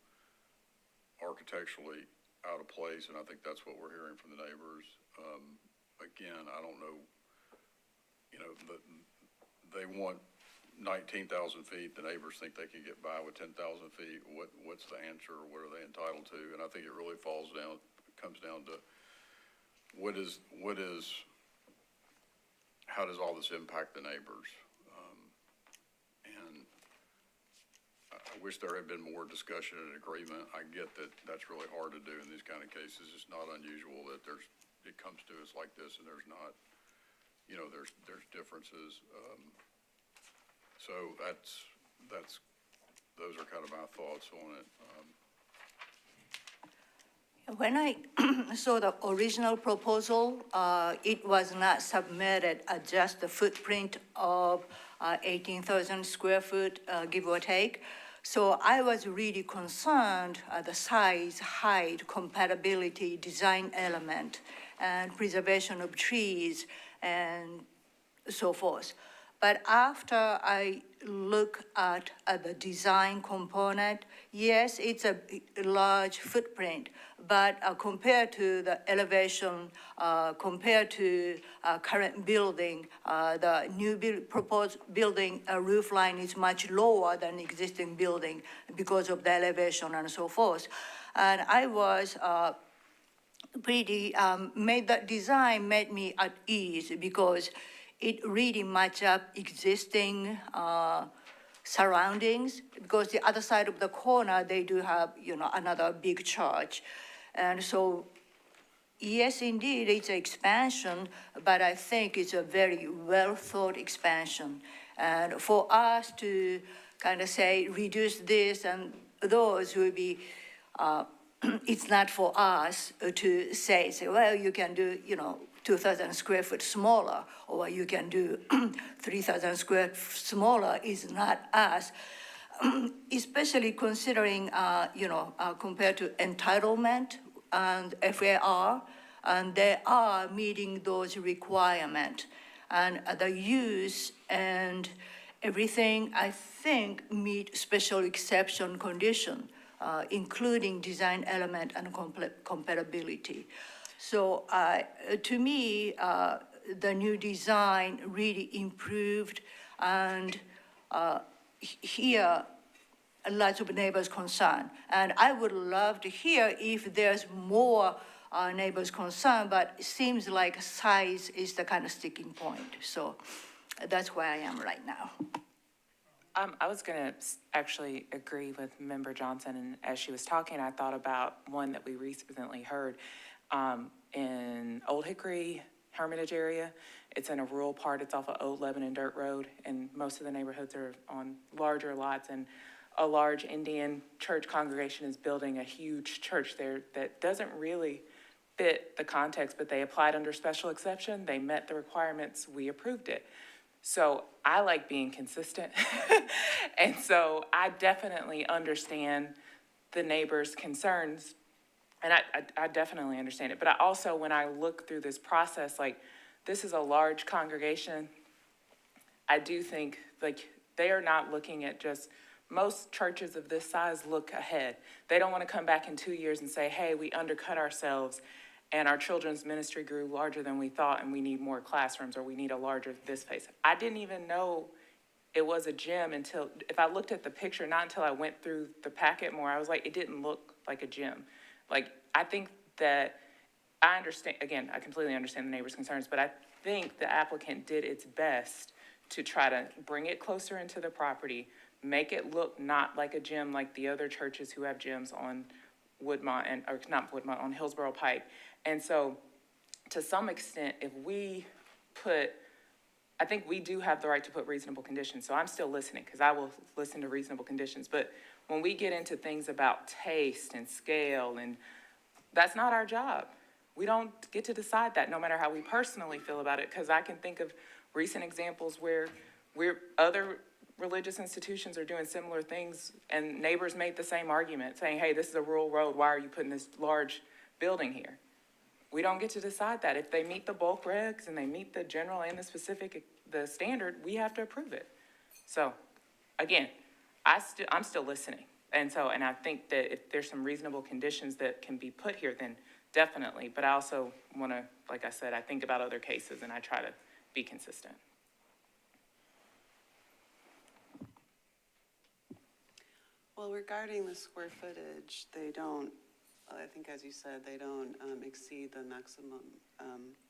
architecturally out of place, and I think that's what we're hearing from the neighbors. Again, I don't know, they want 19,000 feet. The neighbors think they can get by with 10,000 feet. What's the answer? What are they entitled to? And I think it really comes down to how does all this impact the neighbors? And I wish there had been more discussion and agreement. I get that that's really hard to do in these kind of cases. It's not unusual that it comes to us like this and there's not, there's differences. So those are kind of my thoughts on it. When I saw the original proposal, it was not submitted just the footprint of 18,000 square foot, give or take. So I was really concerned the size, height, compatibility, design element, and preservation of trees, and so forth. But after I look at the design component, yes, it's a large footprint, but compared to the elevation, compared to current building, the proposed building roof line is much lower than existing building because of the elevation and so forth. And I was that design made me at ease because it really match up existing surroundings, because the other side of the corner, they do have, another big church. And so, yes, indeed, it's an expansion, but I think it's a very well-thought expansion. And for us to kind of say, reduce this and those will be, it's not for us to say, well, you can do, 2,000 square foot smaller, or you can do 3,000 square foot smaller, is not us. Especially considering, compared to entitlement and FAR, and they are meeting those requirements. And the use and everything, I think, meet special exception condition, including design element and compatibility. So to me, the new design really improved, and here, lots of neighbors' concern. And I would love to hear if there's more neighbors' concern, but it seems like size is the kind of sticking point. So that's where I am right now. I was going to actually agree with Member Johnson, and as she was talking, I thought about one that we recently heard in Old Hickory, Hermitage area. It's in a rural part. It's off of Old Lebanon Dirt Road, and most of the neighborhoods are on larger lots, and a large Indian church congregation is building a huge church there that doesn't really fit the context, but they applied under special exception. They met the requirements. We approved it. So I like being consistent. And so I definitely understand the neighbors' concerns, and I definitely understand it. But I also, when I look through this process, like, this is a large congregation. I do think, like, they are not looking at just, most churches of this size look ahead. They don't want to come back in 2 years and say, hey, we undercut ourselves and our children's ministry grew larger than we thought and we need more classrooms, or we need a larger this space. I didn't even know it was a gym until, if I looked at the picture, not until I went through the packet more, I was like, it didn't look like a gym. Like, I think that, I understand, again, I completely understand the neighbors' concerns, but I think the applicant did its best to try to bring it closer into the property, make it look not like a gym like the other churches who have gyms on Woodmont, or not Woodmont, on Hillsboro Pike. And so, to some extent, if we put, I think we do have the right to put reasonable conditions, so I'm still listening, because I will listen to reasonable conditions. But when we get into things about taste and scale, and that's not our job. We don't get to decide that, no matter how we personally feel about it, because I can think of recent examples where other religious institutions are doing similar things, and neighbors made the same argument, saying, hey, this is a rural road, why are you putting this large building here? We don't get to decide that. If they meet the bulk regs and they meet the general and the specific, the standard, we have to approve it. So, again, I'm still listening. And I think that if there's some reasonable conditions that can be put here, then definitely. But I also want to, like I said, I think about other cases and I try to be consistent. Well, regarding the square footage, they don't, I think as you said, they don't exceed the maximum,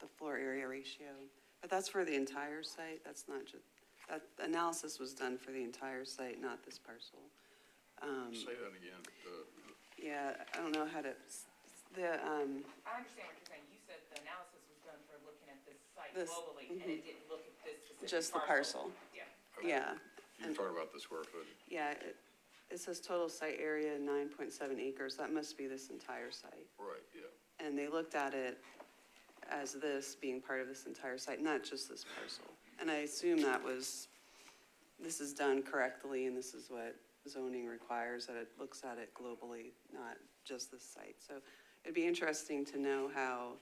the floor area ratio. But that's for the entire site. That's not just, that analysis was done for the entire site, not this parcel. Say that again. Yeah, I don't know how to, I understand what you're saying. You said the analysis was done for looking at this site globally, and it didn't look at this specific just the parcel. Yeah. Okay. Yeah. You're talking about the square footage. Yeah, it says total site area 9.7 acres. That must be this entire site. Right, yeah. And they looked at it as this being part of this entire site, not just this parcel. And I assume that was, this is done correctly, and this is what zoning requires, that it looks at it globally, not just this site. So it'd be interesting to know how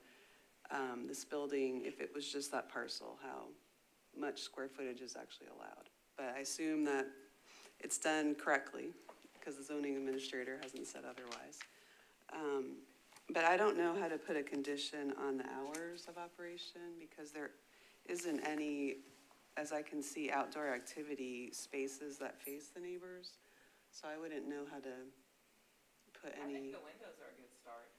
this building, if it was just that parcel, how much square footage is actually allowed. But I assume that it's done correctly, because the zoning administrator hasn't said otherwise. But I don't know how to put a condition on the hours of operation, because there isn't any, as I can see, outdoor activity spaces that face the neighbors. So I wouldn't know how to put any. I think the windows are a good start.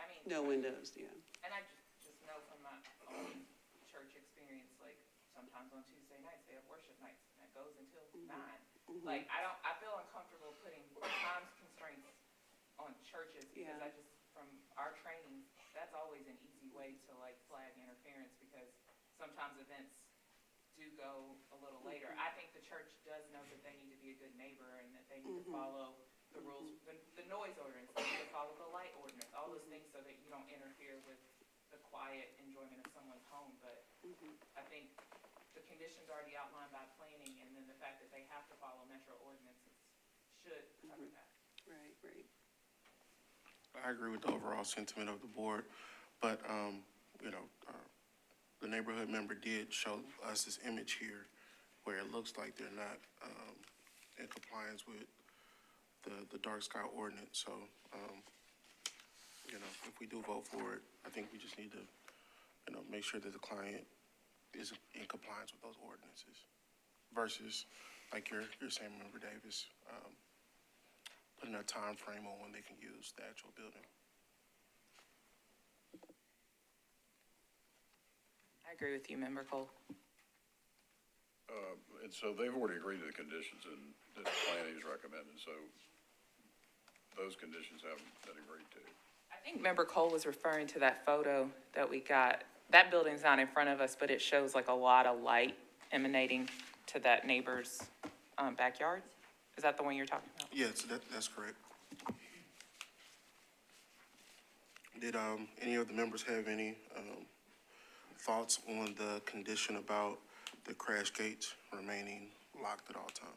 I mean. No windows, yeah. And I just know from my own church experience, like sometimes on Tuesday nights, they have worship nights, and that goes until 9. Like, I feel uncomfortable putting time constraints on churches because Yeah. I just, from our training, that's always an easy way to like flag interference because sometimes events do go a little later. I think the church does know that they need to be a good neighbor and that they need to follow the rules, the noise ordinance, they need to follow the light ordinance, all those things so that you don't interfere with the quiet enjoyment of someone's home. But I think the conditions already outlined by planning and then the fact that they have to follow metro ordinances should cover that. Right, right. I agree with the overall sentiment of the board, but, the neighborhood member did show us this image here where it looks like they're not, in compliance with the dark sky ordinance, so, if we do vote for it, I think we just need to, make sure that the client is in compliance with those ordinances versus, like you're saying, Member Davis, putting a time frame on when they can use the actual building. I agree with you, Member Cole. And so they've already agreed to the conditions and that the planning is recommended, so those conditions haven't been agreed to. I think Member Cole was referring to that photo that we got. That building's not in front of us, but it shows like a lot of light emanating to that neighbor's backyard. Is that the one you're talking about? Yes, that's correct. Did, any of the members have any, thoughts on the condition about the crash gates remaining locked at all times?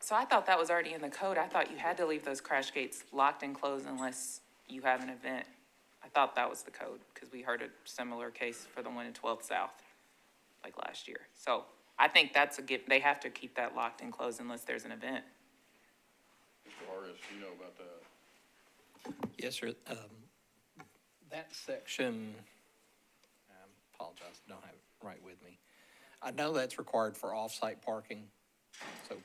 So I thought that was already in the code. I thought you had to leave those crash gates locked and closed unless you have an event. I thought that was the code, because we heard a similar case for the one in 12th South, like last year. So I think that's a gift. They have to keep that locked and closed unless there's an event. Mr. Harris, you know about that? Yes, sir. That section, I apologize, don't have it right with me. I know that's required for off-site parking. So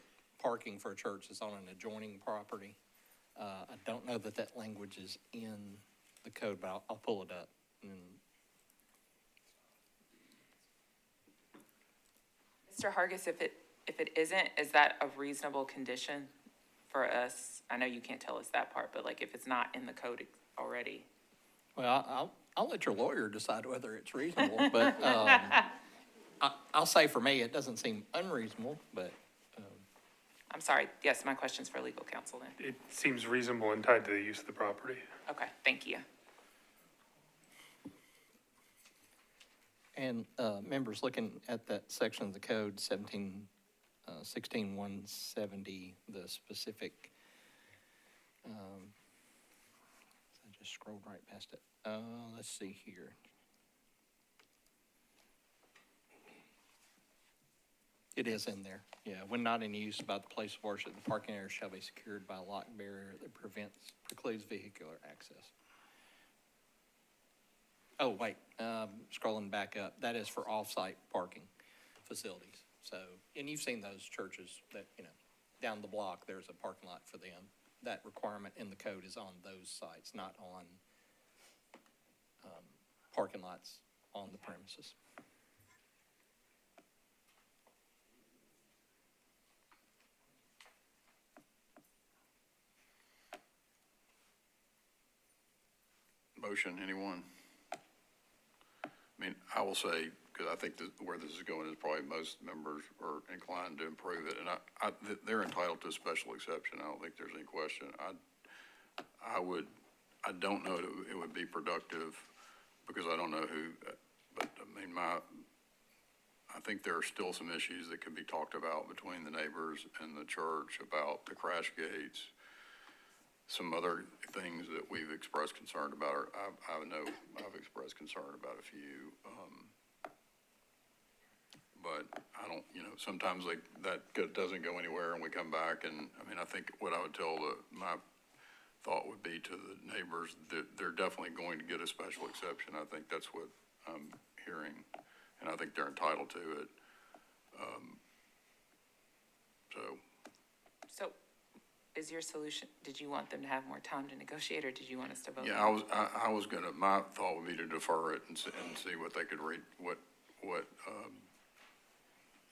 parking for a church is on an adjoining property. I don't know that that language is in the code, but I'll pull it up. Mr. Hargis, if it isn't, is that a reasonable condition for us? I know you can't tell us that part, but like if it's not in the code already. Well, I'll let your lawyer decide whether it's reasonable, but I'll say for me, it doesn't seem unreasonable, but. I'm sorry. Yes, my question's for legal counsel then. It seems reasonable and tied to the use of the property. Okay, thank you. And members, looking at that section of the code, 16-170, the specific, I just scrolled right past it. Let's see here. It is in there, yeah. When not in use about the place of worship, the parking area shall be secured by a lock barrier that precludes vehicular access. Oh, wait, scrolling back up, that is for off-site parking facilities. So, and you've seen those churches that, down the block, there's a parking lot for them. That requirement in the code is on those sites, not on parking lots on the premises. Motion, anyone? I mean, I will say, because I think that where this is going is probably most members are inclined to improve it, and they're entitled to a special exception. I don't think there's any question. I don't know that it would be productive because I don't know who, but I mean, I think there are still some issues that could be talked about between the neighbors and the church about the crash gates. Some other things that we've expressed concern about, or I know I've expressed concern about a few, but I don't, sometimes that doesn't go anywhere and we come back and, I mean, I think what I would tell my thought would be to the neighbors that they're definitely going to get a special exception. I think that's what I'm hearing, and I think they're entitled to it. So is your solution, did you want them to have more time to negotiate, or did you want us to vote? Yeah, I was gonna, my thought would be to defer it and see what they could read, what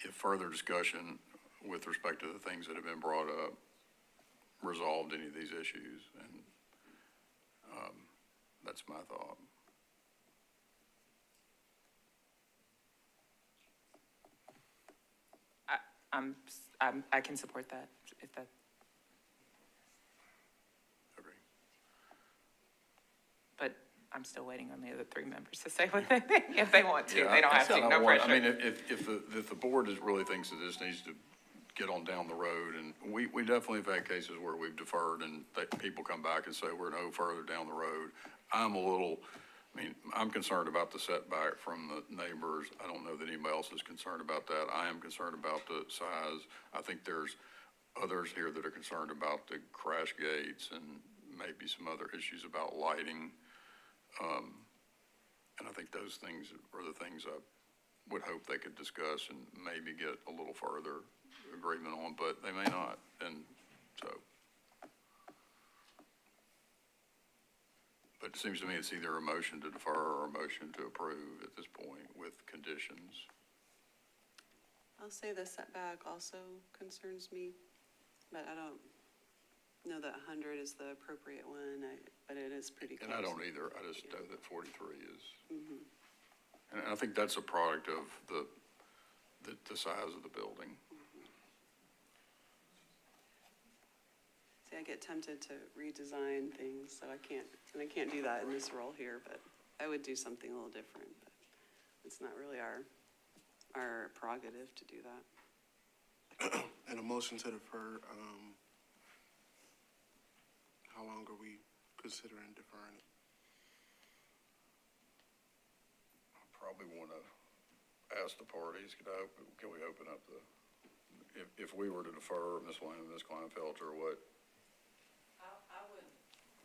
if further discussion with respect to the things that have been brought up, resolved any of these issues, and, that's my thought. I can support that, if that. Agree. But I'm still waiting on the other three members to say what they think, if they want to. Yeah, They don't have to, no pressure. I mean, if the board really thinks that this needs to get on down the road, and we definitely have had cases where we've deferred and people come back and say we're no further down the road. I'm concerned about the setback from the neighbors. I don't know that anybody else is concerned about that. I am concerned about the size. I think there's others here that are concerned about the crash gates and maybe some other issues about lighting. And I think those things are the things I would hope they could discuss and maybe get a little further agreement on, but they may not, and so. But it seems to me it's either a motion to defer or a motion to approve at this point with conditions. I'll say the setback also concerns me, but I don't know that 100 is the appropriate one, but it is pretty close. And I don't either. I just know that 43 is. And I think that's a product of the size of the building. See, I get tempted to redesign things, so I can't do that in this role here, but I would do something a little different, but it's not really our prerogative to do that. And a motion to defer, how long are we considering deferring it? I probably want to ask the parties, can we open up if we were to defer Ms. Lane and Ms. Kleinfelter, what? I would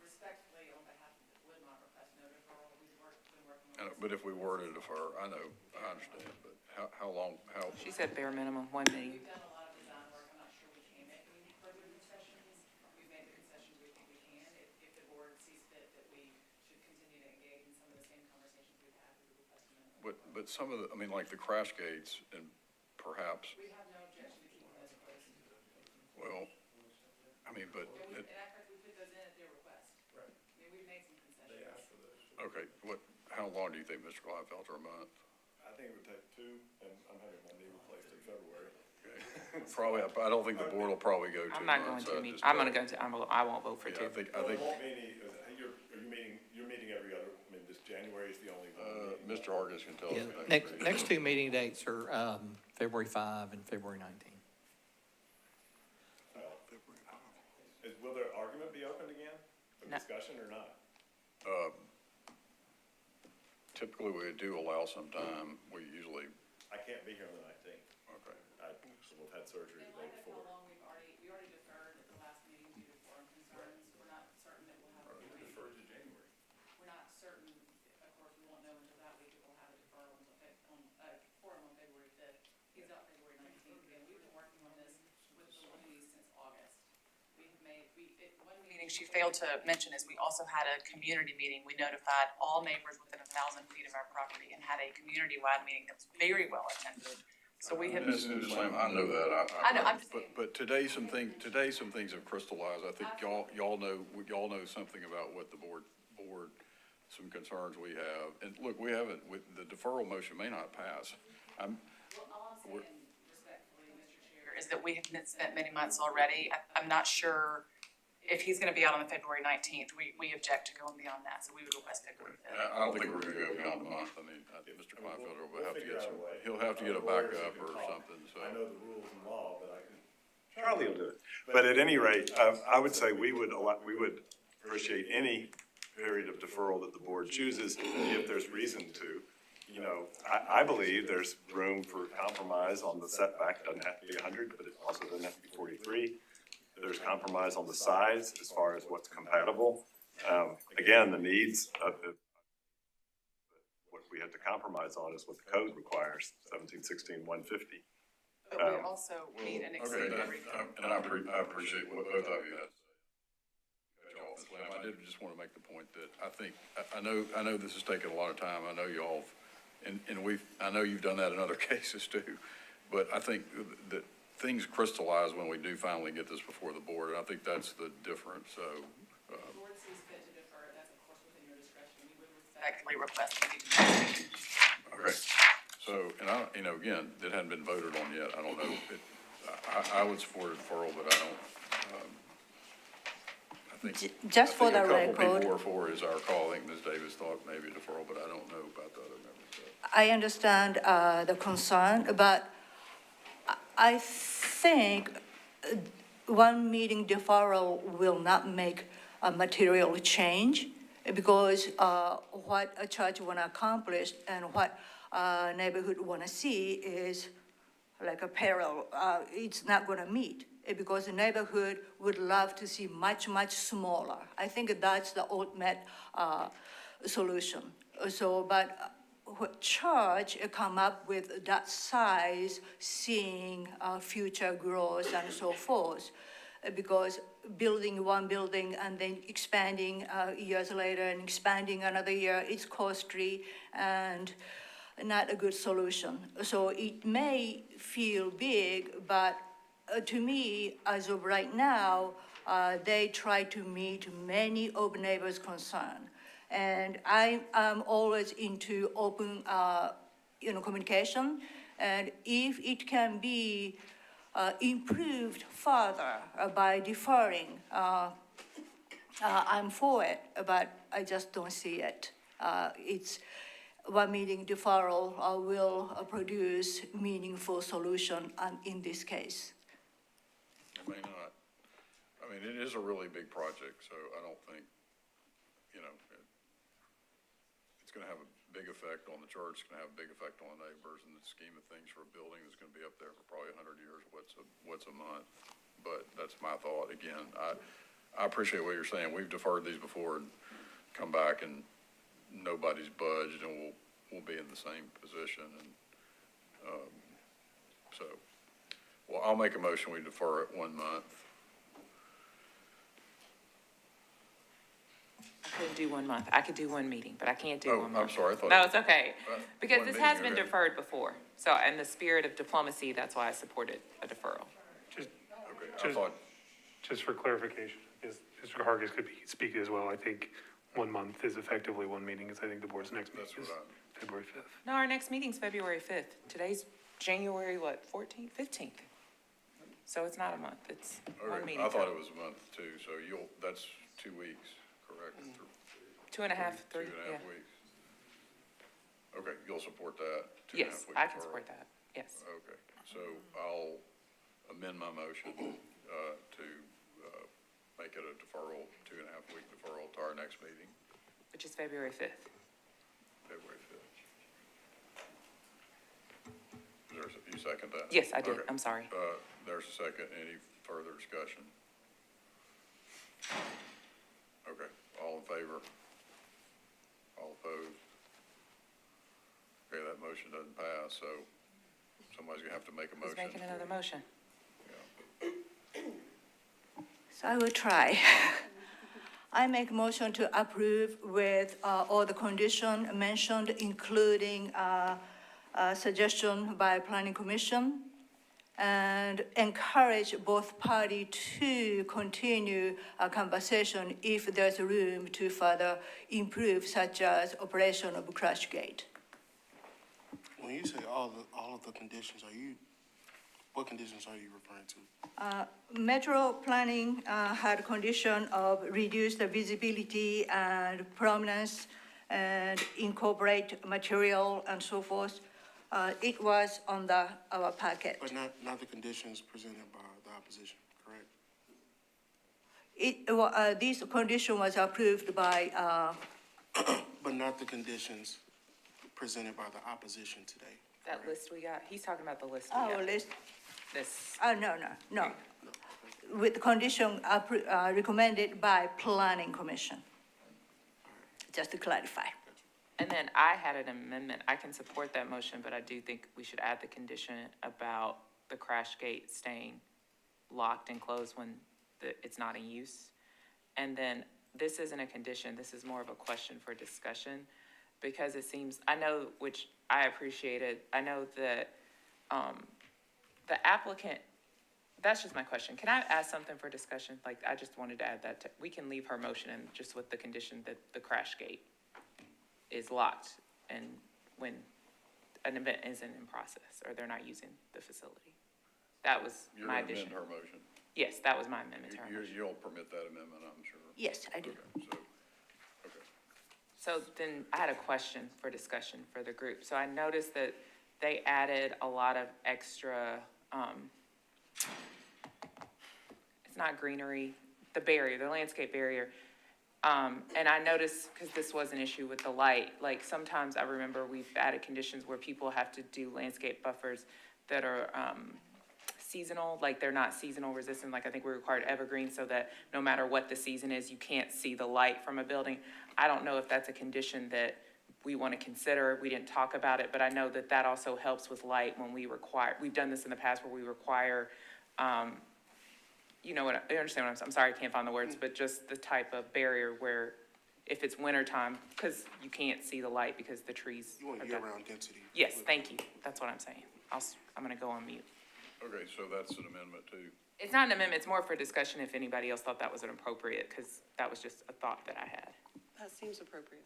respectfully, on behalf of the Woodmont, request no deferral. We've been working on But if we were to defer, I understand, but how long, She said bare minimum, 1 meeting. We've done a lot of design work. I'm not sure we can make any further concessions. We've made the concessions we think we can. If the board sees fit that we should continue to engage in some of the same conversations we've had, we would request a minimum. but some of the, like the crash gates and perhaps, We have no objection to keeping those closed. well, but. And we put those in at their request. Right. We've made some concessions. They asked for those. Okay, how long do you think, Mr. Kleinfelter, a month? I think it would take 2, and I'm having my knee replaced in February. Okay. Probably, I don't think the board will probably go 2 months. I'm not going to meet, I'm gonna go to, I won't vote for 2. I think, Well, it won't be any, you're meeting every other, this January is the only one. Mr. Hargis can tell us. Next two meeting dates are February 5 and February 19. Will their argument be opened again, for No. discussion or not? Typically, we do allow some time. We usually, I can't be here on the 19th. okay. We've had surgery the day before. How long we already deferred at the last meeting due to forum concerns. We're not certain that we'll have a meeting. Deferred to January. We're not certain, of course, we won't know until that week if we'll have a deferral on forum on February 5th. He's out February 19th. Again, we've been working on this with the Loonies since August. One meeting she failed to mention is we also had a community meeting. We notified all neighbors within 1,000 feet of our property and had a community-wide meeting that was very well attended. So we have. I know that. I know, I'm just But today some things have crystallized. I think y'all know something about what the board, some concerns we have. And look, the deferral motion may not pass. Well, all I'm saying respectfully, Mr. Chair, is that we have spent many months already. I'm not sure if he's gonna be out on the February 19th. We object to going beyond that, so we would request February 5th. I don't think we're gonna go beyond a month. I mean, Mr. Kleinfelder will have to get he'll have to get a backup or something, so. I know the rules and law, but I can. Charlie will do it. But at any rate, I would say we would appreciate any period of deferral that the board chooses if there's reason to. I believe there's room for compromise on the setback. It doesn't have to be 100, but it also doesn't have to be 43. There's compromise on the size as far as what's compatible. Again, the needs of what we have to compromise on is what the code requires, 1716-150. But we also meet and exceed everything. And I appreciate what both of you had to say. I did just want to make the point that I know this has taken a lot of time. I know y'all, I know you've done that in other cases too. But I think that things crystallize when we do finally get this before the board, and I think that's the difference, so. The board sees fit to defer, that's of course within your discretion. We would respectfully request that you defer. Okay, so, and I, you know, again, it hadn't been voted on yet, I don't know, I would support a deferral, but I don't, I think. Just for the I think a couple record. people were for it, is our call. I think Ms. Davis thought maybe a deferral, but I don't know about the other members. So. I understand the concern, but I think one meeting deferral will not make a material change because what a church want to accomplish and what a neighborhood want to see is like a parallel. It's not going to meet because the neighborhood would love to see much, much smaller. I think that's the ultimate solution. So, but what church come up with that size, seeing future growth and so forth, because building one building and then expanding years later and expanding another year, it's costly and not a good solution. So it may feel big, but to me, as of right now, they try to meet many of neighbors' concerns. And I am always into open, communication. And if it can be improved further by deferring, I'm for it, but I just don't see it. It's one meeting deferral will produce meaningful solution in this case. It may not. I mean, it is a really big project, so I don't think, it's going to have a big effect on the church, it's going to have a big effect on the neighbors in the scheme of things for a building that's going to be up there for probably 100 years. What's a month? But that's my thought. Again, I appreciate what you're saying. We've deferred these before and come back and nobody's budged and we'll be in the same position. And well, I'll make a motion, we defer it 1 month. I couldn't do 1 month. I could do one meeting, but I can't do 1 month. I'm sorry, I thought. No, it's okay. Because one this meeting has been already. deferred before. So in the spirit of diplomacy, that's why I supported a deferral. Okay, I thought, Just for clarification, is Mr. Hargis could speak as well. I think 1 month is effectively one meeting, because I think the board's next meeting is February 5th. No, our next meeting's February 5th. Today's January, 14th, 15th. So it's not a month, it's one okay, meeting. I thought it was a month too, so that's 2 weeks, correct? 2.5, 3, 2.5 yeah. weeks. Okay, you'll support that? 2.5 Yes, week I can deferral? support that, yes. Okay, so I'll amend my motion to make it a deferral, 2.5 week deferral to our next meeting, Which is February 5th. February 5th. You second that? Yes, I did, Okay. I'm sorry. There's a second. Any further discussion? Okay, all in favor? All opposed? Okay, that motion doesn't pass, so somebody's gonna have to make a Who's motion. making another motion? So I will try. I make a motion to approve with all the conditions mentioned, including suggestion by Planning Commission, and encourage both parties to continue a conversation if there's room to further improve, such as operation of crash gate. When you say all of the conditions, what conditions are you referring to? Metro Planning had condition of reduce the visibility and prominence and incorporate material and so forth. It was on our packet. But not the conditions presented by the opposition, correct? This condition was approved by, But not the conditions presented by the opposition today. That list we got, he's talking about the list we got. our list. This, No. With condition recommended by Planning Commission. Just to clarify. and then I had an amendment. I can support that motion, but I do think we should add the condition about the crash gate staying locked and closed when it's not in use. And then this isn't a condition, this is more of a question for discussion, because it seems, I know, which I appreciated, I know that the applicant that's just my question. Can I ask something for discussion? Like, I just wanted to add that, we can leave her motion and just with the condition that the crash gate is locked and when an event isn't in process or they're not using the facility. That was You're my going to addition. amend her motion? Yes, that was my amendment to her motion. You'll permit that amendment, I'm sure. Yes, I do. Okay, so, okay. So then I had a question for discussion for the group. So I noticed that they added a lot of extra, it's not greenery, the barrier, the landscape barrier. And I noticed, because this was an issue with the light, like sometimes I remember we've added conditions where people have to do landscape buffers that are, seasonal, like they're not seasonal resistant, like I think we required evergreen so that no matter what the season is, you can't see the light from a building. I don't know if that's a condition that we want to consider. We didn't talk about it, but I know that that also helps with light when we require, we've done this in the past where we require, you know what, I understand what I'm sorry, I can't find the words, but just the type of barrier where if it's wintertime, because you can't see the light because the trees. You want year-round density. Yes, thank you. That's what I'm saying. I'm going to go on mute. Okay, so that's an amendment too. It's not an amendment, it's more for discussion if anybody else thought that was appropriate, because that was just a thought that I had. That seems appropriate.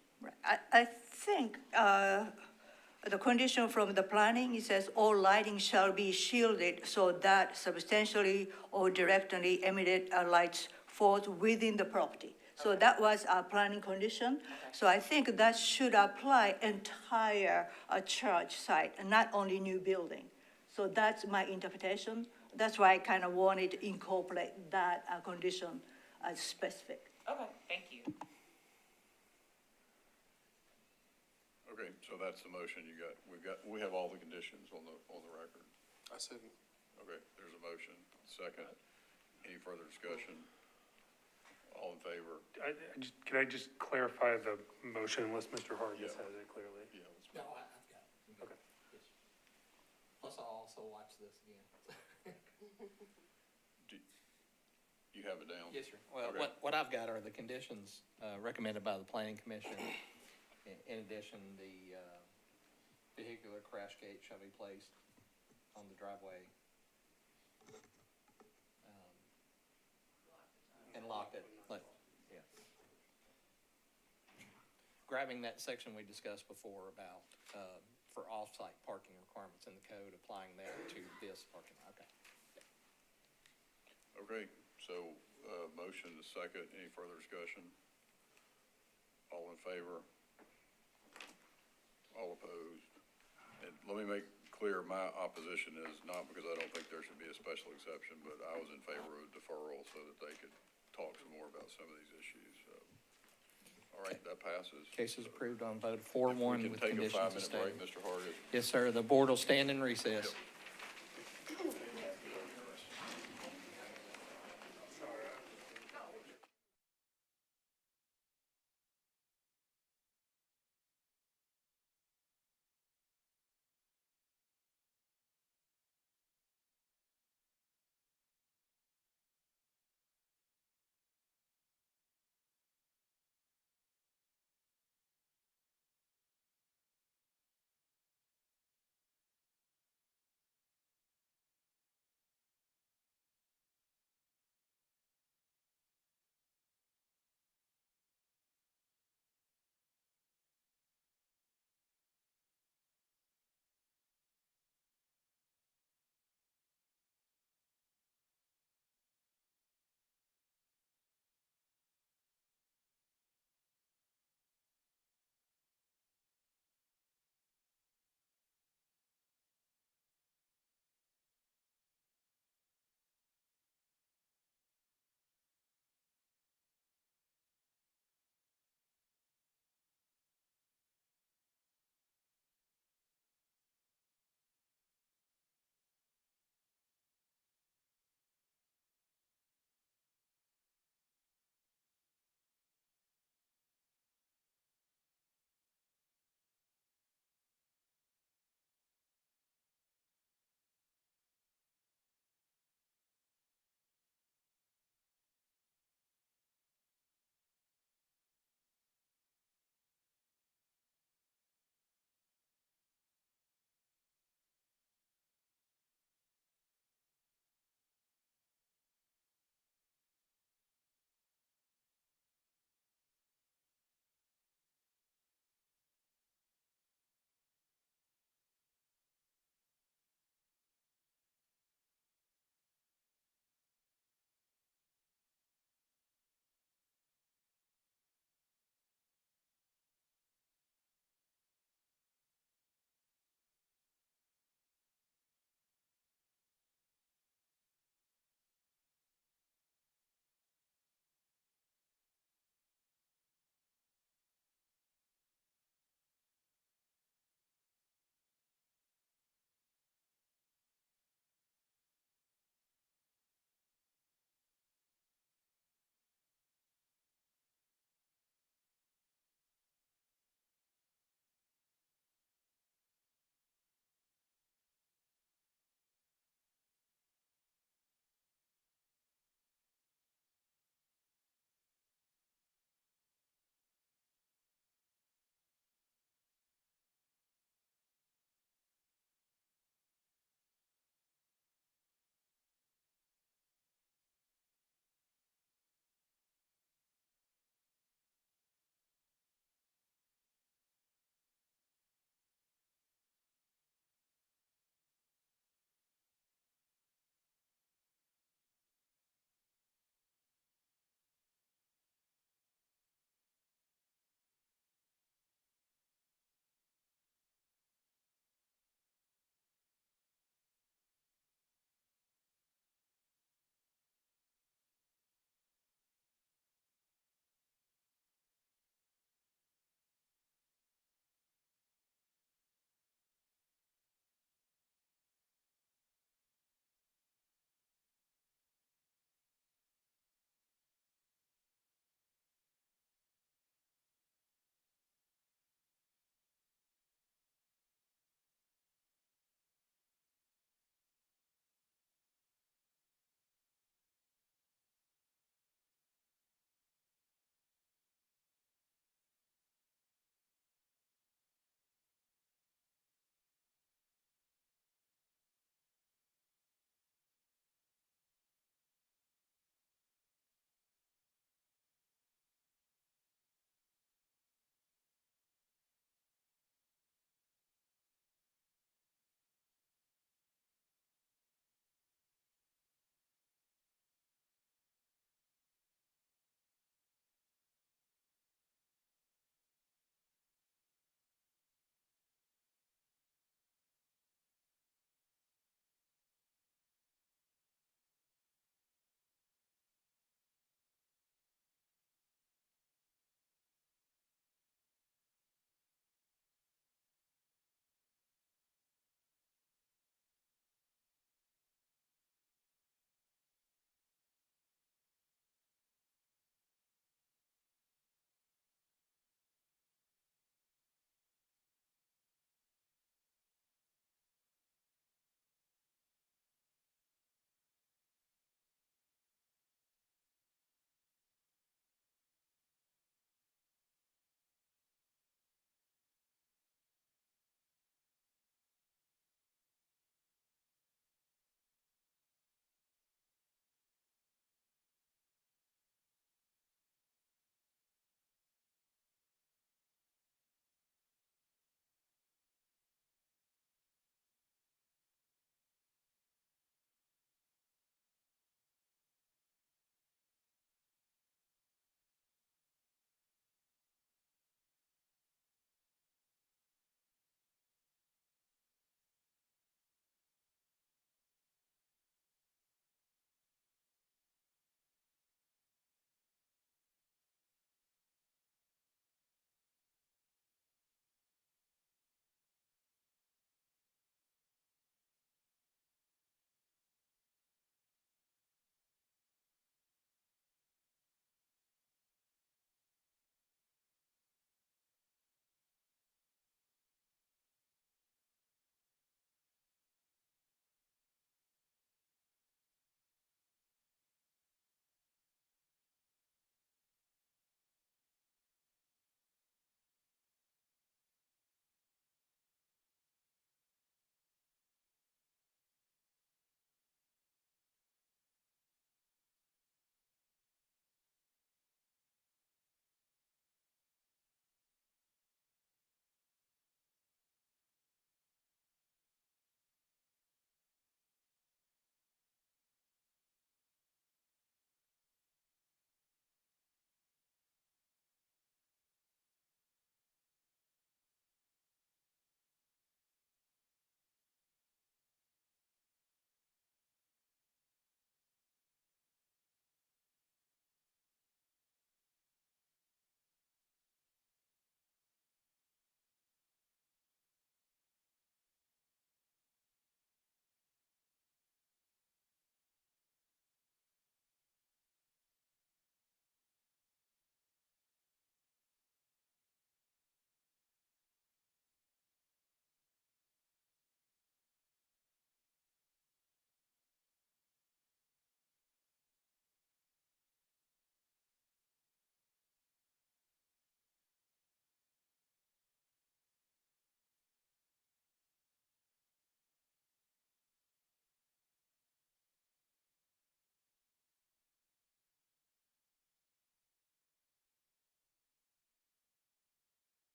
I think the condition from the planning, it says all lighting shall be shielded so that substantially or directly emitted lights falls within the property. So that was our planning condition. So I think that should apply entire church site and not only new building. So that's my interpretation. That's why I kind of wanted to incorporate that condition as specific. Okay, thank you. Okay, so that's the motion you got. We have all the conditions on the record. I second. Okay, there's a motion. Second. Any further discussion? All in favor? Can I just clarify the motion unless Mr. Hargis has it clearly? Yeah, let's No, I've got it. Okay. Plus, I'll also watch this again. You have it down? Yes, sir. Well, Okay. what I've got are the conditions recommended by the planning commission. In addition, the vehicular crash gate shall be placed on the driveway. And locked it, yeah. Grabbing that section we discussed before about, for off-site parking requirements in the code, applying that to this parking lot, okay. Okay, so, motion to second. Any further discussion? All in favor? All opposed? And let me make clear, my opposition is not because I don't think there should be a special exception, but I was in favor of deferral so that they could talk some more about some of these issues, so. All right, that passes. Case is approved on vote 4-1 with conditions of We can take a 5-minute statement. break, Mr. Hargis. Yes, sir. The board will stand in recess.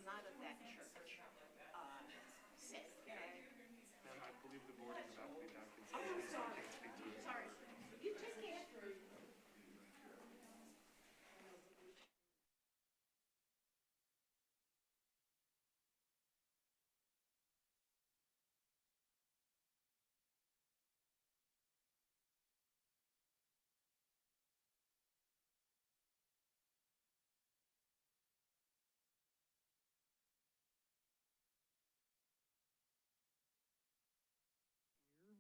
not of that church. Ma'am, I believe the board is about to be back in session, so I can't speak to it. Sorry. You just can't.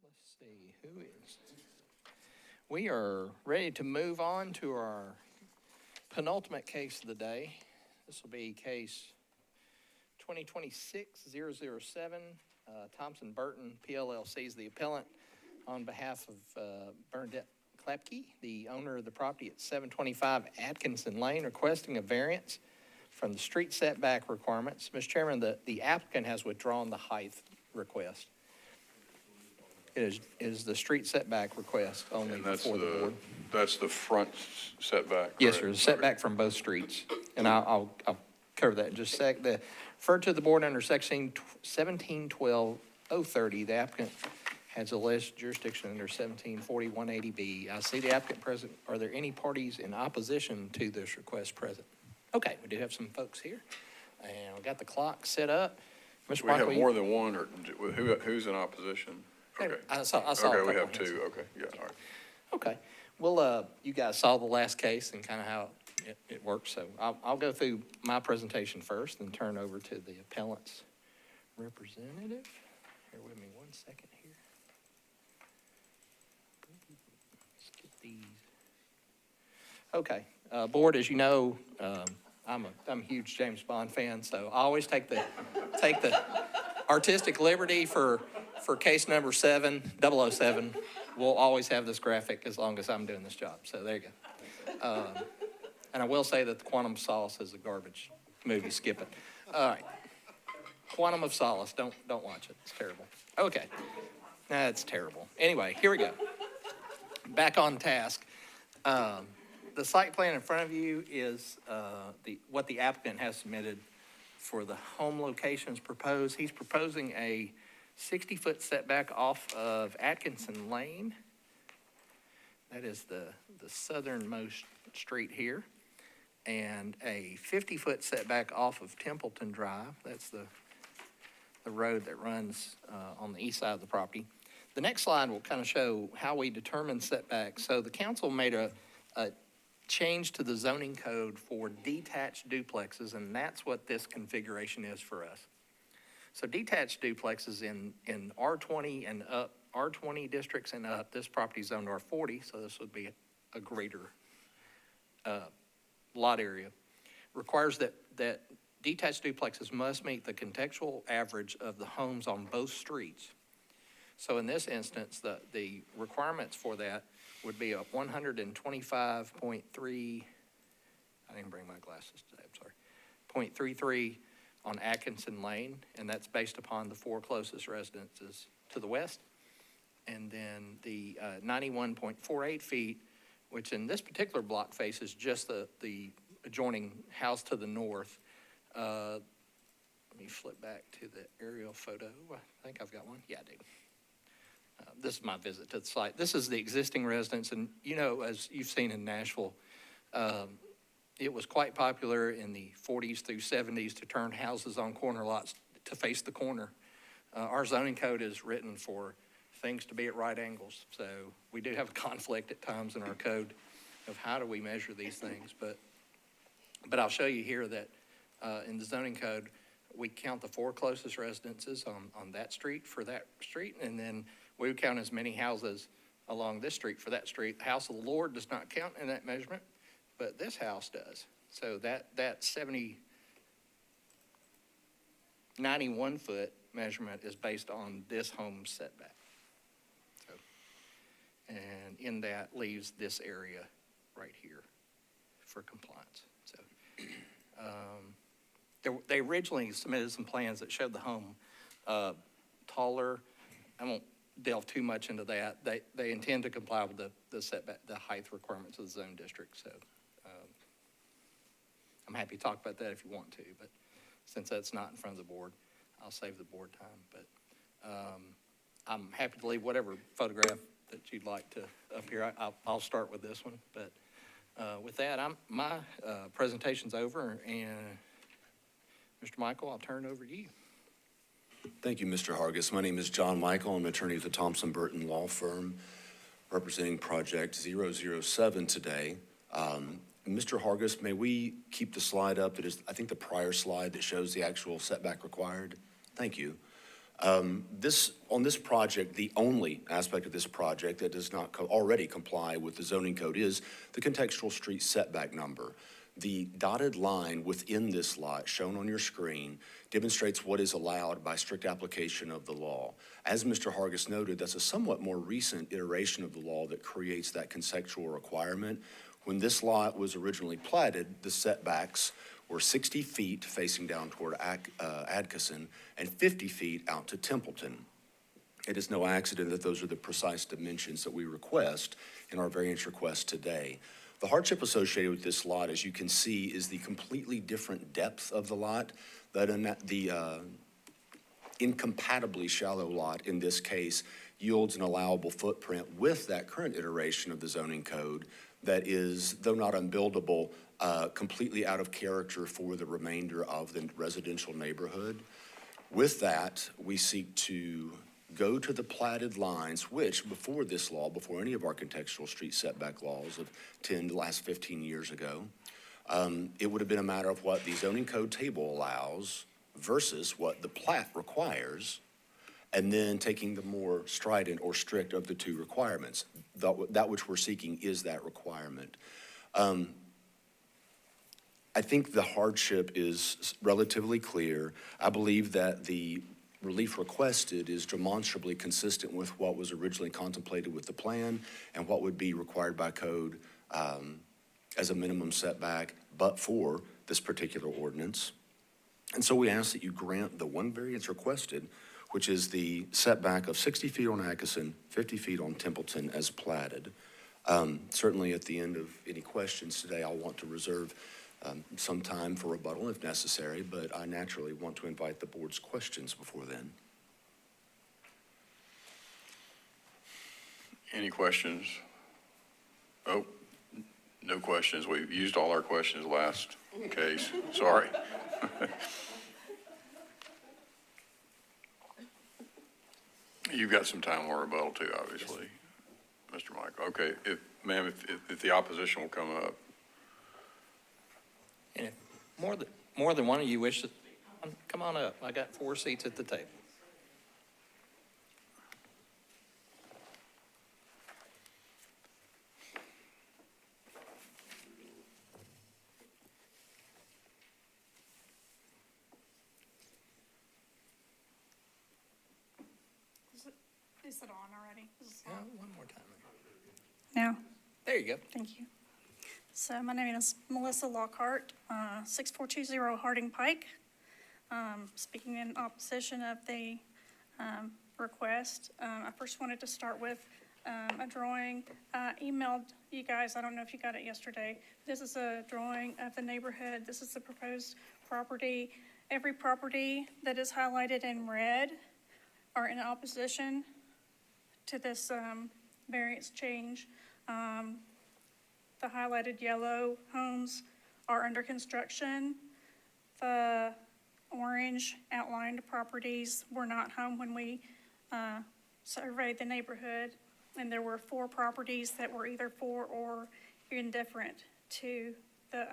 Let's see, who is? We are ready to move on to our penultimate case of the day. This will be case 2026-007. Thompson Burton, PLLC is the appellant on behalf of Bernadette Klapke, the owner of the property at 725 Adkisson Lane, requesting a variance from the street setback requirements. Mr. Chairman, the applicant has withdrawn the height request. It is the street setback request only And that's before the board. that's the front setback, Yes, sir, correct? the setback from both streets. And I'll cover that in just a sec. Referred to the board under section 1712-030, the applicant has alleged jurisdiction under 1740-180B. I see the applicant present. Are there any parties in opposition to this request present? Okay, we do have some folks here. And we got the clock set up. Mr. We have Pike, more than one, or who's in opposition? Okay. I saw a Okay, we couple have hands. two, okay, yeah, all right. Okay, well, you guys saw the last case and kind of how it works, so I'll go through my presentation first and turn over to the appellant's representative. Bear with me 1 second here. Let's get these. Okay, board, as you know, I'm a huge James Bond fan, so I always take the artistic liberty for case number 007. We'll always have this graphic as long as I'm doing this job. So there you go. And I will say that the Quantum of Solace is a garbage movie. Skip it. All right. Quantum of Solace. Don't watch it. It's terrible. Okay. That's terrible. Anyway, here we go. Back on task. The site plan in front of you is what the applicant has submitted for the home locations proposed. He's proposing a 60-foot setback off of Adkisson Lane. That is the southernmost street here. And a 50-foot setback off of Templeton Drive. That's the road that runs on the east side of the property. The next slide will kind of show how we determine setbacks. So the council made a change to the zoning code for detached duplexes, and that's what this configuration is for us. So detached duplexes in R20 and up, R20 districts and up, this property is zoned R40, so this would be a greater lot area. Requires that detached duplexes must meet the contextual average of the homes on both streets. So in this instance, the requirements for that would be a 125.3, I didn't bring my glasses today, I'm sorry, 0.33 on Adkisson Lane, and that's based upon the four closest residences to the west. And then the 91.48 feet, which in this particular block face is just the adjoining house to the north. Let me flip back to the aerial photo. I think I've got one. Yeah, I do. This is my visit to the site. This is the existing residence, and you know, as you've seen in Nashville, it was quite popular in the 40s through 70s to turn houses on corner lots to face the corner. Our zoning code is written for things to be at right angles, so we do have a conflict at times in our code of how do we measure these things, but I'll show you here that in the zoning code, we count the four closest residences on that street for that street, and then we would count as many houses along this street for that street. The house of the Lord does not count in that measurement, but this house does. So that 91 foot measurement is based on this home setback. So, and in that leaves this area right here for compliance. So they originally submitted some plans that showed the home taller. I won't delve too much into that. They intend to comply with the setback, the height requirements of the zone district. So I'm happy to talk about that if you want to. But since that's not in front of the board, I'll save the board time, but, I'm happy to leave whatever photograph that you'd like to up here. I'll start with this one, but, with that, my presentation's over, and Mr. Michael, I'll turn it over to you. Thank you, Mr. Hargis. My name is John Michael. I'm an attorney with the Thompson Burton Law Firm, representing Project 007 today. Mr. Hargis, may we keep the slide up that is, I think, the prior slide that shows the actual setback required? Thank you. On this project, the only aspect of this project that does not already comply with the zoning code is the contextual street setback number. The dotted line within this lot shown on your screen demonstrates what is allowed by strict application of the law. As Mr. Hargis noted, that's a somewhat more recent iteration of the law that creates that contextual requirement. When this lot was originally platted, the setbacks were 60 feet facing down toward Adkisson and 50 feet out to Templeton. It is no accident that those are the precise dimensions that we request in our variance request today. The hardship associated with this lot, as you can see, is the completely different depth of the lot. The incompatibly shallow lot in this case yields an allowable footprint with that current iteration of the zoning code that is, though not unbuildable, completely out of character for the remainder of the residential neighborhood. With that, we seek to go to the platted lines, which before this law, before any of our contextual street setback laws of the last 15 years ago, it would have been a matter of what the zoning code table allows versus what the plat requires, and then taking the more strident or strict of the two requirements. That which we're seeking is that requirement. I think the hardship is relatively clear. I believe that the relief requested is demonstrably consistent with what was originally contemplated with the plan and what would be required by code as a minimum setback, but for this particular ordinance. And so we ask that you grant the one variance requested, which is the setback of 60 feet on Adkisson, 50 feet on Templeton as platted. Certainly at the end of any questions today, I'll want to reserve some time for rebuttal if necessary, but I naturally want to invite the board's questions before then. Any questions? Oh, no questions. We've used all our questions last case. Sorry. You've got some time for rebuttal too, obviously, Mr. Michael. Okay, ma'am, if the opposition will come up. And if more than one of you wish to speak, come on up. I got 4 seats at the table. Is it on already? One more time. Now? There you go. Thank you. So my name is Melissa Lockhart, 6420 Harding Pike. Speaking in opposition of the request, I first wanted to start with a drawing. I emailed you guys, I don't know if you got it yesterday. This is a drawing of the neighborhood. This is the proposed property. Every property that is highlighted in red are in opposition to this variance change. The highlighted yellow homes are under construction. The orange outlined properties were not home when we surveyed the neighborhood, and there were 4 properties that were either for or indifferent to the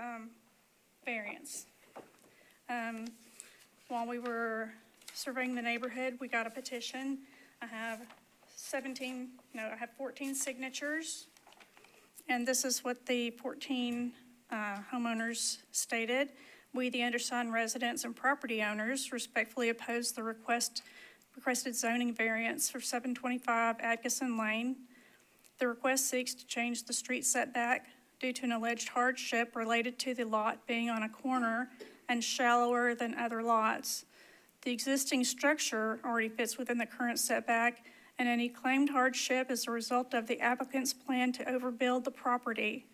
variance. While we were surveying the neighborhood, we got a petition. I have 14 signatures. And this is what the 14 homeowners stated. We, the undersigned residents and property owners, respectfully oppose the requested zoning variance for 725 Adkisson Lane. The request seeks to change the street setback due to an alleged hardship related to the lot being on a corner and shallower than other lots. The existing structure already fits within the current setback, and any claimed hardship is a result of the applicant's plan to overbuild the property.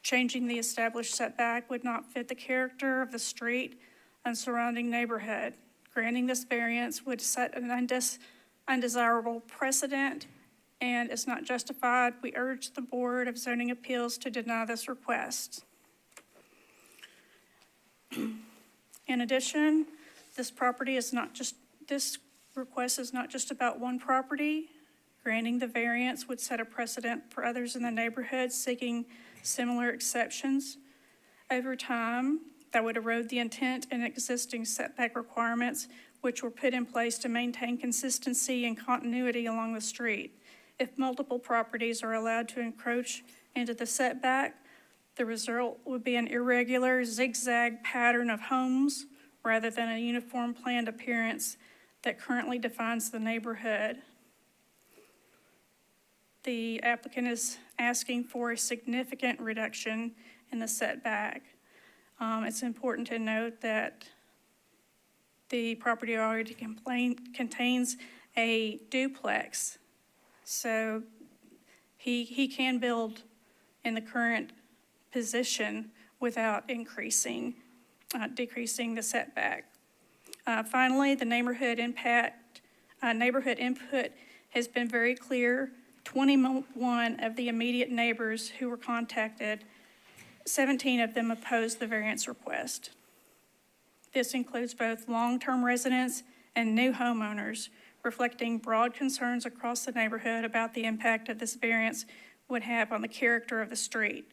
Changing the established setback would not fit the character of the street and surrounding neighborhood. Granting this variance would set an undesirable precedent and is not justified. We urge the Board of Zoning Appeals to deny this request. In addition, this request is not just about one property. Granting the variance would set a precedent for others in the neighborhood seeking similar exceptions. Over time, that would erode the intent and existing setback requirements which were put in place to maintain consistency and continuity along the street. If multiple properties are allowed to encroach into the setback, the result would be an irregular zigzag pattern of homes rather than a uniform planned appearance that currently defines the neighborhood. The applicant is asking for a significant reduction in the setback. It's important to note that the property already contains a duplex. So he can build in the current position without decreasing the setback. Finally, the neighborhood input has been very clear. 21 of the immediate neighbors who were contacted, 17 of them opposed the variance request. This includes both long-term residents and new homeowners, reflecting broad concerns across the neighborhood about the impact of this variance would have on the character of the street.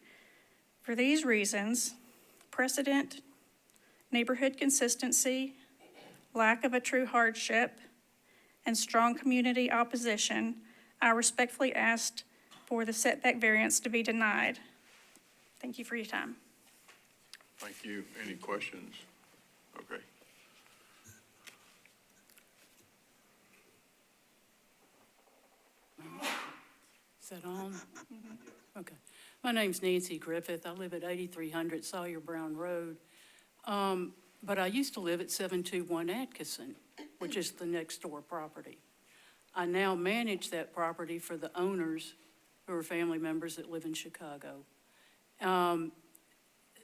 For these reasons, precedent, neighborhood consistency, lack of a true hardship, and strong community opposition, I respectfully asked for the setback variance to be denied. Thank you for your time. Thank you. Any questions? Okay. Is that on? Okay. My name's Nancy Griffith. I live at 8300 Sawyer Brown Road. But I used to live at 721 Adkisson, which is the next door property. I now manage that property for the owners who are family members that live in Chicago.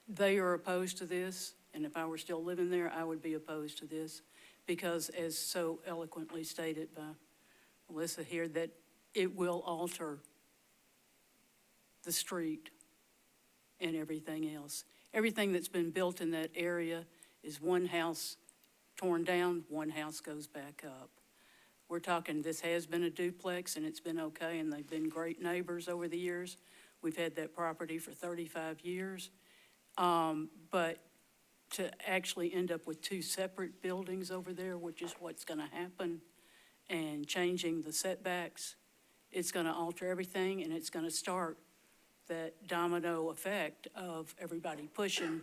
They are opposed to this, and if I were still living there, I would be opposed to this because, as so eloquently stated by Melissa here, that it will alter the street and everything else. Everything that's been built in that area is one house torn down, one house goes back up. We're talking, this has been a duplex and it's been okay, and they've been great neighbors over the years. We've had that property for 35 years. But to actually end up with two separate buildings over there, which is what's gonna happen, and changing the setbacks, it's gonna alter everything, and it's gonna start that domino effect of everybody pushing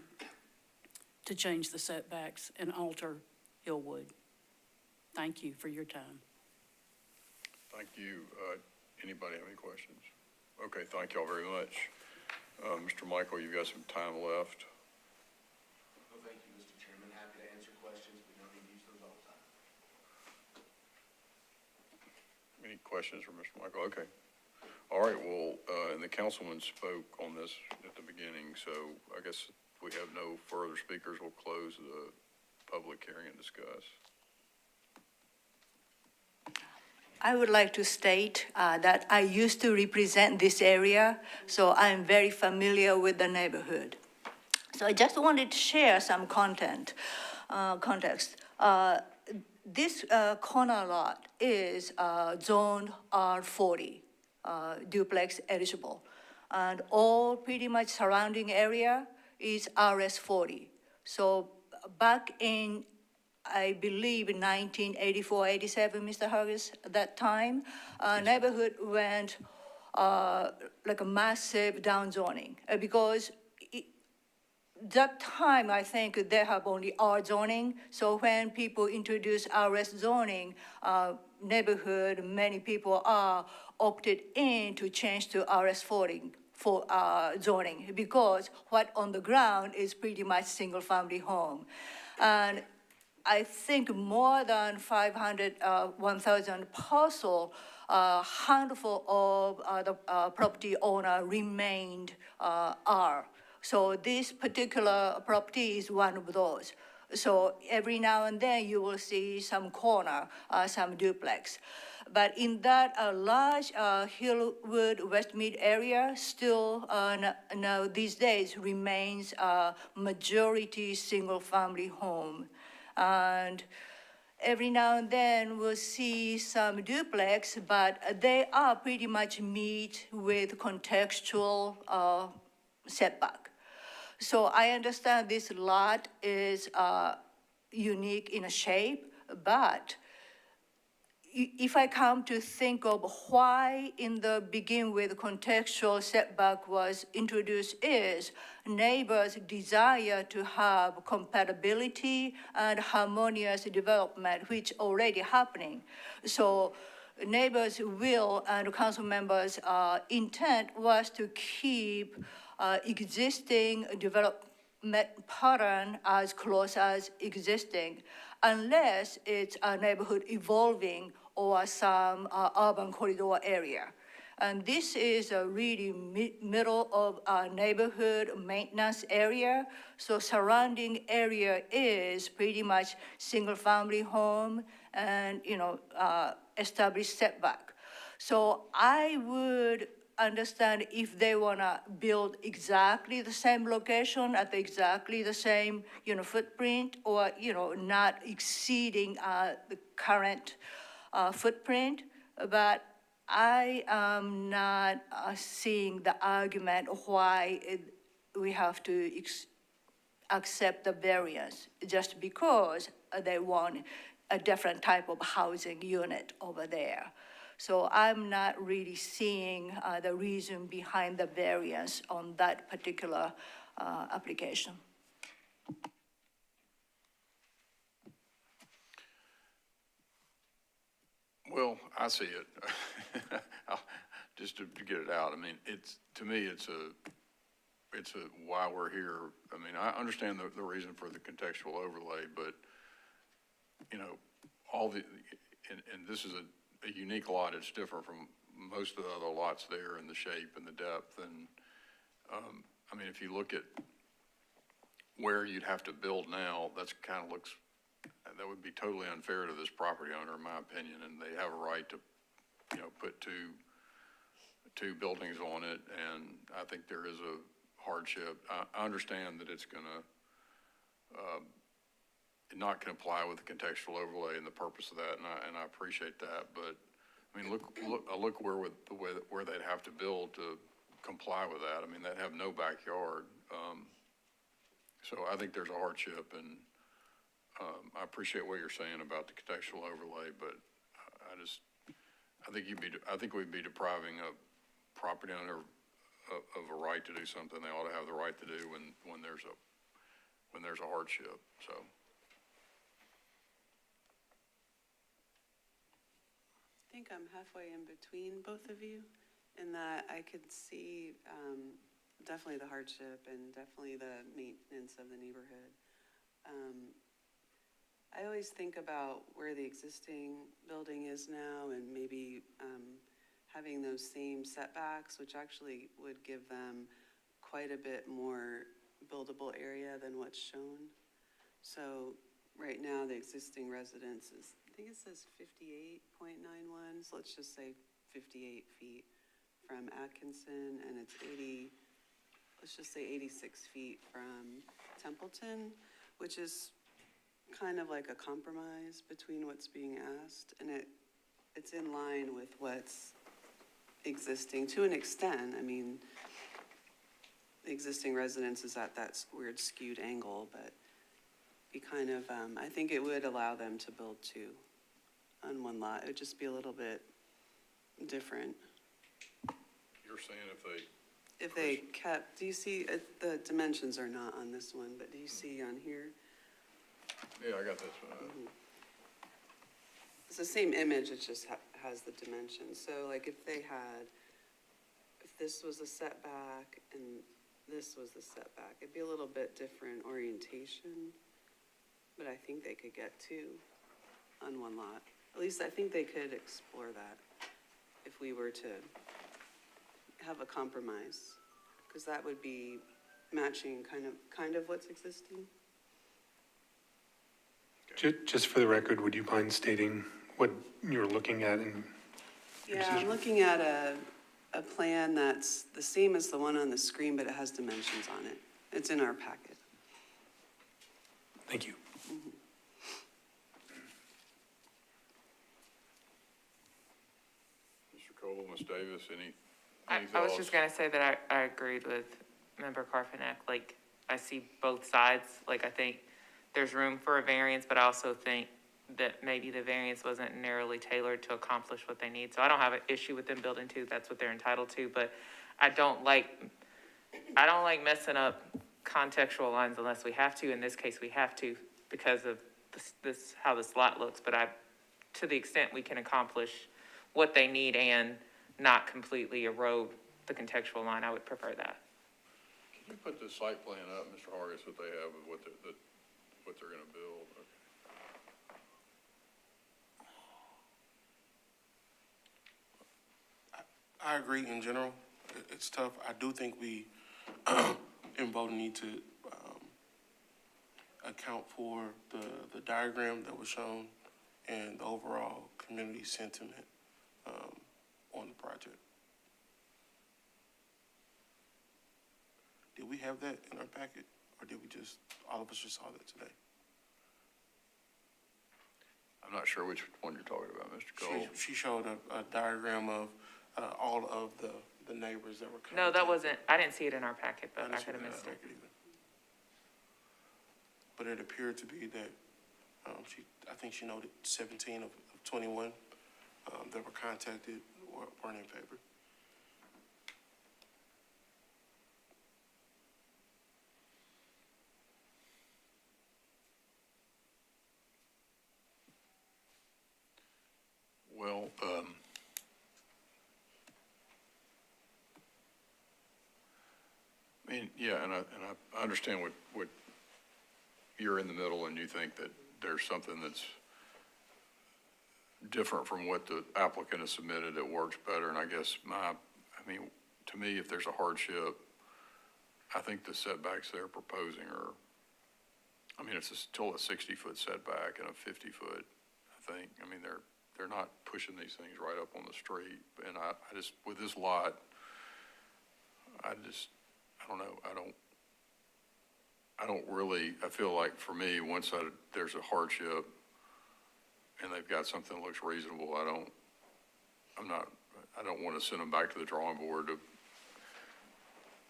to change the setbacks and alter Hillwood. Thank you for your time. Thank you. Anybody have any questions? Okay, thank y'all very much. Mr. Michael, you've got some time left. Well, thank you, Mr. Chairman. Happy to answer questions. We don't need to use those all the time. Any questions for Mr. Michael? Okay. All right, well, and the councilman spoke on this at the beginning, so I guess if we have no further speakers, we'll close the public hearing and discuss. I would like to state that I used to represent this area, so I'm very familiar with the neighborhood. So I just wanted to share some context. This corner lot is zoned R40, duplex eligible, and all pretty much surrounding area is RS40. So back in, I believe, in 1984, 87, Mr. Hargis, that time, neighborhood went like a massive downzoning because that time, I think they have only R zoning. So when people introduce RS zoning, neighborhood, many people are opted in to change to RS40 for zoning because what on the ground is pretty much single family home. And I think more than 1,000 parcel, handful of the property owner remained R. So this particular property is one of those. So every now and then you will see some corner, some duplex. But in that large Hillwood Westmead area, still now these days remains a majority single-family home. And every now and then we'll see some duplex, but they are pretty much meet with contextual setback. So I understand this lot is unique in a shape, but if I come to think of why in the begin with contextual setback was introduced is neighbors' desire to have compatibility and harmonious development, which already happening. So neighbors' will and council members' intent was to keep existing development pattern as close as existing, unless it's a neighborhood evolving or some urban corridor area. And this is a really middle of a neighborhood maintenance area. So surrounding area is pretty much single-family home and, established setback. So I would understand if they wanna build exactly the same location at exactly the same, footprint, or, not exceeding the current footprint. But I am not seeing the argument why we have to accept the variance just because they want a different type of housing unit over there. So I'm not really seeing the reason behind the variance on that particular application. Well, I see it. Just to get it out, I mean, to me, it's why we're here. I mean, I understand the reason for the contextual overlay, but, and this is a unique lot. It's different from most of the other lots there in the shape and the depth. And, I mean, if you look at where you'd have to build now, that would be totally unfair to this property owner, in my opinion, and they have a right to, put two buildings on it, and I think there is a hardship. I understand that it's not gonna apply with the contextual overlay and the purpose of that, and I appreciate that, but, I mean, look where they'd have to build to comply with that. I mean, they'd have no backyard, so I think there's a hardship, and I appreciate what you're saying about the contextual overlay, but I think we'd be depriving a property owner of a right to do something they ought to have the right to do when there's a hardship, so. I think I'm halfway in between both of you in that I could see definitely the hardship and definitely the maintenance of the neighborhood. I always think about where the existing building is now and maybe having those same setbacks, which actually would give them quite a bit more buildable area than what's shown. So right now the existing residence is, I think it says 58.91, so let's just say 58 feet from Adkisson, and it's let's just say 86 feet from Templeton, which is kind of like a compromise between what's being asked, and it's in line with what's existing to an extent. I mean, the existing residence is at that weird skewed angle, but be kind of, I think it would allow them to build two on one lot. It would just be a little bit different. You're saying if they kept, do you see, the dimensions are not on this one, but do you see on here? Yeah, I got this one. It's the same image, it just has the dimensions. So like if this was a setback and this was the setback, it'd be a little bit different orientation, but I think they could get two on one lot. At least I think they could explore that if we were to have a compromise, because that would be matching kind of what's existing. Just for the record, would you mind stating what you're looking at and your Yeah, I'm decision? looking at a plan that's the same as the one on the screen, but it has dimensions on it. It's in our packet. Thank you. Mr. Cole, Ms. Davis, any I was thoughts? just gonna say that I agreed with Member Carfinack. Like, I see both sides. Like, I think there's room for a variance, but I also think that maybe the variance wasn't narrowly tailored to accomplish what they need. So I don't have an issue with them building two. That's what they're entitled to, but I don't like messing up contextual lines unless we have to. In this case, we have to because of this how this lot looks. But to the extent we can accomplish what they need and not completely erode the contextual line, I would prefer that. Can you put the site plan up, Mr. Hargis, that they have of what they're gonna build? Okay. I agree in general. It's tough. I do think we in both need to account for the diagram that was shown and the overall community sentiment on the project. Did we have that in our packet, or did we just, all of us just saw that today? I'm not sure which one you're talking about, Mr. Cole. She showed a diagram of all of the neighbors that were coming. No, that wasn't, I didn't see it in our packet, but I didn't see could have that in missed our it. packet either. But it appeared to be that, I think she noted 17 of 21 that were contacted weren't in favor. Well, I mean, yeah, and I understand what you're in the middle and you think that there's something that's different from what the applicant has submitted that works better. And I guess to me, if there's a hardship, I think the setbacks they're proposing are, I mean, it's still a 60-foot setback and a 50-foot, I think. I mean, they're not pushing these things right up on the street. And I just, with this lot, I don't know, I feel like for me, once there's a hardship and they've got something that looks reasonable, I don't want to send them back to the drawing board to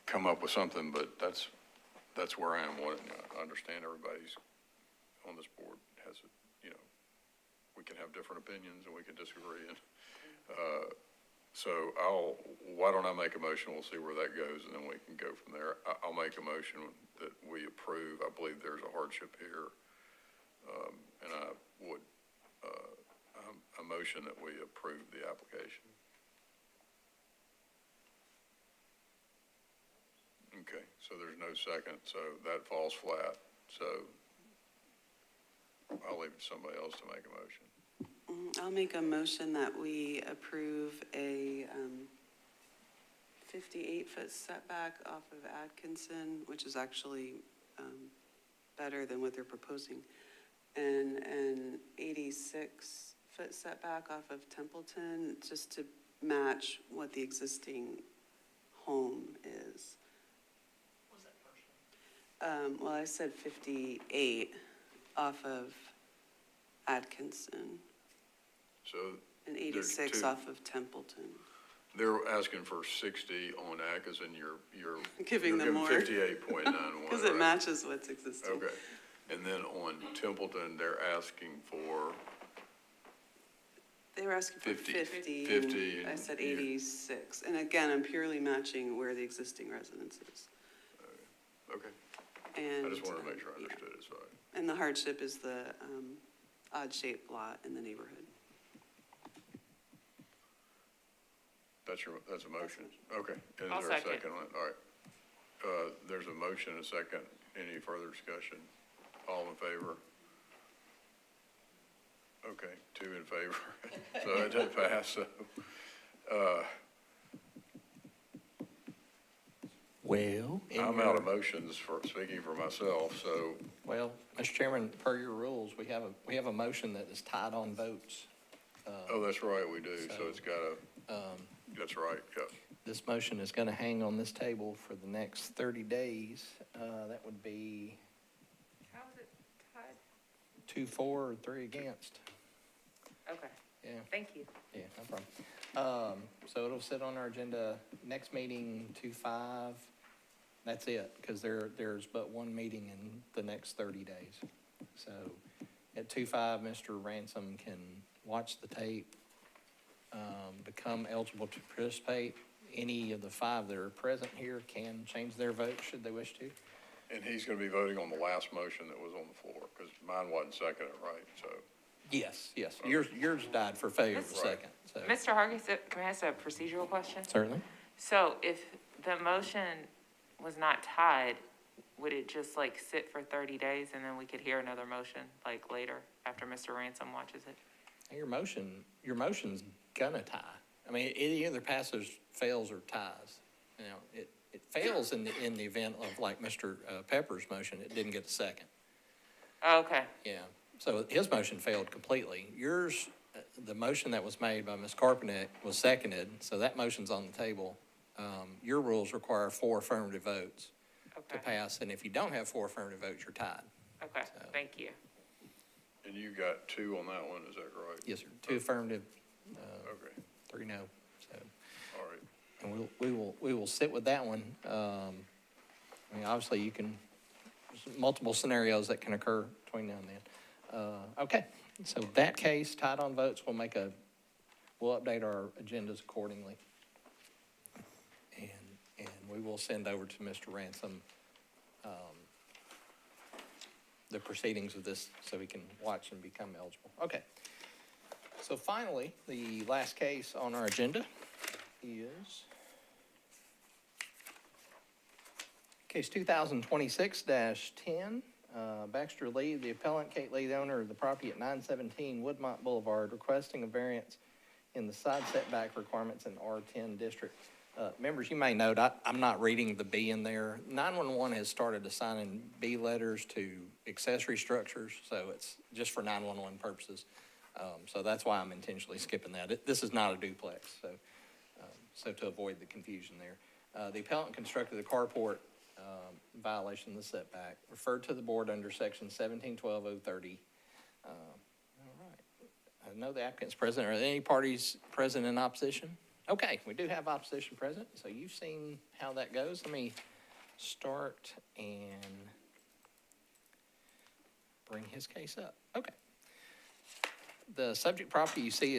come up with something, but that's where I am. I understand everybody's on this board has, we can have different opinions and we can disagree. And so why don't I make a motion? We'll see where that goes and then we can go from there. I'll make a motion that we approve. I believe there's a hardship here. And I would, a motion that we approve the application. Okay, so there's no second, so that falls flat. So I'll leave it to somebody else to make a motion. I'll make a motion that we approve a 58-foot setback off of Adkisson, which is actually better than what they're proposing, and an 86-foot setback off of Templeton, just to match what the existing home is. What was that partial? Well, I said 58 off of Adkisson. So And 86 off of Templeton. they're asking for 60 on Adkisson, you're Giving them more. 58.91, Because it right? matches what's existing. Okay, and then on Templeton, they're asking for They were asking for 50. 50. 50, and I and said you- 86. And again, I'm purely matching where the existing residence is. okay. And, I just wanted to make sure I yeah. understood it, sorry. And the hardship is the odd-shaped lot in the neighborhood. That's a motion? Okay. And I'll is there a second. second on it? All right. There's a motion, and a second. Any further discussion? All in favor? Okay, 2 in favor. So it didn't pass, so. Well. I'm out of motions for speaking for myself, so Well, Mr. Chairman, per your rules, we have a motion that is tied on votes. oh, that's right, we do. So it's got to, that's right, yeah. This motion is going to hang on this table for the next 30 days. That would be How is it tied? 2 for or 3 against. Okay, Yeah, thank you. yeah, no problem. So it'll sit on our agenda next meeting, 2/5. That's it, because there's but one meeting in the next 30 days. So at 2/5, Mr. Ransom can watch the tape, become eligible to participate. Any of the 5 that are present here can change their vote should they wish to. And he's going to be voting on the last motion that was on the floor, because mine wasn't seconded, right? So, Yes, yes. Yours died for failure of a second, so. Mr. Hargis, can I ask a procedural question? Certainly. So if the motion was not tied, would it just like sit for 30 days and then we could hear another motion like later after Mr. Ransom watches it? Your motion's gonna tie. I mean, it either passes, fails, or ties. You know, it fails in the event of like Mr. Pepper's motion, it didn't get a second. Okay. Yeah, so his motion failed completely. Yours, the motion that was made by Ms. Carpenter was seconded, so that motion's on the table. Your rules require 4 affirmative votes to pass, and if you don't have 4 affirmative votes, you're tied. Okay, thank you. and you got 2 on that one, is that right? Yes, sir. 2 affirmative, Okay, 3 no, so. all right. And we will sit with that one. I mean, obviously, there's multiple scenarios that can occur between now and then. Okay, so that case, tied on votes, we'll update our agendas accordingly. And we will send over to Mr. Ransom, the proceedings of this so he can watch and become eligible. Okay. So finally, the last case on our agenda is case 2026-10. Baxter Lee, the appellant, Kate Lee, the owner of the property at 917 Woodmont Boulevard, requesting a variance in the side setback requirements in R10 district. Members, you may note, I'm not reading the B in there. 911 has started assigning B letters to accessory structures, so it's just for 911 purposes. So that's why I'm intentionally skipping that. This is not a duplex, so to avoid the confusion there. The appellant constructed the carport violation of the setback, referred to the board under section 1712-030. All right. I know the applicant's present. Are there any parties present in opposition? Okay, we do have opposition present, so you've seen how that goes. Let me start and bring his case up. Okay. The subject property you see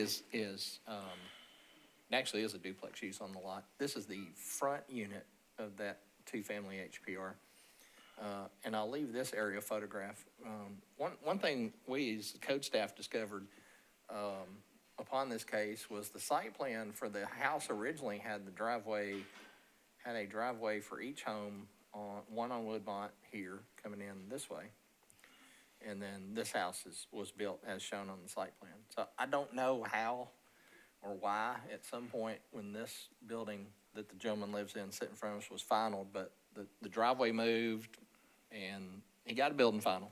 actually is a duplex use on the lot. This is the front unit of that 2-family HPR. And I'll leave this area photograph. One thing we as code staff discovered upon this case was the site plan for the house originally had a driveway for each home, one on Woodmont here coming in this way. And then this house was built as shown on the site plan. So I don't know how or why at some point when this building that the gentleman lives in sitting in front of us was final, but the driveway moved and he got a building final.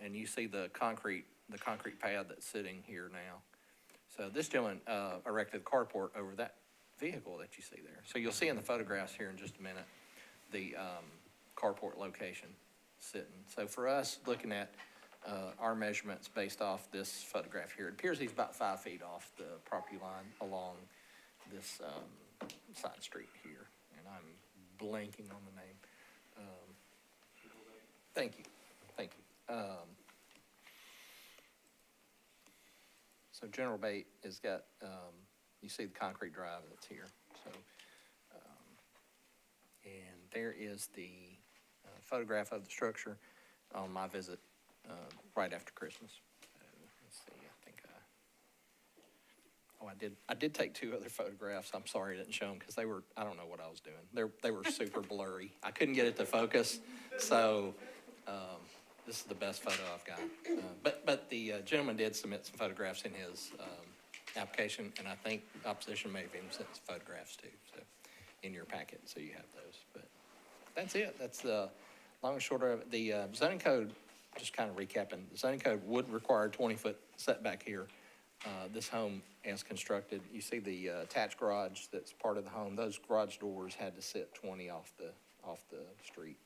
And you see the concrete pad that's sitting here now. So this gentleman erected a carport over that vehicle that you see there. So you'll see in the photographs here in just a minute the carport location sitting. So for us, looking at our measurements based off this photograph here, it appears he's about 5 feet off the property line along this side street here. And I'm blanking on the name. Thank you. So General Bait has got, you see the concrete drive that's here. So, and there is the photograph of the structure on my visit right after Christmas. Let's see, I did take 2 other photographs. I'm sorry I didn't show them because I don't know what I was doing. They were super blurry. I couldn't get it to focus. So this is the best photo I've got. But the gentleman did submit some photographs in his application, and I think opposition may have even sent some photographs too. So in your packet, so you have those. But that's it. That's the long and short of it. The zoning code, just kind of recapping, the zoning code would require a 20-foot setback here. This home as constructed, you see the attached garage that's part of the home, those garage doors had to sit 20 off the street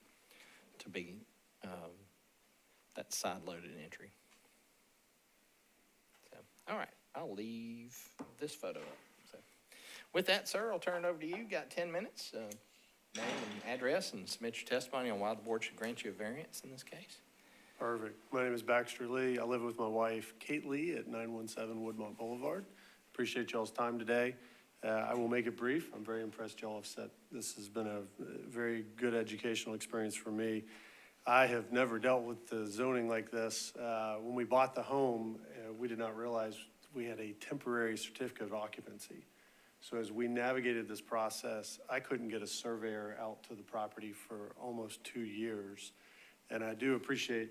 to be that side-loaded entry. So, all right, I'll leave this photo up. So, with that, sir, I'll turn it over to you. Got 10 minutes. Name and address, and submit your testimony on why the board should grant you a variance in this case. Perfect. My name is Baxter Lee. I live with my wife, Kate Lee, at 917 Woodmont Boulevard. Appreciate y'all's time today. I will make it brief. I'm very impressed y'all have set. This has been a very good educational experience for me. I have never dealt with the zoning like this. When we bought the home, we did not realize we had a temporary certificate of occupancy. So as we navigated this process, I couldn't get a surveyor out to the property for almost 2 years. And I do appreciate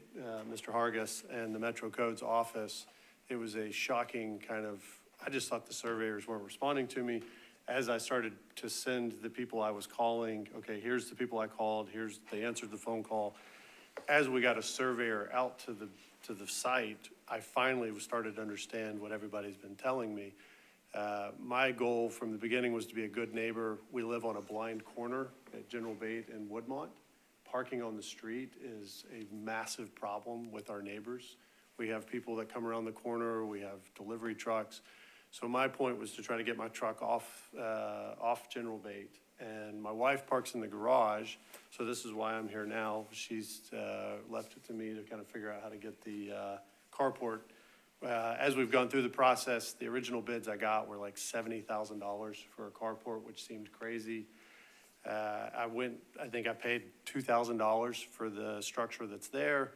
Mr. Hargis and the Metro Codes office. It was a shocking kind of, I just thought the surveyors weren't responding to me. As I started to send the people I was calling, okay, here's the people I called, they answered the phone call. As we got a surveyor out to the site, I finally started to understand what everybody's been telling me. My goal from the beginning was to be a good neighbor. We live on a blind corner at General Bait and Woodmont. Parking on the street is a massive problem with our neighbors. We have people that come around the corner, we have delivery trucks. So my point was to try to get my truck off General Bait. And my wife parks in the garage, so this is why I'm here now. She's left it to me to kind of figure out how to get the carport. As we've gone through the process, the original bids I got were like $70,000 for a carport, which seemed crazy. I think I paid $2,000 for the structure that's there,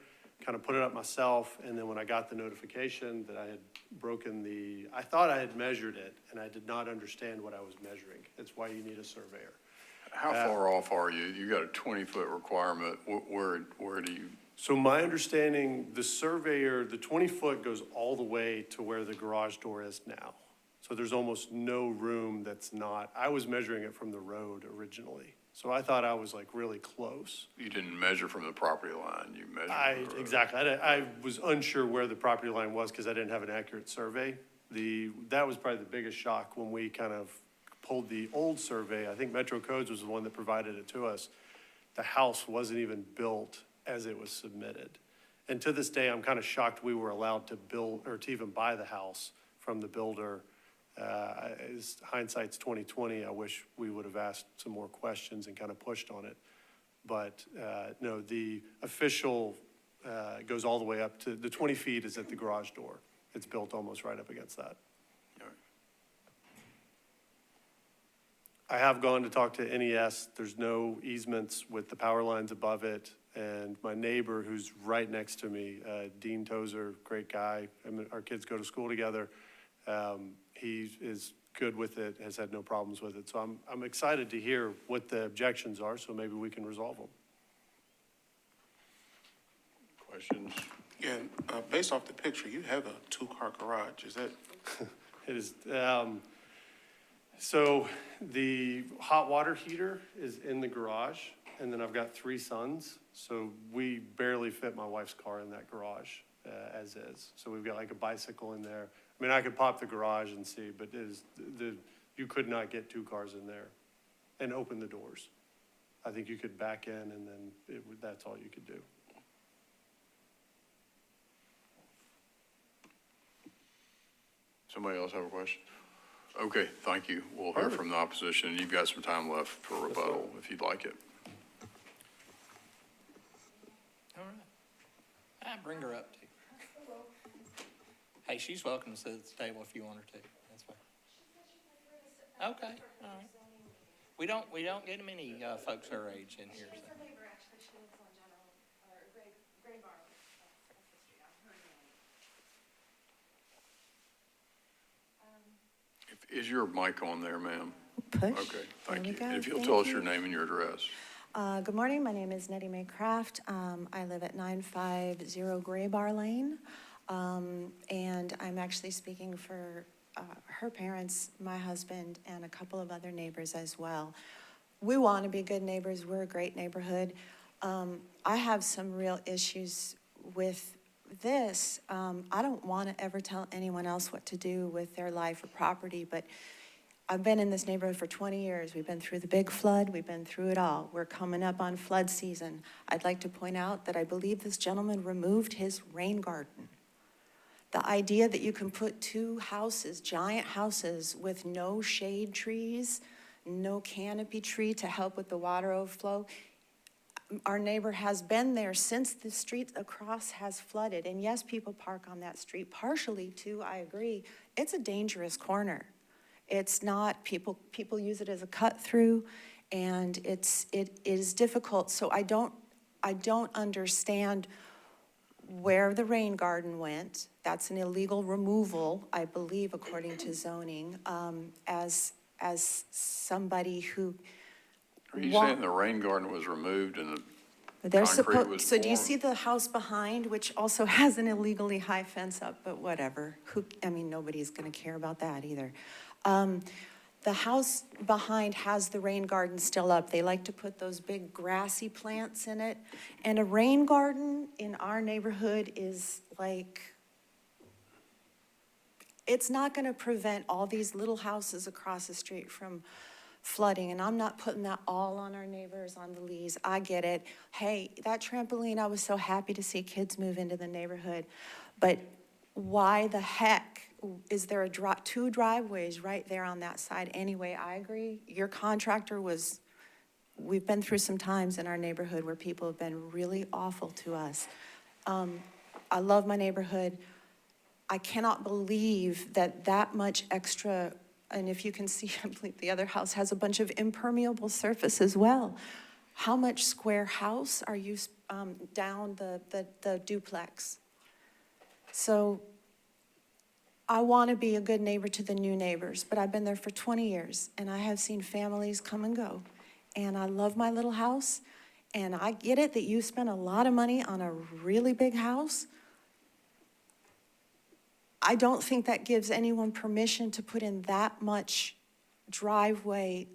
kind of put it up myself, and then when I got the notification that I had broken I thought I had measured it, and I did not understand what I was measuring. That's why you need a surveyor. How far off are you? You got a 20-foot requirement. Where do you? So my understanding, the surveyor, the 20-foot goes all the way to where the garage door is now. So there's almost no room that's not, I was measuring it from the road originally. So I thought I was like really close. You didn't measure from the property line, you measured from the road. Exactly. I was unsure where the property line was because I didn't have an accurate survey. That was probably the biggest shock when we kind of pulled the old survey. I think Metro Codes was the one that provided it to us. The house wasn't even built as it was submitted. And to this day, I'm kind of shocked we were allowed to build or to even buy the house from the builder. Hindsight's 2020. I wish we would have asked some more questions and kind of pushed on it. But no, the official goes all the way up to, the 20 feet is at the garage door. It's built almost right up against that. All right. I have gone to talk to NES. There's no easements with the power lines above it. And my neighbor, who's right next to me, Dean Tozer, great guy. Our kids go to school together. He is good with it, has had no problems with it. So I'm excited to hear what the objections are, so maybe we can resolve them. Questions? Yeah, based off the picture, you have a two-car garage, is that? It is, so the hot water heater is in the garage, and then I've got 3 sons, so we barely fit my wife's car in that garage as is. So we've got like a bicycle in there. I mean, I could pop the garage and see, but you could not get 2 cars in there and open the doors. I think you could back in and then that's all you could do. Somebody else have a question? Okay, thank you. We'll hear from the opposition. You've got some time left for rebuttal if you'd like it. All right. I bring her up too. Hey, she's welcome to sit at the table if you want her to. That's fine. Okay, all right. We don't get many folks her age in here. So. Is your mic on there, ma'am? Push. Okay, thank you. Go. If you'll Thank tell us you. your name and your address. Good morning. My name is Nettie Mae Craft. I live at 950 Gray Bar Lane. And I'm actually speaking for her parents, my husband, and a couple of other neighbors as well. we want to be good neighbors. We're a great neighborhood. I have some real issues with this. I don't want to ever tell anyone else what to do with their life or property, but I've been in this neighborhood for 20 years. We've been through the big flood. We've been through it all. We're coming up on flood season. I'd like to point out that I believe this gentleman removed his rain garden. The idea that you can put two houses, giant houses with no shade trees, no canopy tree to help with the water overflow. Our neighbor has been there since the street across has flooded. And yes, people park on that street partially too, I agree. It's a dangerous corner. It's not, people use it as a cut through, and it is difficult. So I don't understand where the rain garden went. That's an illegal removal, I believe, according to zoning, as somebody who. Are you saying the rain garden was removed and the They're concrete was so do you formed? see the house behind, which also has an illegally high fence up, but whatever. Nobody's gonna care about that either. The house behind has the rain garden still up. They like to put those big grassy plants in it. And a rain garden in our neighborhood is like, it's not gonna prevent all these little houses across the street from flooding. And I'm not putting that all on our neighbors, on the Lees. I get it. Hey, that trampoline, I was so happy to see kids move into the neighborhood. But why the heck is there two driveways right there on that side? Anyway, I agree. Your contractor we've been through some times in our neighborhood where people have been really awful to us. I love my neighborhood. I cannot believe that much extra, and if you can see, I believe the other house has a bunch of impermeable surface as well. How much square house are you down the duplex? So I want to be a good neighbor to the new neighbors, but I've been there for 20 years, and I have seen families come and go. And I love my little house, and I get it that you spend a lot of money on a really big house. I don't think that gives anyone permission to put in that much driveway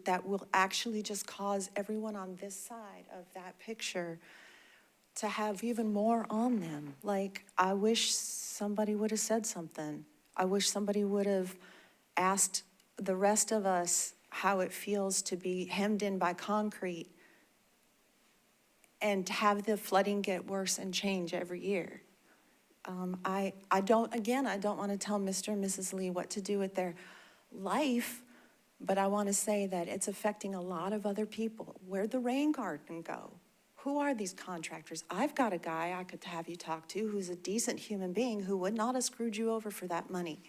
that will actually just cause everyone on this side of that picture to have even more on them. Like, I wish somebody would have said something. I wish somebody would have asked the rest of us how it feels to be hemmed in by concrete and to have the flooding get worse and change every year. I don't want to tell Mr. and Mrs. Lee what to do with their life, but I want to say that it's affecting a lot of other people. Where'd the rain garden go? Who are these contractors? I've got a guy I could have you talk to who's a decent human being who would not have screwed you over for that money.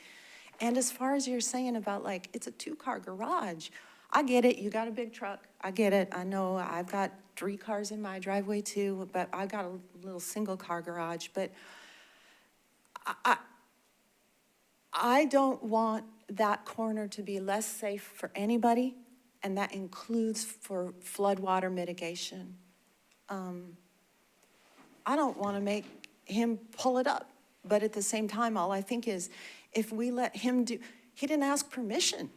And as far as you're saying about, like, it's a 2-car garage, I get it. You got a big truck. I get it. I know I've got 3 cars in my driveway too, but I got a little single-car garage. But I don't want that corner to be less safe for anybody, and that includes for floodwater mitigation. I don't want to make him pull it up, but at the same time, all I think is if we let him he didn't ask permission.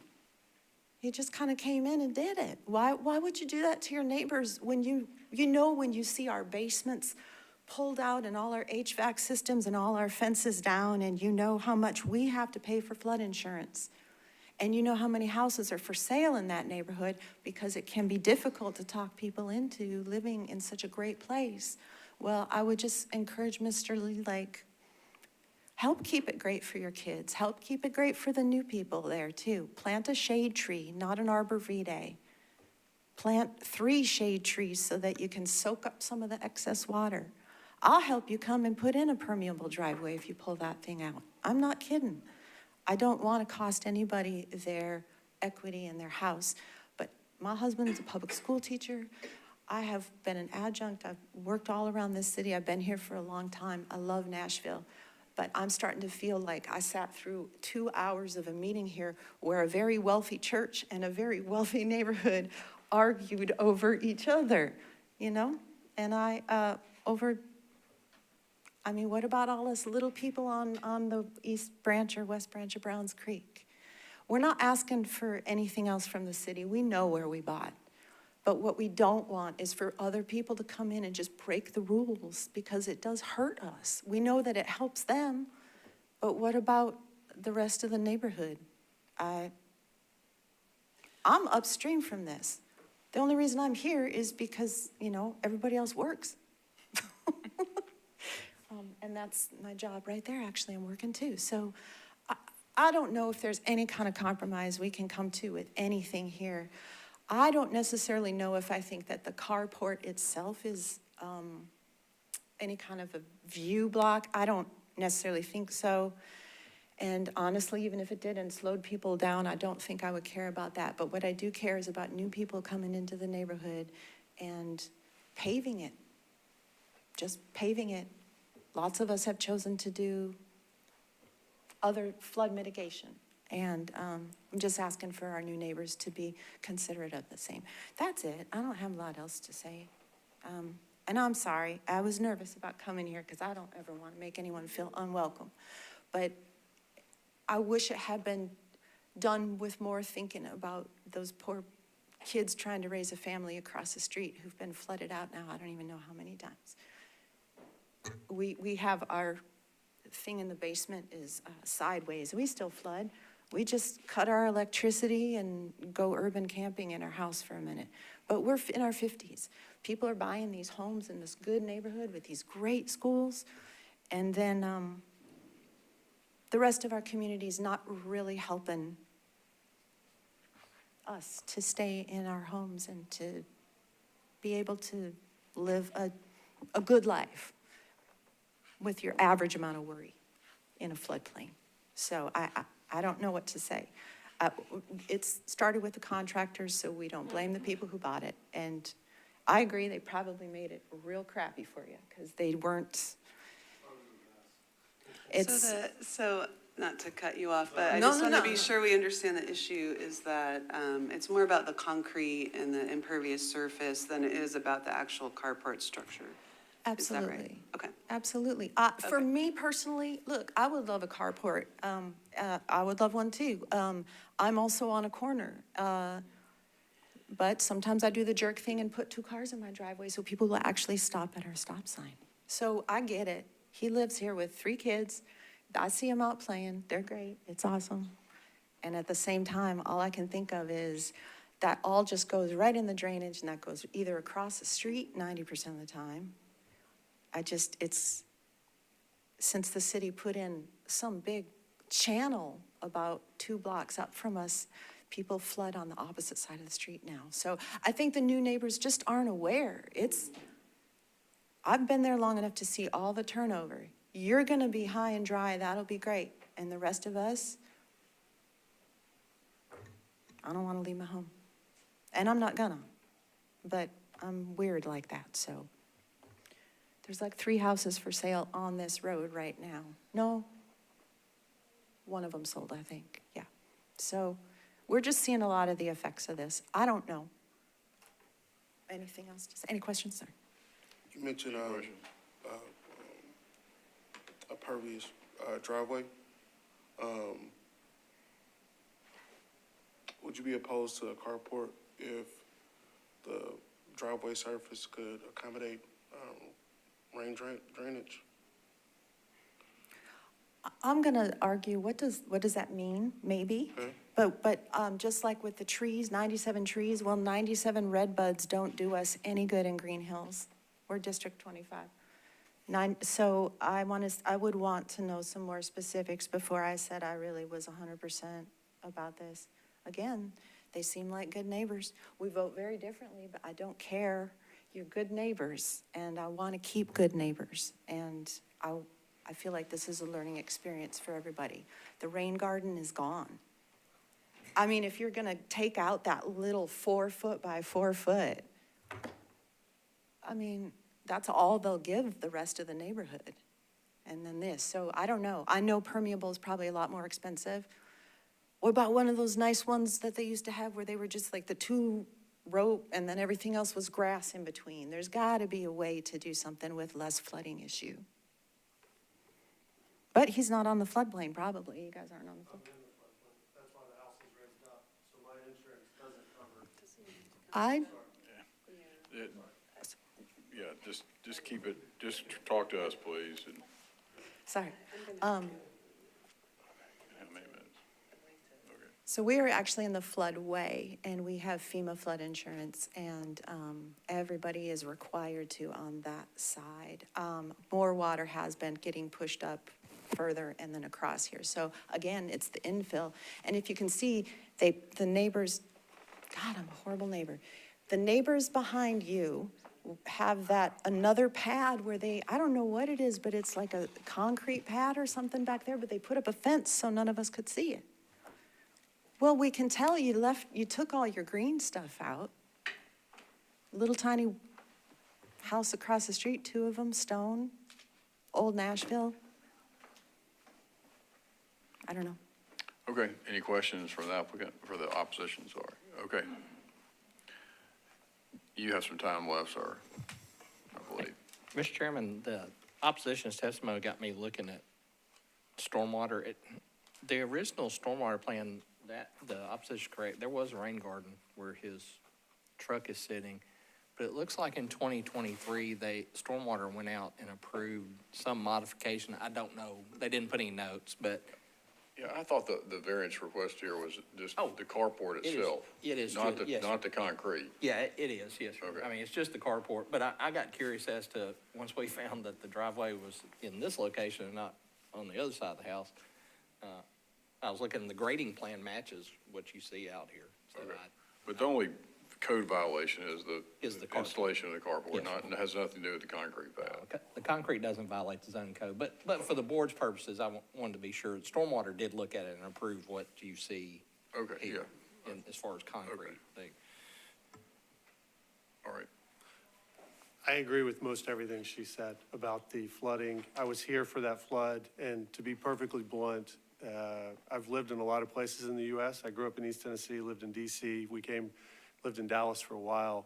He just kind of came in and did it. Why would you do that to your neighbors when when you see our basements pulled out and all our HVAC systems and all our fences down, and you know how much we have to pay for flood insurance, and you know how many houses are for sale in that neighborhood because it can be difficult to talk people into living in such a great place. Well, I would just encourage Mr. Lee, help keep it great for your kids. Help keep it great for the new people there too. Plant a shade tree, not an arborvitae. Plant 3 shade trees so that you can soak up some of the excess water. I'll help you come and put in a permeable driveway if you pull that thing out. I'm not kidding. I don't want to cost anybody their equity in their house, but my husband's a public school teacher. I have been an adjunct. I've worked all around this city. I've been here for a long time. I love Nashville, but I'm starting to feel like I sat through 2 hours of a meeting here where a very wealthy church and a very wealthy neighborhood argued over each other, and what about all us little people on the East Branch or West Branch of Browns Creek? We're not asking for anything else from the city. We know where we bought. But what we don't want is for other people to come in and just break the rules, because it does hurt us. We know that it helps them, but what about the rest of the neighborhood? I'm upstream from this. The only reason I'm here is because, everybody else works. And that's my job right there, actually. I'm working too. So I don't know if there's any kind of compromise we can come to with anything here. I don't necessarily know if I think that the carport itself is any kind of a view block. I don't necessarily think so. And honestly, even if it did and slowed people down, I don't think I would care about that. But what I do care is about new people coming into the neighborhood and paving it. Just paving it. Lots of us have chosen to do other flood mitigation. And I'm just asking for our new neighbors to be considerate of the same. That's it. I don't have a lot else to say. And I'm sorry. I was nervous about coming here because I don't ever want to make anyone feel unwelcome. But I wish it had been done with more thinking about those poor kids trying to raise a family across the street who've been flooded out now. I don't even know how many times. We have our thing in the basement is sideways. We still flood. We just cut our electricity and go urban camping in our house for a minute. But we're in our 50s. People are buying these homes in this good neighborhood with these great schools. And then the rest of our community is not really helping us to stay in our homes and to be able to live a good life with your average amount of worry in a floodplain. So I don't know what to say. It's started with the contractors, so we don't blame the people who bought it. And I agree, they probably made it real crappy for you because they weren't. So not to cut you off, but I No, just no, want to no. be sure we understand the issue is that it's more about the concrete and the impervious surface than it is about the actual carport structure. Is that right? Absolutely. Okay. Absolutely. For me personally, look, I would love a carport. I would love one too. I'm also on a corner. But sometimes I do the jerk thing and put 2 cars in my driveway so people will actually stop at our stop sign. So I get it. He lives here with 3 kids. I see them out playing. They're great. It's awesome. And at the same time, all I can think of is that all just goes right in the drainage, and that goes either across the street 90% of the time. It's, since the city put in some big channel about 2 blocks up from us, people flood on the opposite side of the street now. So I think the new neighbors just aren't aware. I've been there long enough to see all the turnover. You're gonna be high and dry, that'll be great. And the rest of us, I don't wanna leave my home. And I'm not gonna, but I'm weird like that, so. There's like 3 houses for sale on this road right now. No, one of them sold, I think, yeah. So we're just seeing a lot of the effects of this. I don't know. Anything else to say? Any questions, sir? You mentioned a pervious driveway. Would you be opposed to a carport if the driveway surface could accommodate rain drainage? I'm gonna argue, what does that mean? Maybe. Okay. But just like with the trees, 97 trees, well, 97 red buds don't do us any good in Green Hills. We're District 25. So I would want to know some more specifics before I said I really was 100% about this. Again, they seem like good neighbors. We vote very differently, but I don't care. You're good neighbors, and I want to keep good neighbors. And I feel like this is a learning experience for everybody. The rain garden is gone. I mean, if you're gonna take out that little 4 foot by 4 foot, I mean, that's all they'll give the rest of the neighborhood. And then this, so I don't know. I know permeable is probably a lot more expensive. What about one of those nice ones that they used to have where they were just like the 2 rope and then everything else was grass in between? There's gotta be a way to do something with less flooding issue. But he's not on the floodplain, probably. You guys aren't on the floodplain. That's why the house is raised up, so my insurance doesn't cover. yeah, just keep it, just talk to us, please, and Sorry. how many minutes? Okay. So we are actually in the floodway, and we have FEMA flood insurance, and everybody is required to on that side. More water has been getting pushed up further and then across here. So again, it's the infill. And if you can see, the neighbors, God, I'm a horrible neighbor. The neighbors behind you have that another pad where I don't know what it is, but it's like a concrete pad or something back there, but they put up a fence so none of us could see it. Well, we can tell you took all your green stuff out. Little tiny house across the street, 2 of them, stone, old Nashville. I don't know. Okay, any questions for the applicant, for the opposition, sorry? Okay. You have some time left, sir, I believe. Mr. Chairman, the opposition's testimony got me looking at stormwater. The original stormwater plan, the opposition's correct, there was a rain garden where his truck is sitting. But it looks like in 2023, stormwater went out and approved some modification. I don't know. They didn't put any notes, but. Yeah, I thought the variance request here was just the carport itself. It is, yes. Not the concrete. Yeah, it is, yes, sir. Okay. I mean, it's just the carport, but I got curious as to, once we found that the driveway was in this location and not on the other side of the house, I was looking, the grading plan matches what you see out here. So Okay. But the only code violation is the installation of the carport, Yes. It has nothing to do with the concrete pad. The concrete doesn't violate the zoning code, but for the board's purposes, I wanted to be sure that stormwater did look at it and approve what you see Okay, yeah, here as far as concrete. all right. I agree with most everything she said about the flooding. I was here for that flood, and to be perfectly blunt, I've lived in a lot of places in the U.S. I grew up in East Tennessee, lived in D.C. Lived in Dallas for a while.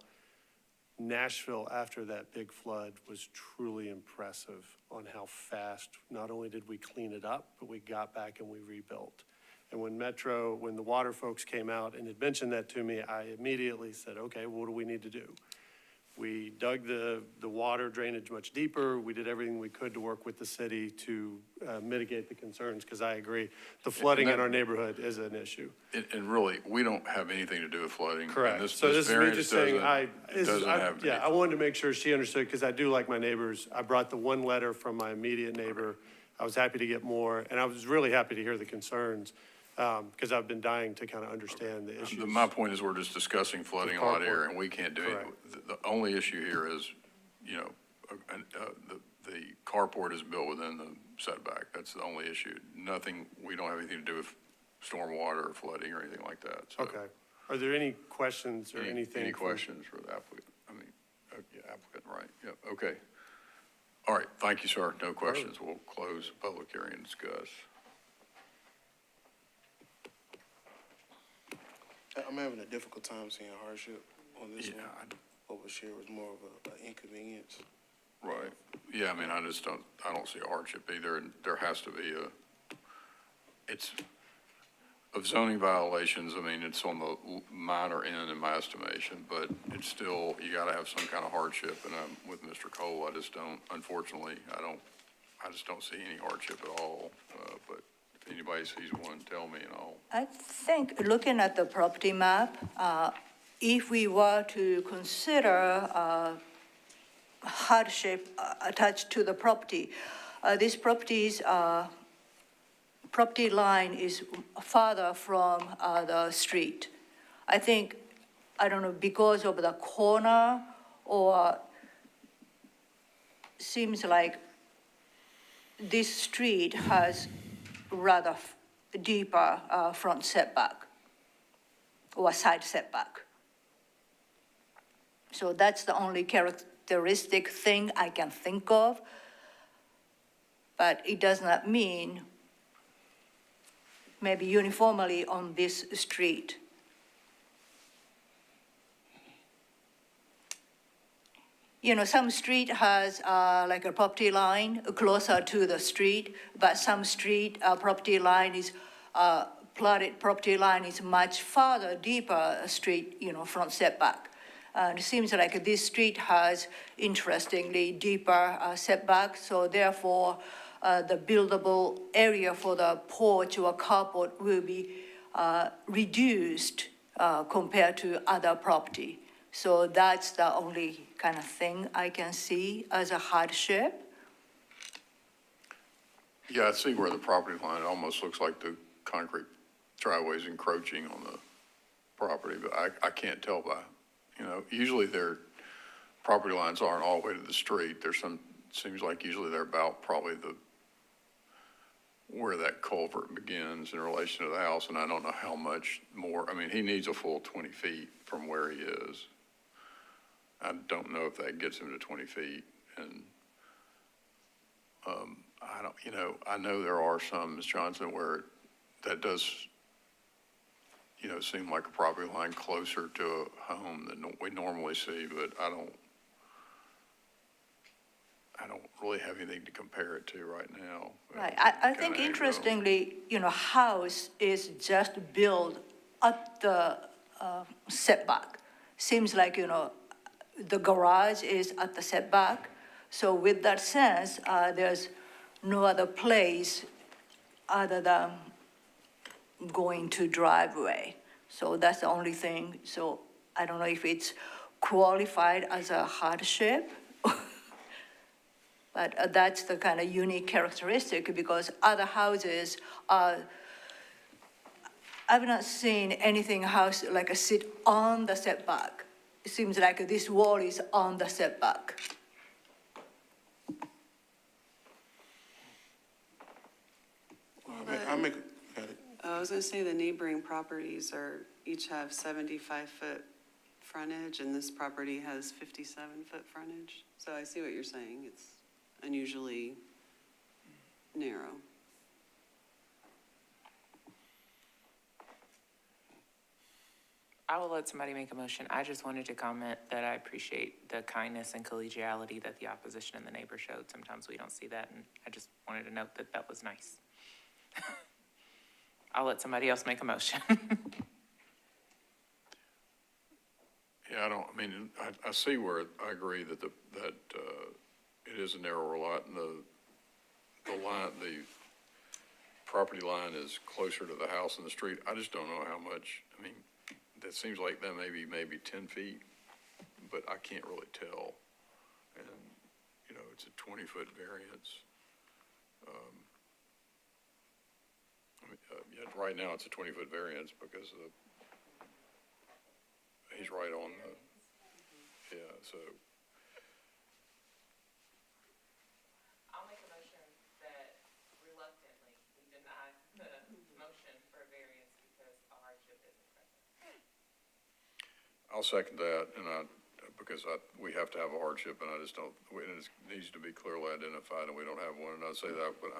Nashville, after that big flood, was truly impressive on how fast, not only did we clean it up, but we got back and we rebuilt. And when the water folks came out and had mentioned that to me, I immediately said, okay, what do we need to do? We dug the water drainage much deeper. We did everything we could to work with the city to mitigate the concerns, because I agree, the flooding in our neighborhood is an issue. And really, we don't have anything to do with flooding. Correct. And So this is me variance just saying, doesn't have yeah, I wanted to make sure she understood, because I do like my neighbors. I brought the one letter from my immediate neighbor. I was happy to get more, and I was really happy to hear the concerns, because I've been dying to kind of understand the issues. My point is, we're just discussing flooding a lot here, and we can't do Correct. it. The only issue here is, the carport is built within the setback. That's the only issue. We don't have anything to do with stormwater or flooding or anything like that. So Okay. Are there any questions or anything? Any questions for the applicant? Applicant, right, yep, okay. All right, thank you, sir. No questions. We'll close the public hearing and discuss. I'm having a difficult time seeing hardship on this Yeah, one. What was shared was more of an inconvenience. Right, yeah, I mean, I don't see a hardship either, and there has to be of zoning violations, I mean, it's on the minor end in my estimation, but it's still, you gotta have some kind of hardship, and with Mr. Cole, unfortunately, I just don't see any hardship at all, but if anybody sees one, tell me and I'll. I think, looking at the property map, if we were to consider hardship attached to the property, this property's property line is farther from the street. I think, I don't know, because of the corner, or seems like this street has rather deeper front setback or side setback. So that's the only characteristic thing I can think of, but it does not mean maybe uniformly on this street. Some street has like a property line closer to the street, but some street property line is, plotted property line is much farther, deeper street, front setback. It seems like this street has interestingly deeper setback, so therefore the buildable area for the porch or carport will be reduced compared to other property. So that's the only kind of thing I can see as a hardship. Yeah, I see where the property line almost looks like the concrete driveway's encroaching on the property, but I can't tell by, usually their property lines aren't all the way to the street. Seems like usually they're about probably where that culvert begins in relation to the house, and I don't know how much more. I mean, he needs a full 20 feet from where he is. I don't know if that gets him to 20 feet, and I know there are some, Ms. Johnson, where that does, seem like a property line closer to a home than we normally see, but I don't really have anything to compare it to right now. Right, I think interestingly, house is just built at the setback. Seems like, the garage is at the setback. So with that sense, there's no other place other than going to driveway. So that's the only thing. So I don't know if it's qualified as a hardship. But that's the kind of unique characteristic, because other houses are, I've not seen anything house like a sit on the setback. It seems like this wall is on the setback. I was gonna say the neighboring properties each have 75-foot frontage, and this property has 57-foot frontage. So I see what you're saying. It's unusually narrow. I will let somebody make a motion. I just wanted to comment that I appreciate the kindness and collegiality that the opposition and the neighbor showed. Sometimes we don't see that, and I just wanted to note that that was nice. I'll let somebody else make a motion. Yeah, I see where I agree that it is a narrower lot, and the property line is closer to the house than the street. I just don't know how much. That seems like that maybe 10 feet, but I can't really tell. And, it's a 20-foot variance. Right now it's a 20-foot variance because he's right on so. I'll make a motion that reluctantly we deny the motion for a variance because a hardship isn't present. I'll second that, and because we have to have a hardship, and I just don't, it needs to be clearly identified, and we don't have one, and I say that, but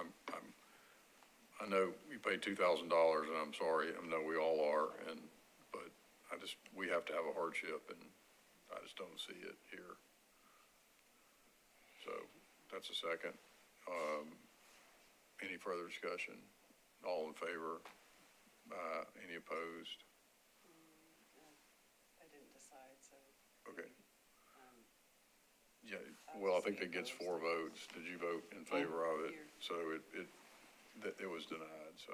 I know you paid $2,000, and I'm sorry, I know we all are, but we have to have a hardship, and I just don't see it here. So, that's a second. Any further discussion? All in favor? Any opposed? I didn't decide, so. Okay. Yeah, well, I think that gets 4 votes. Did you vote in favor of it? So it was denied, so.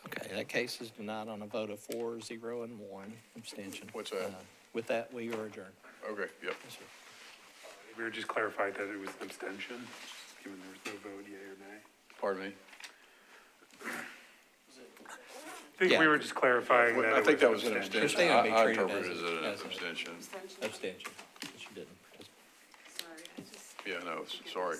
Okay, that case is denied on a vote of 4, 0, and 1 abstention. What's that? With that, we are adjourned. Okay, yep. Yes, sir. We were just clarified that it was an abstention, given there was no vote, yea or nay. Pardon me? I think we were just clarifying that. I think that was an You're abstention. still gonna be I treated interpreted it as as an abstention. Abstention, but you didn't. Sorry, I just. Yeah, no, sorry.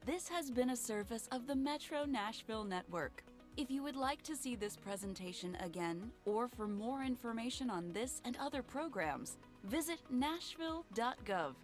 This has been a service of the Metro Nashville Network. If you would like to see this presentation again, or for more information on this and other programs, visit nashville.gov.